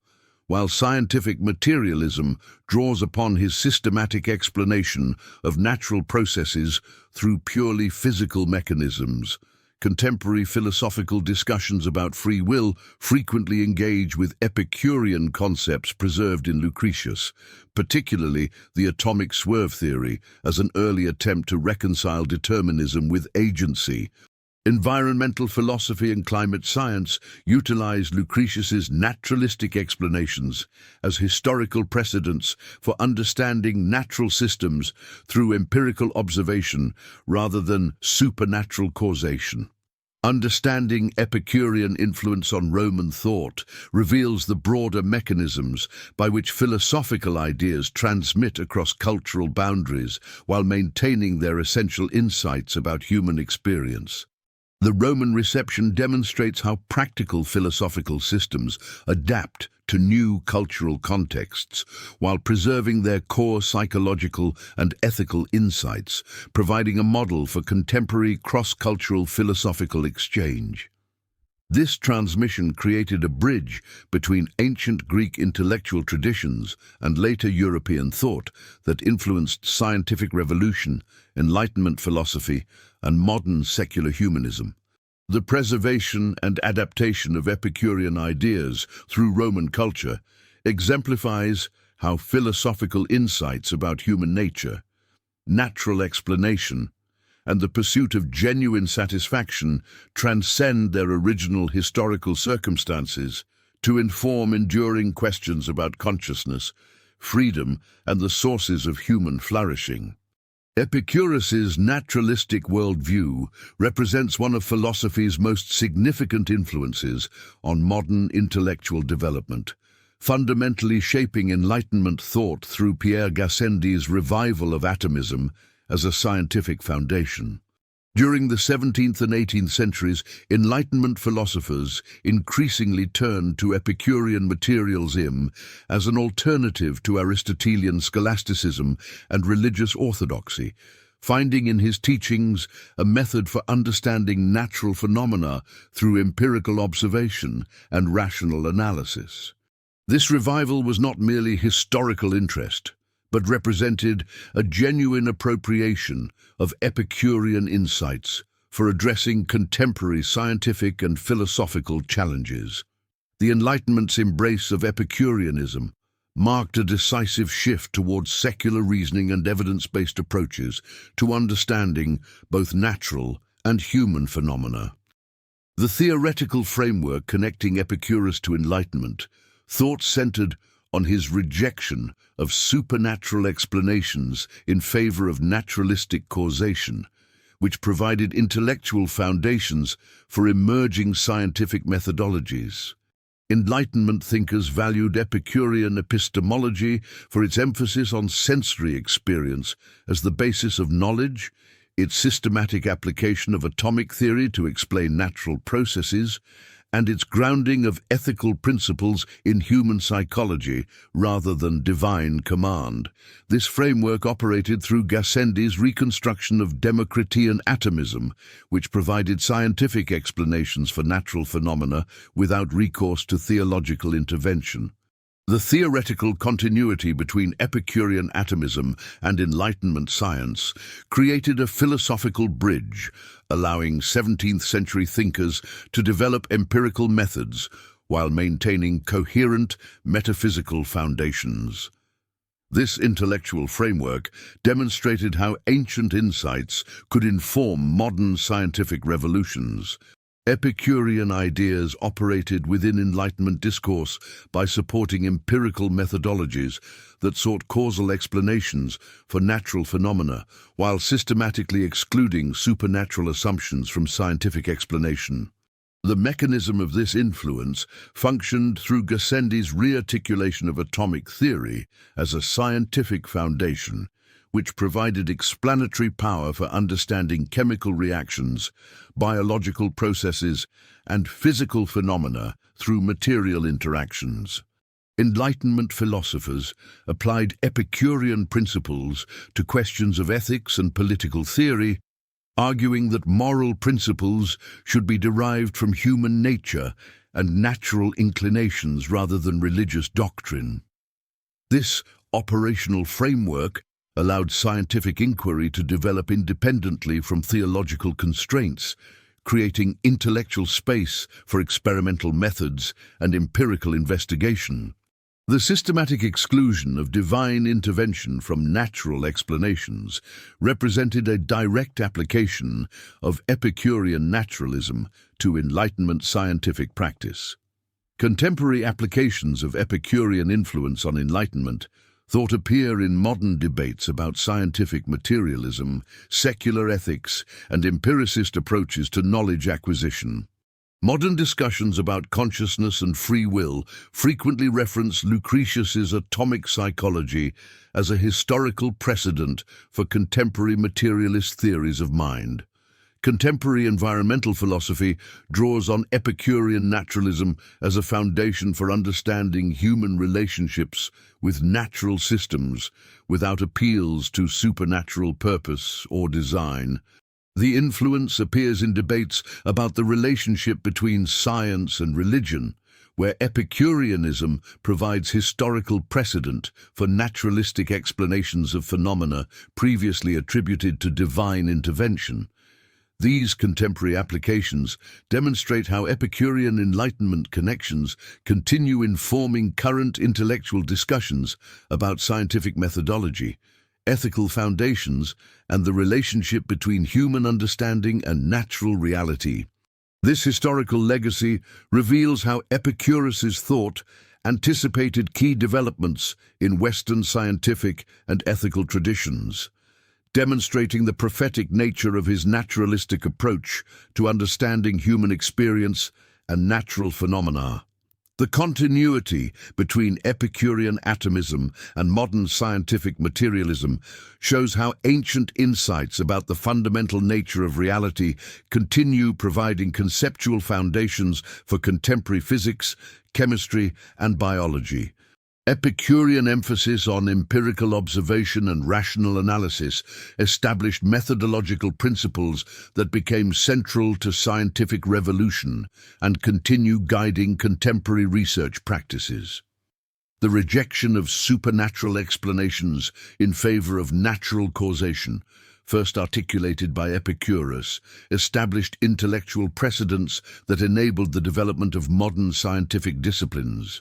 while scientific materialism draws upon his systematic explanation of natural processes through purely physical mechanisms. Contemporary philosophical discussions about free will frequently engage with Epicurean concepts preserved in Lucretius, particularly the atomic swerve theory as an early attempt to reconcile determinism with agency. Environmental philosophy and climate science utilize Lucretius's naturalistic explanations as historical precedents for understanding natural systems through empirical observation rather than supernatural causation. Understanding Epicurean influence on Roman thought reveals the broader mechanisms by which philosophical ideas transmit across cultural boundaries while maintaining their essential insights about human experience. The Roman reception demonstrates how practical philosophical systems adapt to new cultural contexts while preserving their core psychological and ethical insights, providing a model for contemporary cross-cultural philosophical exchange. This transmission created a bridge between ancient Greek intellectual traditions and later European thought that influenced scientific revolution, Enlightenment philosophy, and modern secular humanism. The preservation and adaptation of Epicurean ideas through Roman culture exemplifies how philosophical insights about human nature, natural explanation, and the pursuit of genuine satisfaction transcend their original historical circumstances to inform enduring questions about consciousness, freedom, and the sources of human flourishing. Epicurus's naturalistic worldview represents one of philosophy's most significant influences on modern intellectual development, fundamentally shaping Enlightenment thought through Pierre Gassendi's revival of atomism as a scientific foundation. During the 17th and 18th centuries, Enlightenment philosophers increasingly turned to Epicurean materialism as an alternative to Aristotelian scholasticism and religious orthodoxy, finding in his teachings a method for understanding natural phenomena through empirical observation and rational analysis. This revival was not merely historical interest, but represented a genuine appropriation of Epicurean insights for addressing contemporary scientific and philosophical challenges. The Enlightenment's embrace of Epicureanism marked a decisive shift towards secular reasoning and evidence-based approaches to understanding both natural and human phenomena. The theoretical framework connecting Epicurus to Enlightenment, thought centered on his rejection of supernatural explanations in favor of naturalistic causation, which provided intellectual foundations for emerging scientific methodologies. Enlightenment thinkers valued Epicurean epistemology for its emphasis on sensory experience as the basis of knowledge, its systematic application of atomic theory to explain natural processes, and its grounding of ethical principles in human psychology rather than divine command. This framework operated through Gassendi's reconstruction of Democritean atomism, which provided scientific explanations for natural phenomena without recourse to theological intervention. The theoretical continuity between Epicurean atomism and Enlightenment science created a philosophical bridge, allowing 17th-century thinkers to develop empirical methods while maintaining coherent metaphysical foundations. This intellectual framework demonstrated how ancient insights could inform modern scientific revolutions. Epicurean ideas operated within Enlightenment discourse by supporting empirical methodologies that sought causal explanations for natural phenomena, while systematically excluding supernatural assumptions from scientific explanation. The mechanism of this influence functioned through Gassendi's rearticulation of atomic theory as a scientific foundation, which provided explanatory power for understanding chemical reactions, biological processes, and physical phenomena through material interactions. Enlightenment philosophers applied Epicurean principles to questions of ethics and political theory, arguing that moral principles should be derived from human nature and natural inclinations rather than religious doctrine. This operational framework allowed scientific inquiry to develop independently from theological constraints, creating intellectual space for experimental methods and empirical investigation. The systematic exclusion of divine intervention from natural explanations represented a direct application of Epicurean naturalism to Enlightenment scientific practice. Contemporary applications of Epicurean influence on Enlightenment thought appear in modern debates about scientific materialism, secular ethics, and empiricist approaches to knowledge acquisition. Modern discussions about consciousness and free will frequently reference Lucretius's atomic psychology as a historical precedent for contemporary materialist theories of mind. Contemporary environmental philosophy draws on Epicurean naturalism as a foundation for understanding human relationships with natural systems without appeals to supernatural purpose or design. The influence appears in debates about the relationship between science and religion, where Epicureanism provides historical precedent for naturalistic explanations of phenomena previously attributed to divine intervention. These contemporary applications demonstrate how Epicurean Enlightenment connections continue informing current intellectual discussions about scientific methodology, ethical foundations, and the relationship between human understanding and natural reality. This historical legacy reveals how Epicurus's thought anticipated key developments in Western scientific and ethical traditions, demonstrating the prophetic nature of his naturalistic approach to understanding human experience and natural phenomena. The continuity between Epicurean atomism and modern scientific materialism shows how ancient insights about the fundamental nature of reality continue providing conceptual foundations for contemporary physics, chemistry, and biology. Epicurean emphasis on empirical observation and rational analysis established methodological principles that became central to scientific revolution and continue guiding contemporary research practices. The rejection of supernatural explanations in favor of natural causation, first articulated by Epicurus, established intellectual precedents that enabled the development of modern scientific disciplines.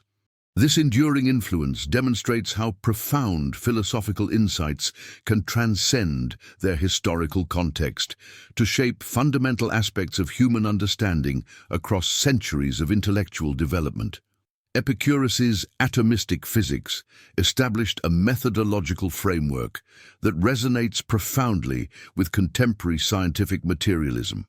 This enduring influence demonstrates how profound philosophical insights can transcend their historical context to shape fundamental aspects of human understanding across centuries of intellectual development. Epicurus's atomistic physics established a methodological framework that resonates profoundly with contemporary scientific materialism,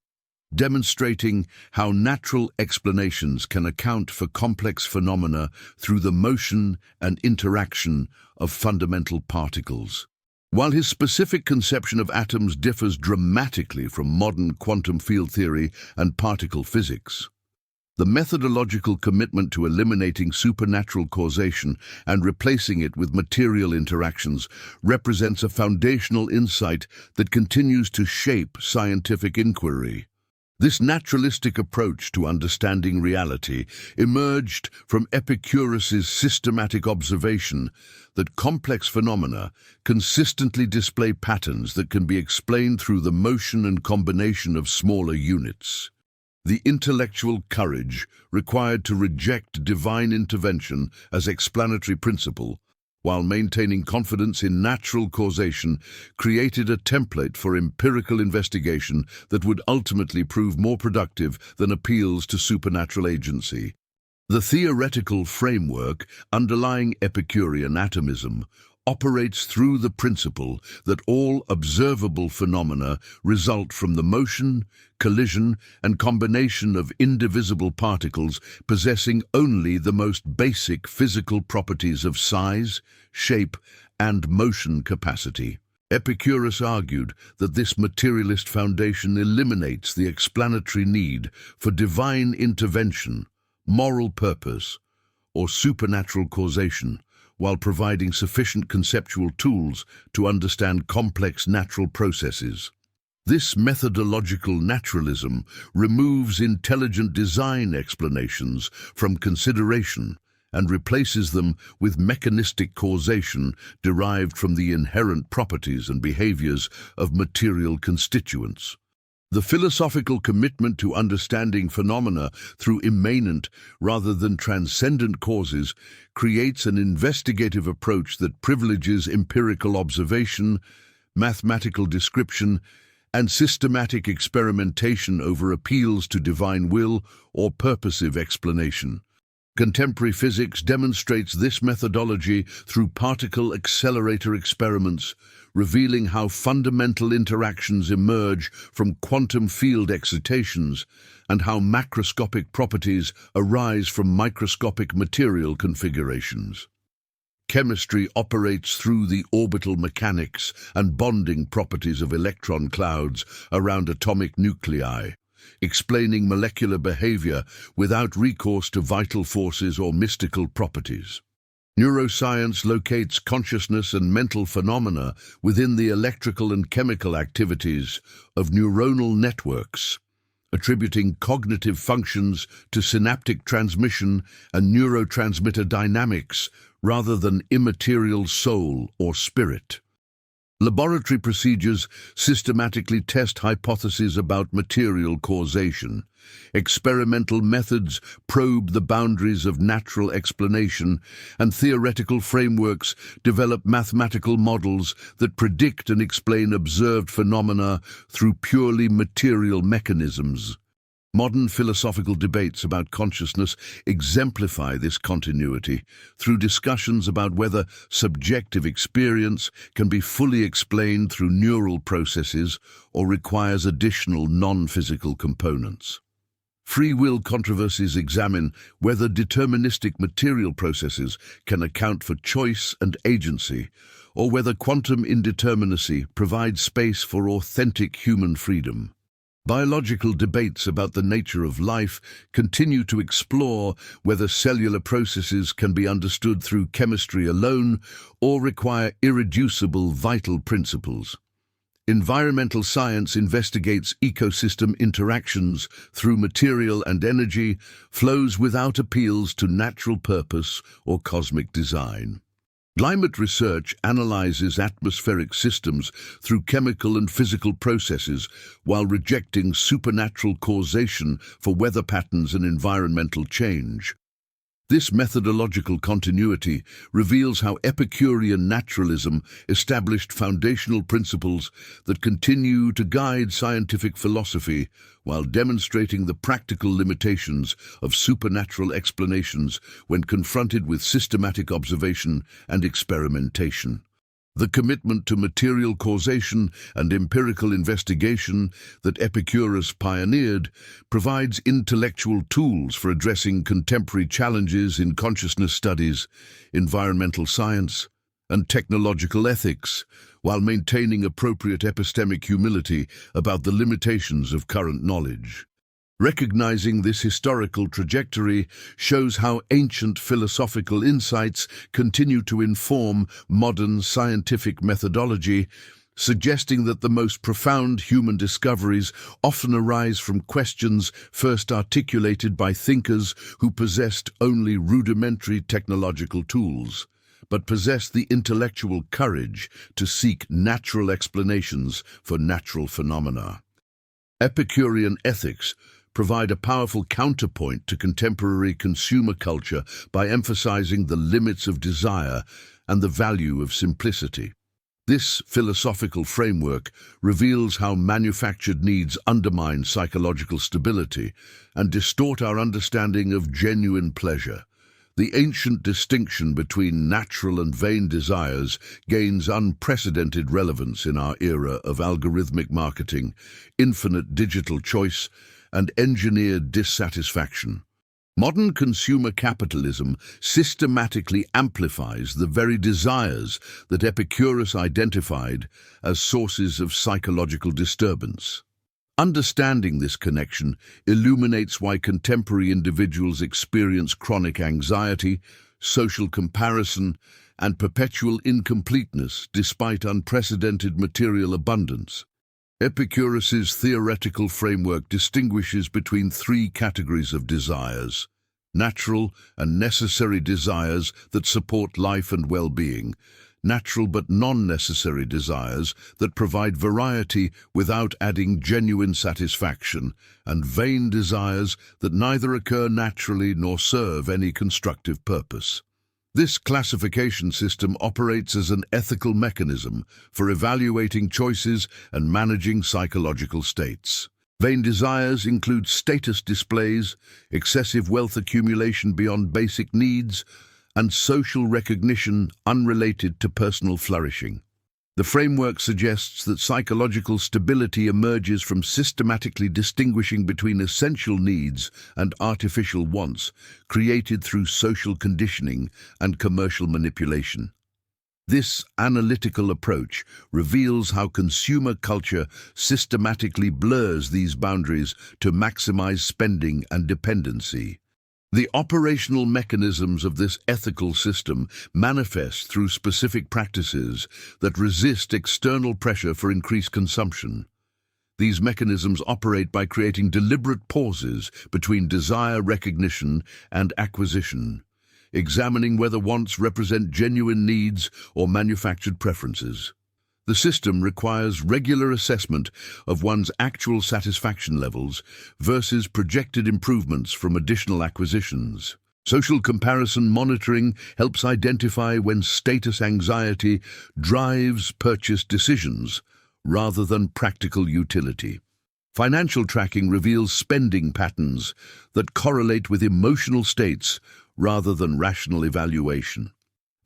demonstrating how natural explanations can account for complex phenomena through the motion and interaction of fundamental particles. While his specific conception of atoms differs dramatically from modern quantum field theory and particle physics, the methodological commitment to eliminating supernatural causation and replacing it with material interactions represents a foundational insight that continues to shape scientific inquiry. This naturalistic approach to understanding reality emerged from Epicurus's systematic observation that complex phenomena consistently display patterns that can be explained through the motion and combination of smaller units. The intellectual courage required to reject divine intervention as explanatory principle while maintaining confidence in natural causation, created a template for empirical investigation that would ultimately prove more productive than appeals to supernatural agency. The theoretical framework underlying Epicurean atomism operates through the principle that all observable phenomena result from the motion, collision, and combination of indivisible particles possessing only the most basic physical properties of size, shape, and motion capacity. Epicurus argued that this materialist foundation eliminates the explanatory need for divine intervention, moral purpose, or supernatural causation, while providing sufficient conceptual tools to understand complex natural processes. This methodological naturalism removes intelligent design explanations from consideration and replaces them with mechanistic causation derived from the inherent properties and behaviors of material constituents. The philosophical commitment to understanding phenomena through immanent rather than transcendent causes creates an investigative approach that privileges empirical observation, mathematical description, and systematic experimentation over appeals to divine will or purposive explanation. Contemporary physics demonstrates this methodology through particle accelerator experiments, revealing how fundamental interactions emerge from quantum field excitations and how macroscopic properties arise from microscopic material configurations. Chemistry operates through the orbital mechanics and bonding properties of electron clouds around atomic nuclei, explaining molecular behavior without recourse to vital forces or mystical properties. Neuroscience locates consciousness and mental phenomena within the electrical and chemical activities of neuronal networks, attributing cognitive functions to synaptic transmission and neurotransmitter dynamics rather than immaterial soul or spirit. Laboratory procedures systematically test hypotheses about material causation. Experimental methods probe the boundaries of natural explanation, and theoretical frameworks develop mathematical models that predict and explain observed phenomena through purely material mechanisms. Modern philosophical debates about consciousness exemplify this continuity through discussions about whether subjective experience can be fully explained through neural processes or requires additional non-physical components. Free will controversies examine whether deterministic material processes can account for choice and agency, or whether quantum indeterminacy provides space for authentic human freedom. Biological debates about the nature of life continue to explore whether cellular processes can be understood through chemistry alone or require irreducible vital principles. Environmental science investigates ecosystem interactions through material and energy flows without appeals to natural purpose or cosmic design. Climate research analyzes atmospheric systems through chemical and physical processes while rejecting supernatural causation for weather patterns and environmental change. This methodological continuity reveals how Epicurean naturalism established foundational principles that continue to guide scientific philosophy while demonstrating the practical limitations of supernatural explanations when confronted with systematic observation and experimentation. The commitment to material causation and empirical investigation that Epicurus pioneered provides intellectual tools for addressing contemporary challenges in consciousness studies, environmental science, and technological ethics, while maintaining appropriate epistemic humility about the limitations of current knowledge. Recognizing this historical trajectory shows how ancient philosophical insights continue to inform modern scientific methodology, suggesting that the most profound human discoveries often arise from questions first articulated by thinkers who possessed only rudimentary technological tools, but possessed the intellectual courage to seek natural explanations for natural phenomena. Epicurean ethics provide a powerful counterpoint to contemporary consumer culture by emphasizing the limits of desire and the value of simplicity. This philosophical framework reveals how manufactured needs undermine psychological stability and distort our understanding of genuine pleasure. The ancient distinction between natural and vain desires gains unprecedented relevance in our era of algorithmic marketing, infinite digital choice, and engineered dissatisfaction. Modern consumer capitalism systematically amplifies the very desires that Epicurus identified as sources of psychological disturbance. Understanding this connection illuminates why contemporary individuals experience chronic anxiety, social comparison, and perpetual incompleteness despite unprecedented material abundance. Epicurus's theoretical framework distinguishes between three categories of desires: natural and necessary desires that support life and well-being, natural but non-necessary desires that provide variety without adding genuine satisfaction, and vain desires that neither occur naturally nor serve any constructive purpose. This classification system operates as an ethical mechanism for evaluating choices and managing psychological states. Vain desires include status displays, excessive wealth accumulation beyond basic needs, and social recognition unrelated to personal flourishing. The framework suggests that psychological stability emerges from systematically distinguishing between essential needs and artificial wants, created through social conditioning and commercial manipulation. This analytical approach reveals how consumer culture systematically blurs these boundaries to maximize spending and dependency. The operational mechanisms of this ethical system manifest through specific practices that resist external pressure for increased consumption. These mechanisms operate by creating deliberate pauses between desire recognition and acquisition, examining whether wants represent genuine needs or manufactured preferences. The system requires regular assessment of one's actual satisfaction levels versus projected improvements from additional acquisitions. Social comparison monitoring helps identify when status anxiety drives purchase decisions rather than practical utility. Financial tracking reveals spending patterns that correlate with emotional states rather than rational evaluation.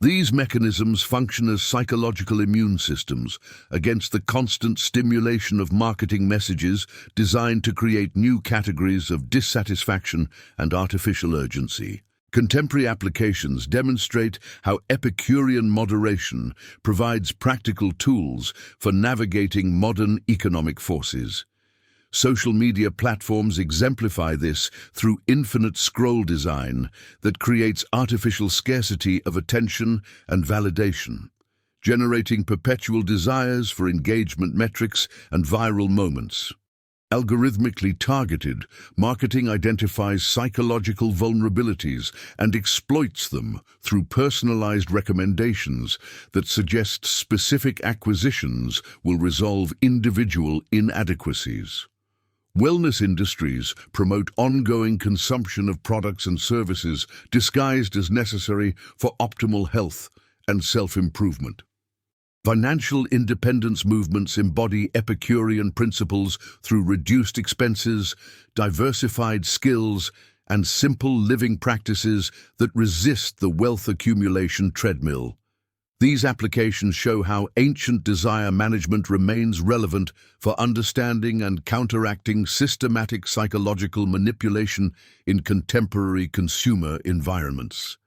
These mechanisms function as psychological immune systems against the constant stimulation of marketing messages designed to create new categories of dissatisfaction and artificial urgency. Contemporary applications demonstrate how Epicurean moderation provides practical tools for navigating modern economic forces. Social media platforms exemplify this through infinite scroll design that creates artificial scarcity of attention and validation, generating perpetual desires for engagement metrics and viral moments. Algorithmically targeted, marketing identifies psychological vulnerabilities and exploits them through personalized recommendations that suggest specific acquisitions will resolve individual inadequacies. Wellness industries promote ongoing consumption of products and services disguised as necessary for optimal health and self-improvement. Financial independence movements embody Epicurean principles through reduced expenses, diversified skills, and simple living practices that resist the wealth accumulation treadmill. These applications show how ancient desire management remains relevant for understanding and counteracting systematic psychological manipulation in contemporary consumer environments.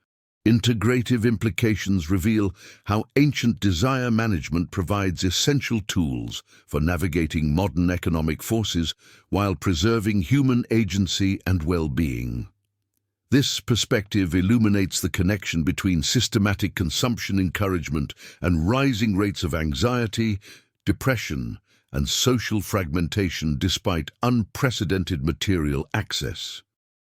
Integrative implications reveal how ancient desire management provides essential tools for navigating modern economic forces while preserving human agency and well-being. This perspective illuminates the connection between systematic consumption encouragement and rising rates of anxiety, depression, and social fragmentation despite unprecedented material access.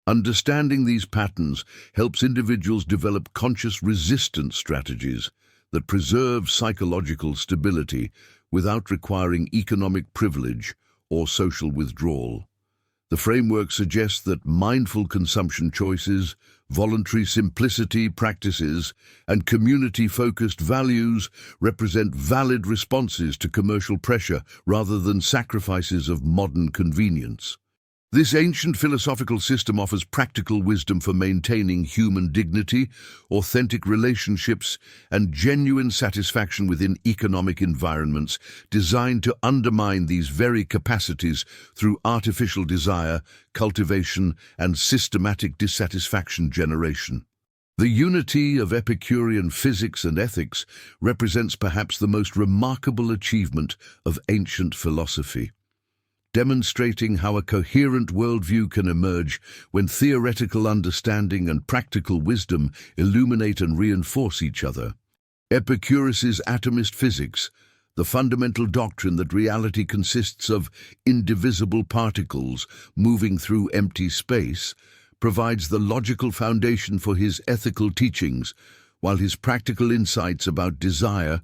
Understanding these patterns helps individuals develop conscious resistance strategies that preserve psychological stability without requiring economic privilege or social withdrawal. The framework suggests that mindful consumption choices, voluntary simplicity practices, and community-focused values represent valid responses to commercial pressure rather than sacrifices of modern convenience. This ancient philosophical system offers practical wisdom for maintaining human dignity, authentic relationships, and genuine satisfaction within economic environments designed to undermine these very capacities through artificial desire, cultivation, and systematic dissatisfaction generation. The unity of Epicurean physics and ethics represents perhaps the most remarkable achievement of ancient philosophy, demonstrating how a coherent worldview can emerge when theoretical understanding and practical wisdom illuminate and reinforce each other. Epicurus's atomist physics, the fundamental doctrine that reality consists of indivisible particles moving through empty space, provides the logical foundation for his ethical teachings, while his practical insights about desire,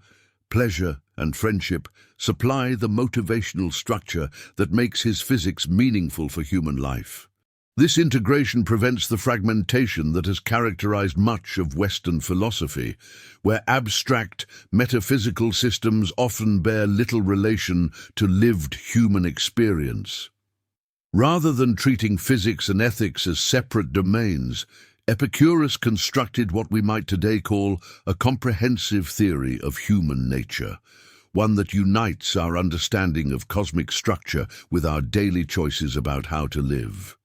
pleasure, and friendship supply the motivational structure that makes his physics meaningful for human life. This integration prevents the fragmentation that has characterized much of Western philosophy, where abstract, metaphysical systems often bear little relation to lived human experience. Rather than treating physics and ethics as separate domains, Epicurus constructed what we might today call a comprehensive theory of human nature, one that unites our understanding of cosmic structure with our daily choices about how to live.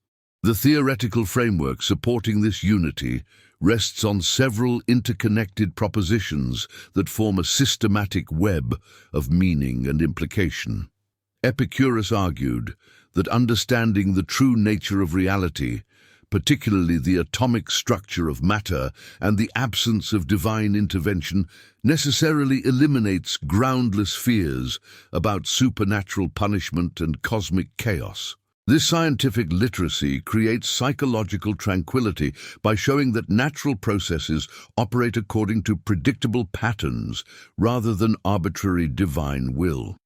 The theoretical framework supporting this unity rests on several interconnected propositions that form a systematic web of meaning and implication. Epicurus argued that understanding the true nature of reality, particularly the atomic structure of matter and the absence of divine intervention, necessarily eliminates groundless fears about supernatural punishment and cosmic chaos. This scientific literacy creates psychological tranquility by showing that natural processes operate according to predictable patterns rather than arbitrary divine will.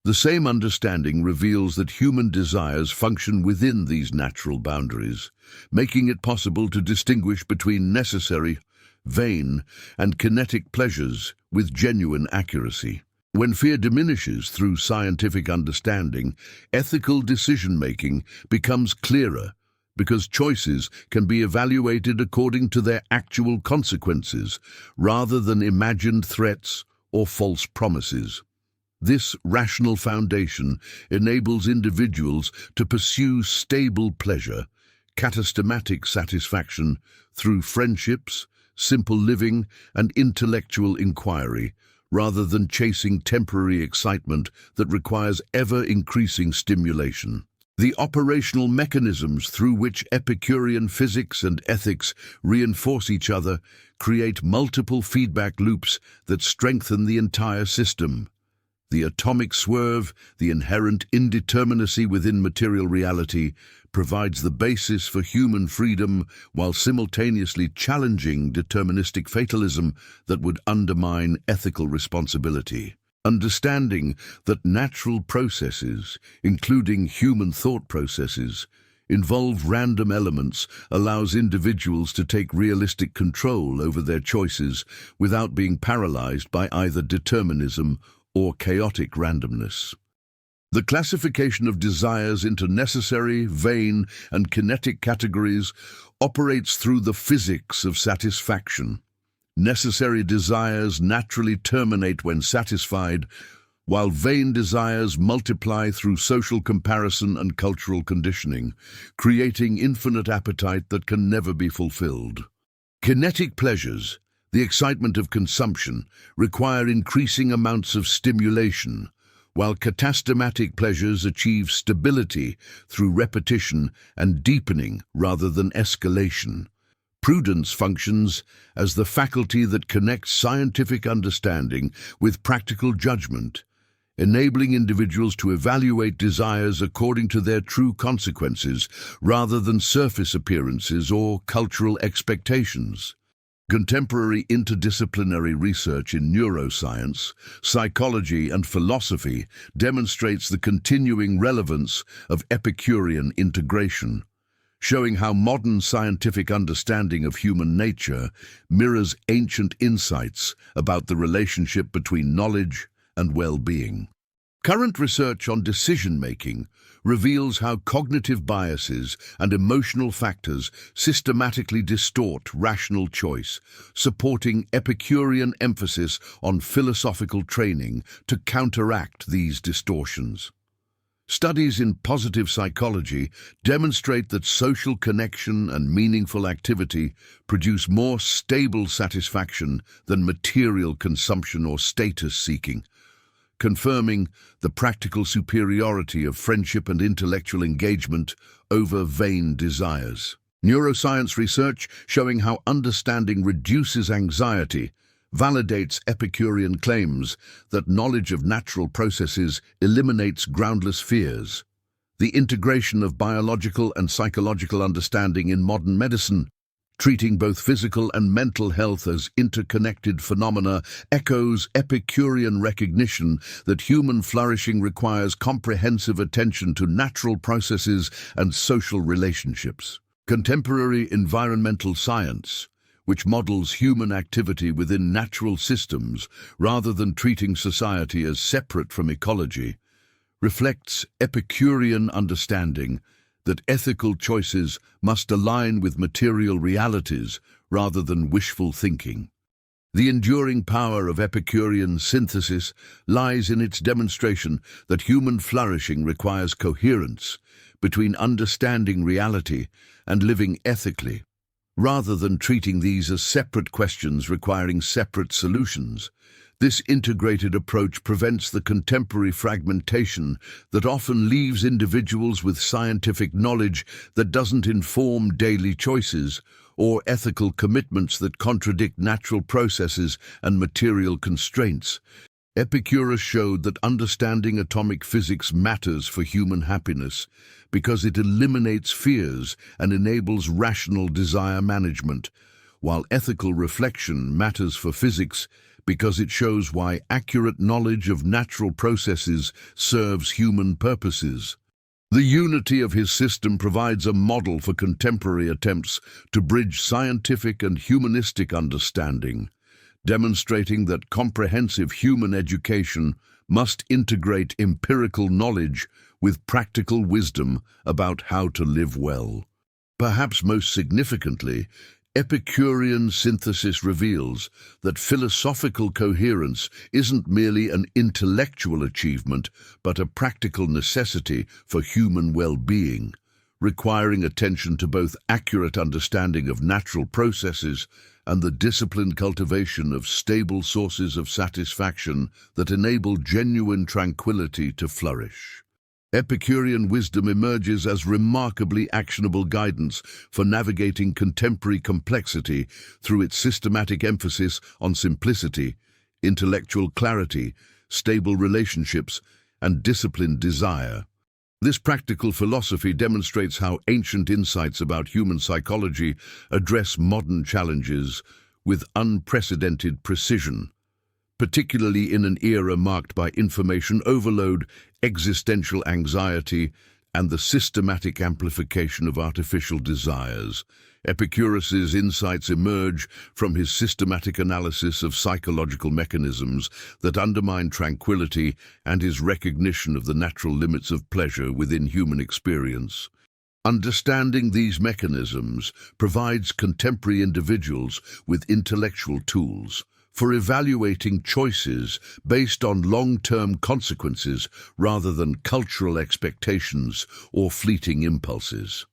The same understanding reveals that human desires function within these natural boundaries, making it possible to distinguish between necessary, vain, and kinetic pleasures with genuine accuracy. When fear diminishes through scientific understanding, ethical decision-making becomes clearer because choices can be evaluated according to their actual consequences rather than imagined threats or false promises. This rational foundation enables individuals to pursue stable pleasure, katastematic satisfaction through friendships, simple living, and intellectual inquiry, rather than chasing temporary excitement that requires ever-increasing stimulation. The operational mechanisms through which Epicurean physics and ethics reinforce each other create multiple feedback loops that strengthen the entire system. The atomic swerve, the inherent indeterminacy within material reality, provides the basis for human freedom while simultaneously challenging deterministic fatalism that would undermine ethical responsibility. Understanding that natural processes, including human thought processes, involve random elements allows individuals to take realistic control over their choices without being paralyzed by either determinism or chaotic randomness. The classification of desires into necessary, vain, and kinetic categories operates through the physics of satisfaction. Necessary desires naturally terminate when satisfied, while vain desires multiply through social comparison and cultural conditioning, creating infinite appetite that can never be fulfilled. Kinetic pleasures, the excitement of consumption, require increasing amounts of stimulation, while katastematic pleasures achieve stability through repetition and deepening rather than escalation. Prudence functions as the faculty that connects scientific understanding with practical judgment, enabling individuals to evaluate desires according to their true consequences rather than surface appearances or cultural expectations. Contemporary interdisciplinary research in neuroscience, psychology, and philosophy demonstrates the continuing relevance of Epicurean integration, showing how modern scientific understanding of human nature mirrors ancient insights about the relationship between knowledge and well-being. Current research on decision-making reveals how cognitive biases and emotional factors systematically distort rational choice, supporting Epicurean emphasis on philosophical training to counteract these distortions. Studies in positive psychology demonstrate that social connection and meaningful activity produce more stable satisfaction than material consumption or status seeking, confirming the practical superiority of friendship and intellectual engagement over vain desires. Neuroscience research showing how understanding reduces anxiety validates Epicurean claims that knowledge of natural processes eliminates groundless fears. The integration of biological and psychological understanding in modern medicine, treating both physical and mental health as interconnected phenomena, echoes Epicurean recognition that human flourishing requires comprehensive attention to natural processes and social relationships. Contemporary environmental science, which models human activity within natural systems rather than treating society as separate from ecology, reflects Epicurean understanding that ethical choices must align with material realities rather than wishful thinking. The enduring power of Epicurean synthesis lies in its demonstration that human flourishing requires coherence between understanding reality and living ethically, rather than treating these as separate questions requiring separate solutions. This integrated approach prevents the contemporary fragmentation that often leaves individuals with scientific knowledge that doesn't inform daily choices, or ethical commitments that contradict natural processes and material constraints. Epicurus showed that understanding atomic physics matters for human happiness because it eliminates fears and enables rational desire management, while ethical reflection matters for physics because it shows why accurate knowledge of natural processes serves human purposes. The unity of his system provides a model for contemporary attempts to bridge scientific and humanistic understanding, demonstrating that comprehensive human education must integrate empirical knowledge with practical wisdom about how to live well. Perhaps most significantly, Epicurean synthesis reveals that philosophical coherence isn't merely an intellectual achievement, but a practical necessity for human well-being, requiring attention to both accurate understanding of natural processes and the disciplined cultivation of stable sources of satisfaction that enable genuine tranquility to flourish. Epicurean wisdom emerges as remarkably actionable guidance for navigating contemporary complexity through its systematic emphasis on simplicity, intellectual clarity, stable relationships, and disciplined desire. This practical philosophy demonstrates how ancient insights about human psychology address modern challenges with unprecedented precision, particularly in an era marked by information overload, existential anxiety, and the systematic amplification of artificial desires. Epicurus's insights emerge from his systematic analysis of psychological mechanisms that undermine tranquility and his recognition of the natural limits of pleasure within human experience. Understanding these mechanisms provides contemporary individuals with intellectual tools for evaluating choices based on long-term consequences rather than cultural expectations or fleeting impulses.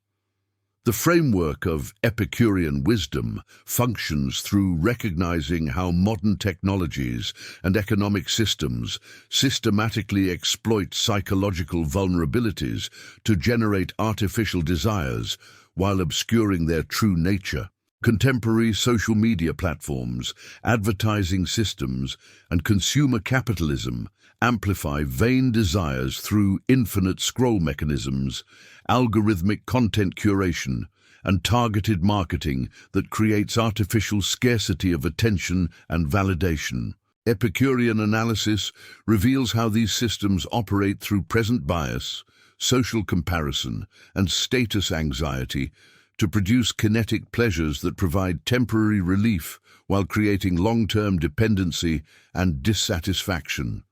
The framework of Epicurean wisdom functions through recognizing how modern technologies and economic systems systematically exploit psychological vulnerabilities to generate artificial desires while obscuring their true nature. Contemporary social media platforms, advertising systems, and consumer capitalism amplify vain desires through infinite scroll mechanisms, algorithmic content curation, and targeted marketing that creates artificial scarcity of attention and validation. Epicurean analysis reveals how these systems operate through present bias, social comparison, and status anxiety to produce kinetic pleasures that provide temporary relief while creating long-term dependency and dissatisfaction.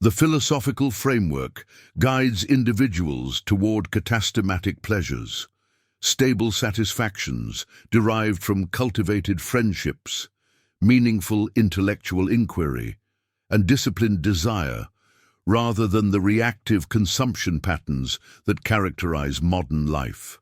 The philosophical framework guides individuals toward katastematic pleasures, stable satisfactions derived from cultivated friendships, meaningful intellectual inquiry, and disciplined desire, rather than the reactive consumption patterns that characterize modern life.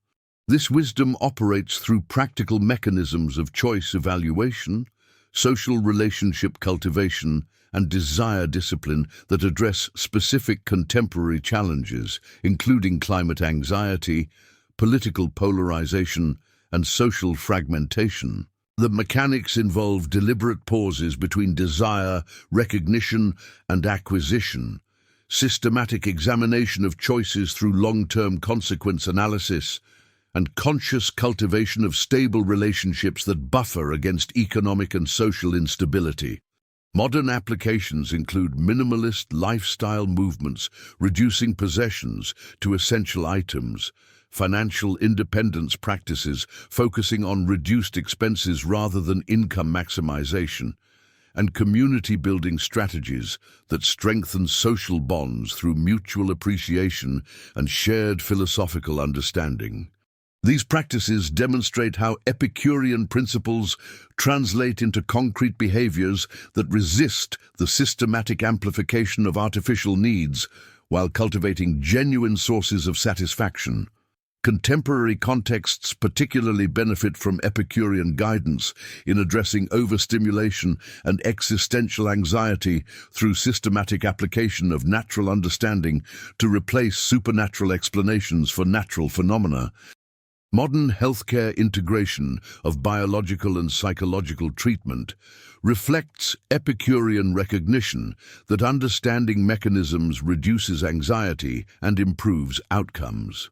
This wisdom operates through practical mechanisms of choice evaluation, social relationship cultivation, and desire discipline that address specific contemporary challenges, including climate anxiety, political polarization, and social fragmentation. The mechanics involve deliberate pauses between desire, recognition, and acquisition, systematic examination of choices through long-term consequence analysis, and conscious cultivation of stable relationships that buffer against economic and social instability. Modern applications include minimalist lifestyle movements, reducing possessions to essential items, financial independence practices focusing on reduced expenses rather than income maximization, and community-building strategies that strengthen social bonds through mutual appreciation and shared philosophical understanding. These practices demonstrate how Epicurean principles translate into concrete behaviors that resist the systematic amplification of artificial needs while cultivating genuine sources of satisfaction. Contemporary contexts particularly benefit from Epicurean guidance in addressing overstimulation and existential anxiety through systematic application of natural understanding to replace supernatural explanations for natural phenomena. Modern healthcare integration of biological and psychological treatment reflects Epicurean recognition that understanding mechanisms reduces anxiety and improves outcomes.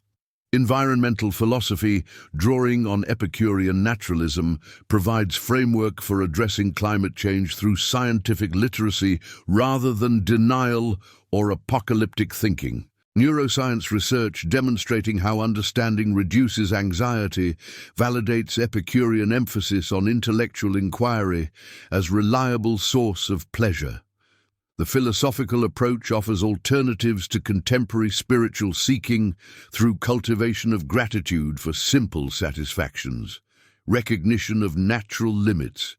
Environmental philosophy, drawing on Epicurean naturalism, provides framework for addressing climate change through scientific literacy rather than denial or apocalyptic thinking. Neuroscience research demonstrating how understanding reduces anxiety validates Epicurean emphasis on intellectual inquiry as reliable source of pleasure. The philosophical approach offers alternatives to contemporary spiritual seeking through cultivation of gratitude for simple satisfactions, recognition of natural limits,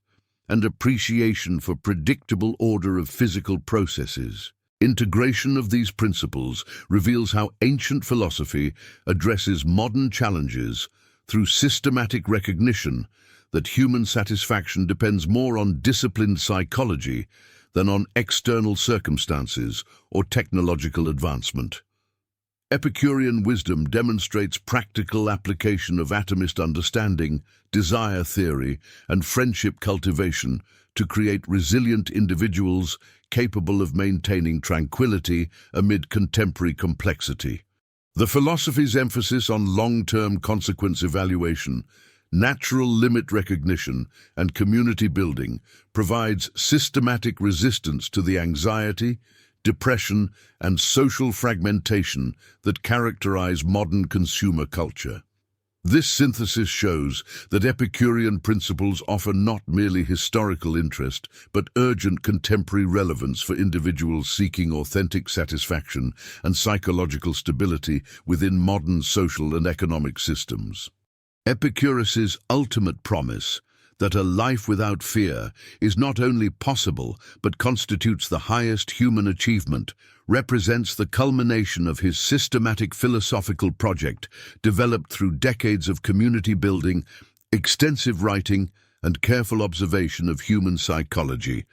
and appreciation for predictable order of physical processes. Integration of these principles reveals how ancient philosophy addresses modern challenges through systematic recognition that human satisfaction depends more on disciplined psychology than on external circumstances or technological advancement. Epicurean wisdom demonstrates practical application of atomist understanding, desire theory, and friendship cultivation to create resilient individuals capable of maintaining tranquility amid contemporary complexity. The philosophy's emphasis on long-term consequence evaluation, natural limit recognition, and community building provides systematic resistance to the anxiety, depression, and social fragmentation that characterize modern consumer culture. This synthesis shows that Epicurean principles offer not merely historical interest, but urgent contemporary relevance for individuals seeking authentic satisfaction and psychological stability within modern social and economic systems. Epicurus's ultimate promise that a life without fear is not only possible but constitutes the highest human achievement, represents the culmination of his systematic philosophical project developed through decades of community building, extensive writing, and careful observation of human psychology.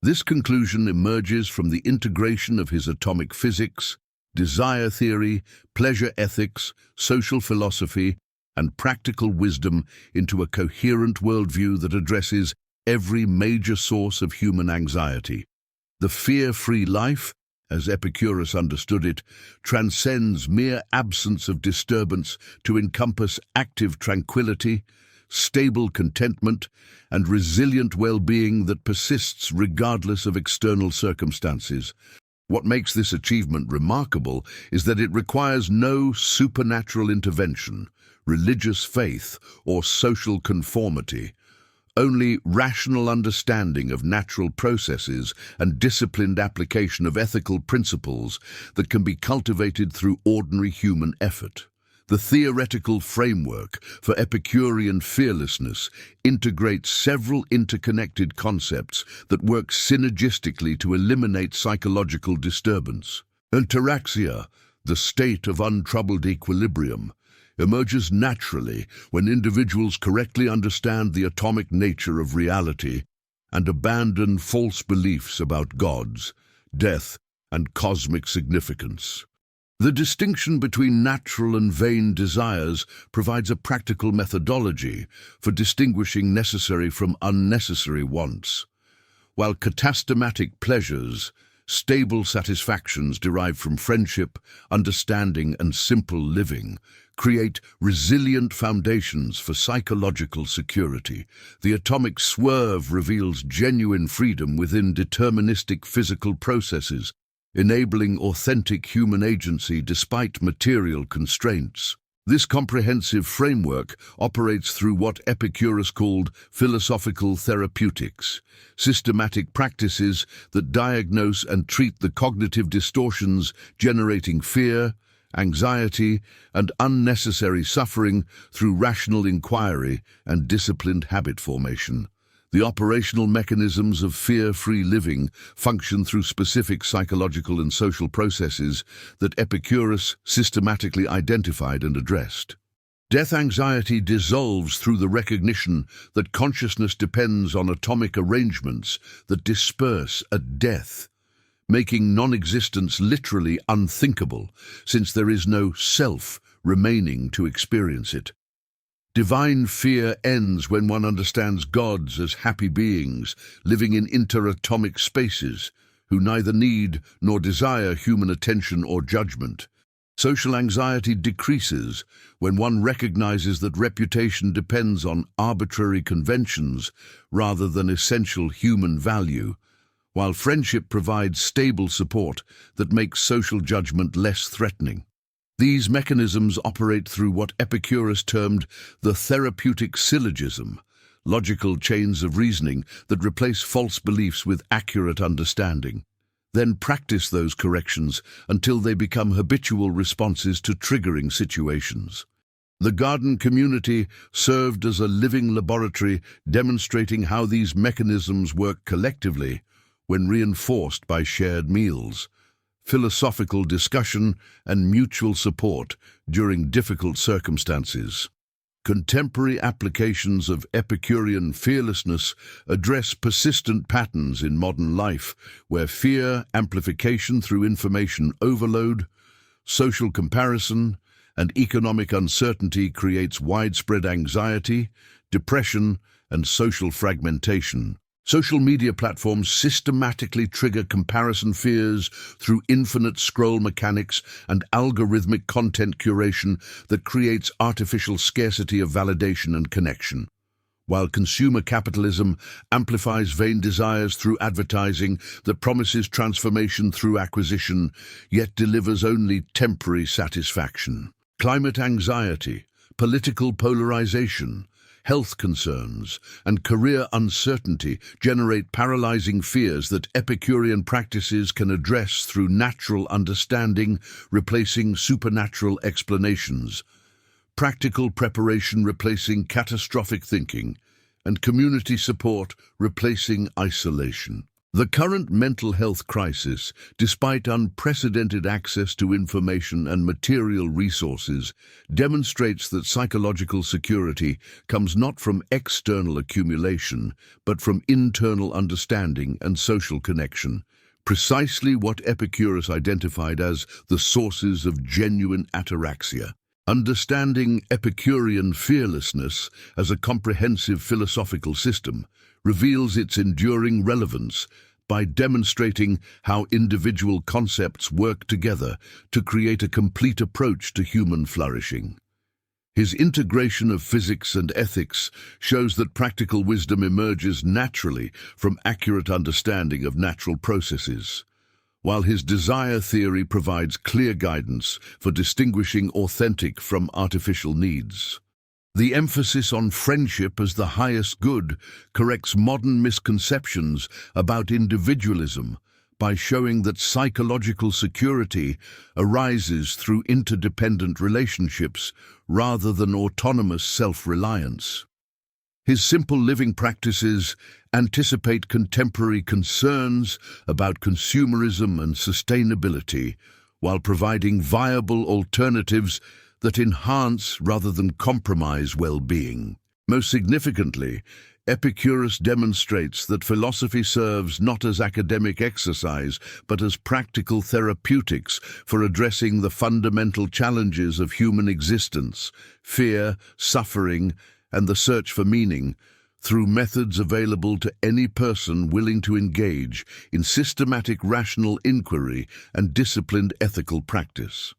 This conclusion emerges from the integration of his atomic physics, desire theory, pleasure ethics, social philosophy, and practical wisdom into a coherent worldview that addresses every major source of human anxiety. The fear-free life, as Epicurus understood it, transcends mere absence of disturbance to encompass active tranquility, stable contentment, and resilient well-being that persists regardless of external circumstances. What makes this achievement remarkable is that it requires no supernatural intervention, religious faith, or social conformity. Only rational understanding of natural processes and disciplined application of ethical principles that can be cultivated through ordinary human effort. The theoretical framework for Epicurean fearlessness integrates several interconnected concepts that work synergistically to eliminate psychological disturbance. Ataraxia, the state of untroubled equilibrium, emerges naturally when individuals correctly understand the atomic nature of reality and abandon false beliefs about gods, death, and cosmic significance. The distinction between natural and vain desires provides a practical methodology for distinguishing necessary from unnecessary wants, while katastematic pleasures, stable satisfactions derived from friendship, understanding, and simple living, create resilient foundations for psychological security. The atomic swerve reveals genuine freedom within deterministic physical processes, enabling authentic human agency despite material constraints. This comprehensive framework operates through what Epicurus called philosophical therapeutics, systematic practices that diagnose and treat the cognitive distortions generating fear, anxiety, and unnecessary suffering through rational inquiry and disciplined habit formation. The operational mechanisms of fear-free living function through specific psychological and social processes that Epicurus systematically identified and addressed. Death anxiety dissolves through the recognition that consciousness depends on atomic arrangements that disperse at death, making non-existence literally unthinkable, since there is no self remaining to experience it. Divine fear ends when one understands gods as happy beings living in interatomic spaces who neither need nor desire human attention or judgment. Social anxiety decreases when one recognizes that reputation depends on arbitrary conventions rather than essential human value, while friendship provides stable support that makes social judgment less threatening. These mechanisms operate through what Epicurus termed the therapeutic syllogism, logical chains of reasoning that replace false beliefs with accurate understanding. Then practice those corrections until they become habitual responses to triggering situations. The garden community served as a living laboratory demonstrating how these mechanisms work collectively when reinforced by shared meals, philosophical discussion, and mutual support during difficult circumstances. Contemporary applications of Epicurean fearlessness address persistent patterns in modern life, where fear, amplification through information overload, social comparison, and economic uncertainty creates widespread anxiety, depression, and social fragmentation. Social media platforms systematically trigger comparison fears through infinite scroll mechanics and algorithmic content curation that creates artificial scarcity of validation and connection. While consumer capitalism amplifies vain desires through advertising that promises transformation through acquisition, yet delivers only temporary satisfaction. Climate anxiety, political polarization, health concerns, and career uncertainty generate paralyzing fears that Epicurean practices can address through natural understanding, replacing supernatural explanations, practical preparation replacing catastrophic thinking, and community support replacing isolation. The current mental health crisis, despite unprecedented access to information and material resources, demonstrates that psychological security comes not from external accumulation, but from internal understanding and social connection, precisely what Epicurus identified as the sources of genuine ataraxia. Understanding Epicurean fearlessness as a comprehensive philosophical system reveals its enduring relevance by demonstrating how individual concepts work together to create a complete approach to human flourishing. His integration of physics and ethics shows that practical wisdom emerges naturally from accurate understanding of natural processes, while his desire theory provides clear guidance for distinguishing authentic from artificial needs. The emphasis on friendship as the highest good corrects modern misconceptions about individualism by showing that psychological security arises through interdependent relationships rather than autonomous self-reliance. His simple living practices anticipate contemporary concerns about consumerism and sustainability, while providing viable alternatives that enhance rather than compromise well-being. Most significantly, Epicurus demonstrates that philosophy serves not as academic exercise, but as practical therapeutics for addressing the fundamental challenges of human existence, fear, suffering, and the search for meaning, through methods available to any person willing to engage in systematic rational inquiry and disciplined ethical practice.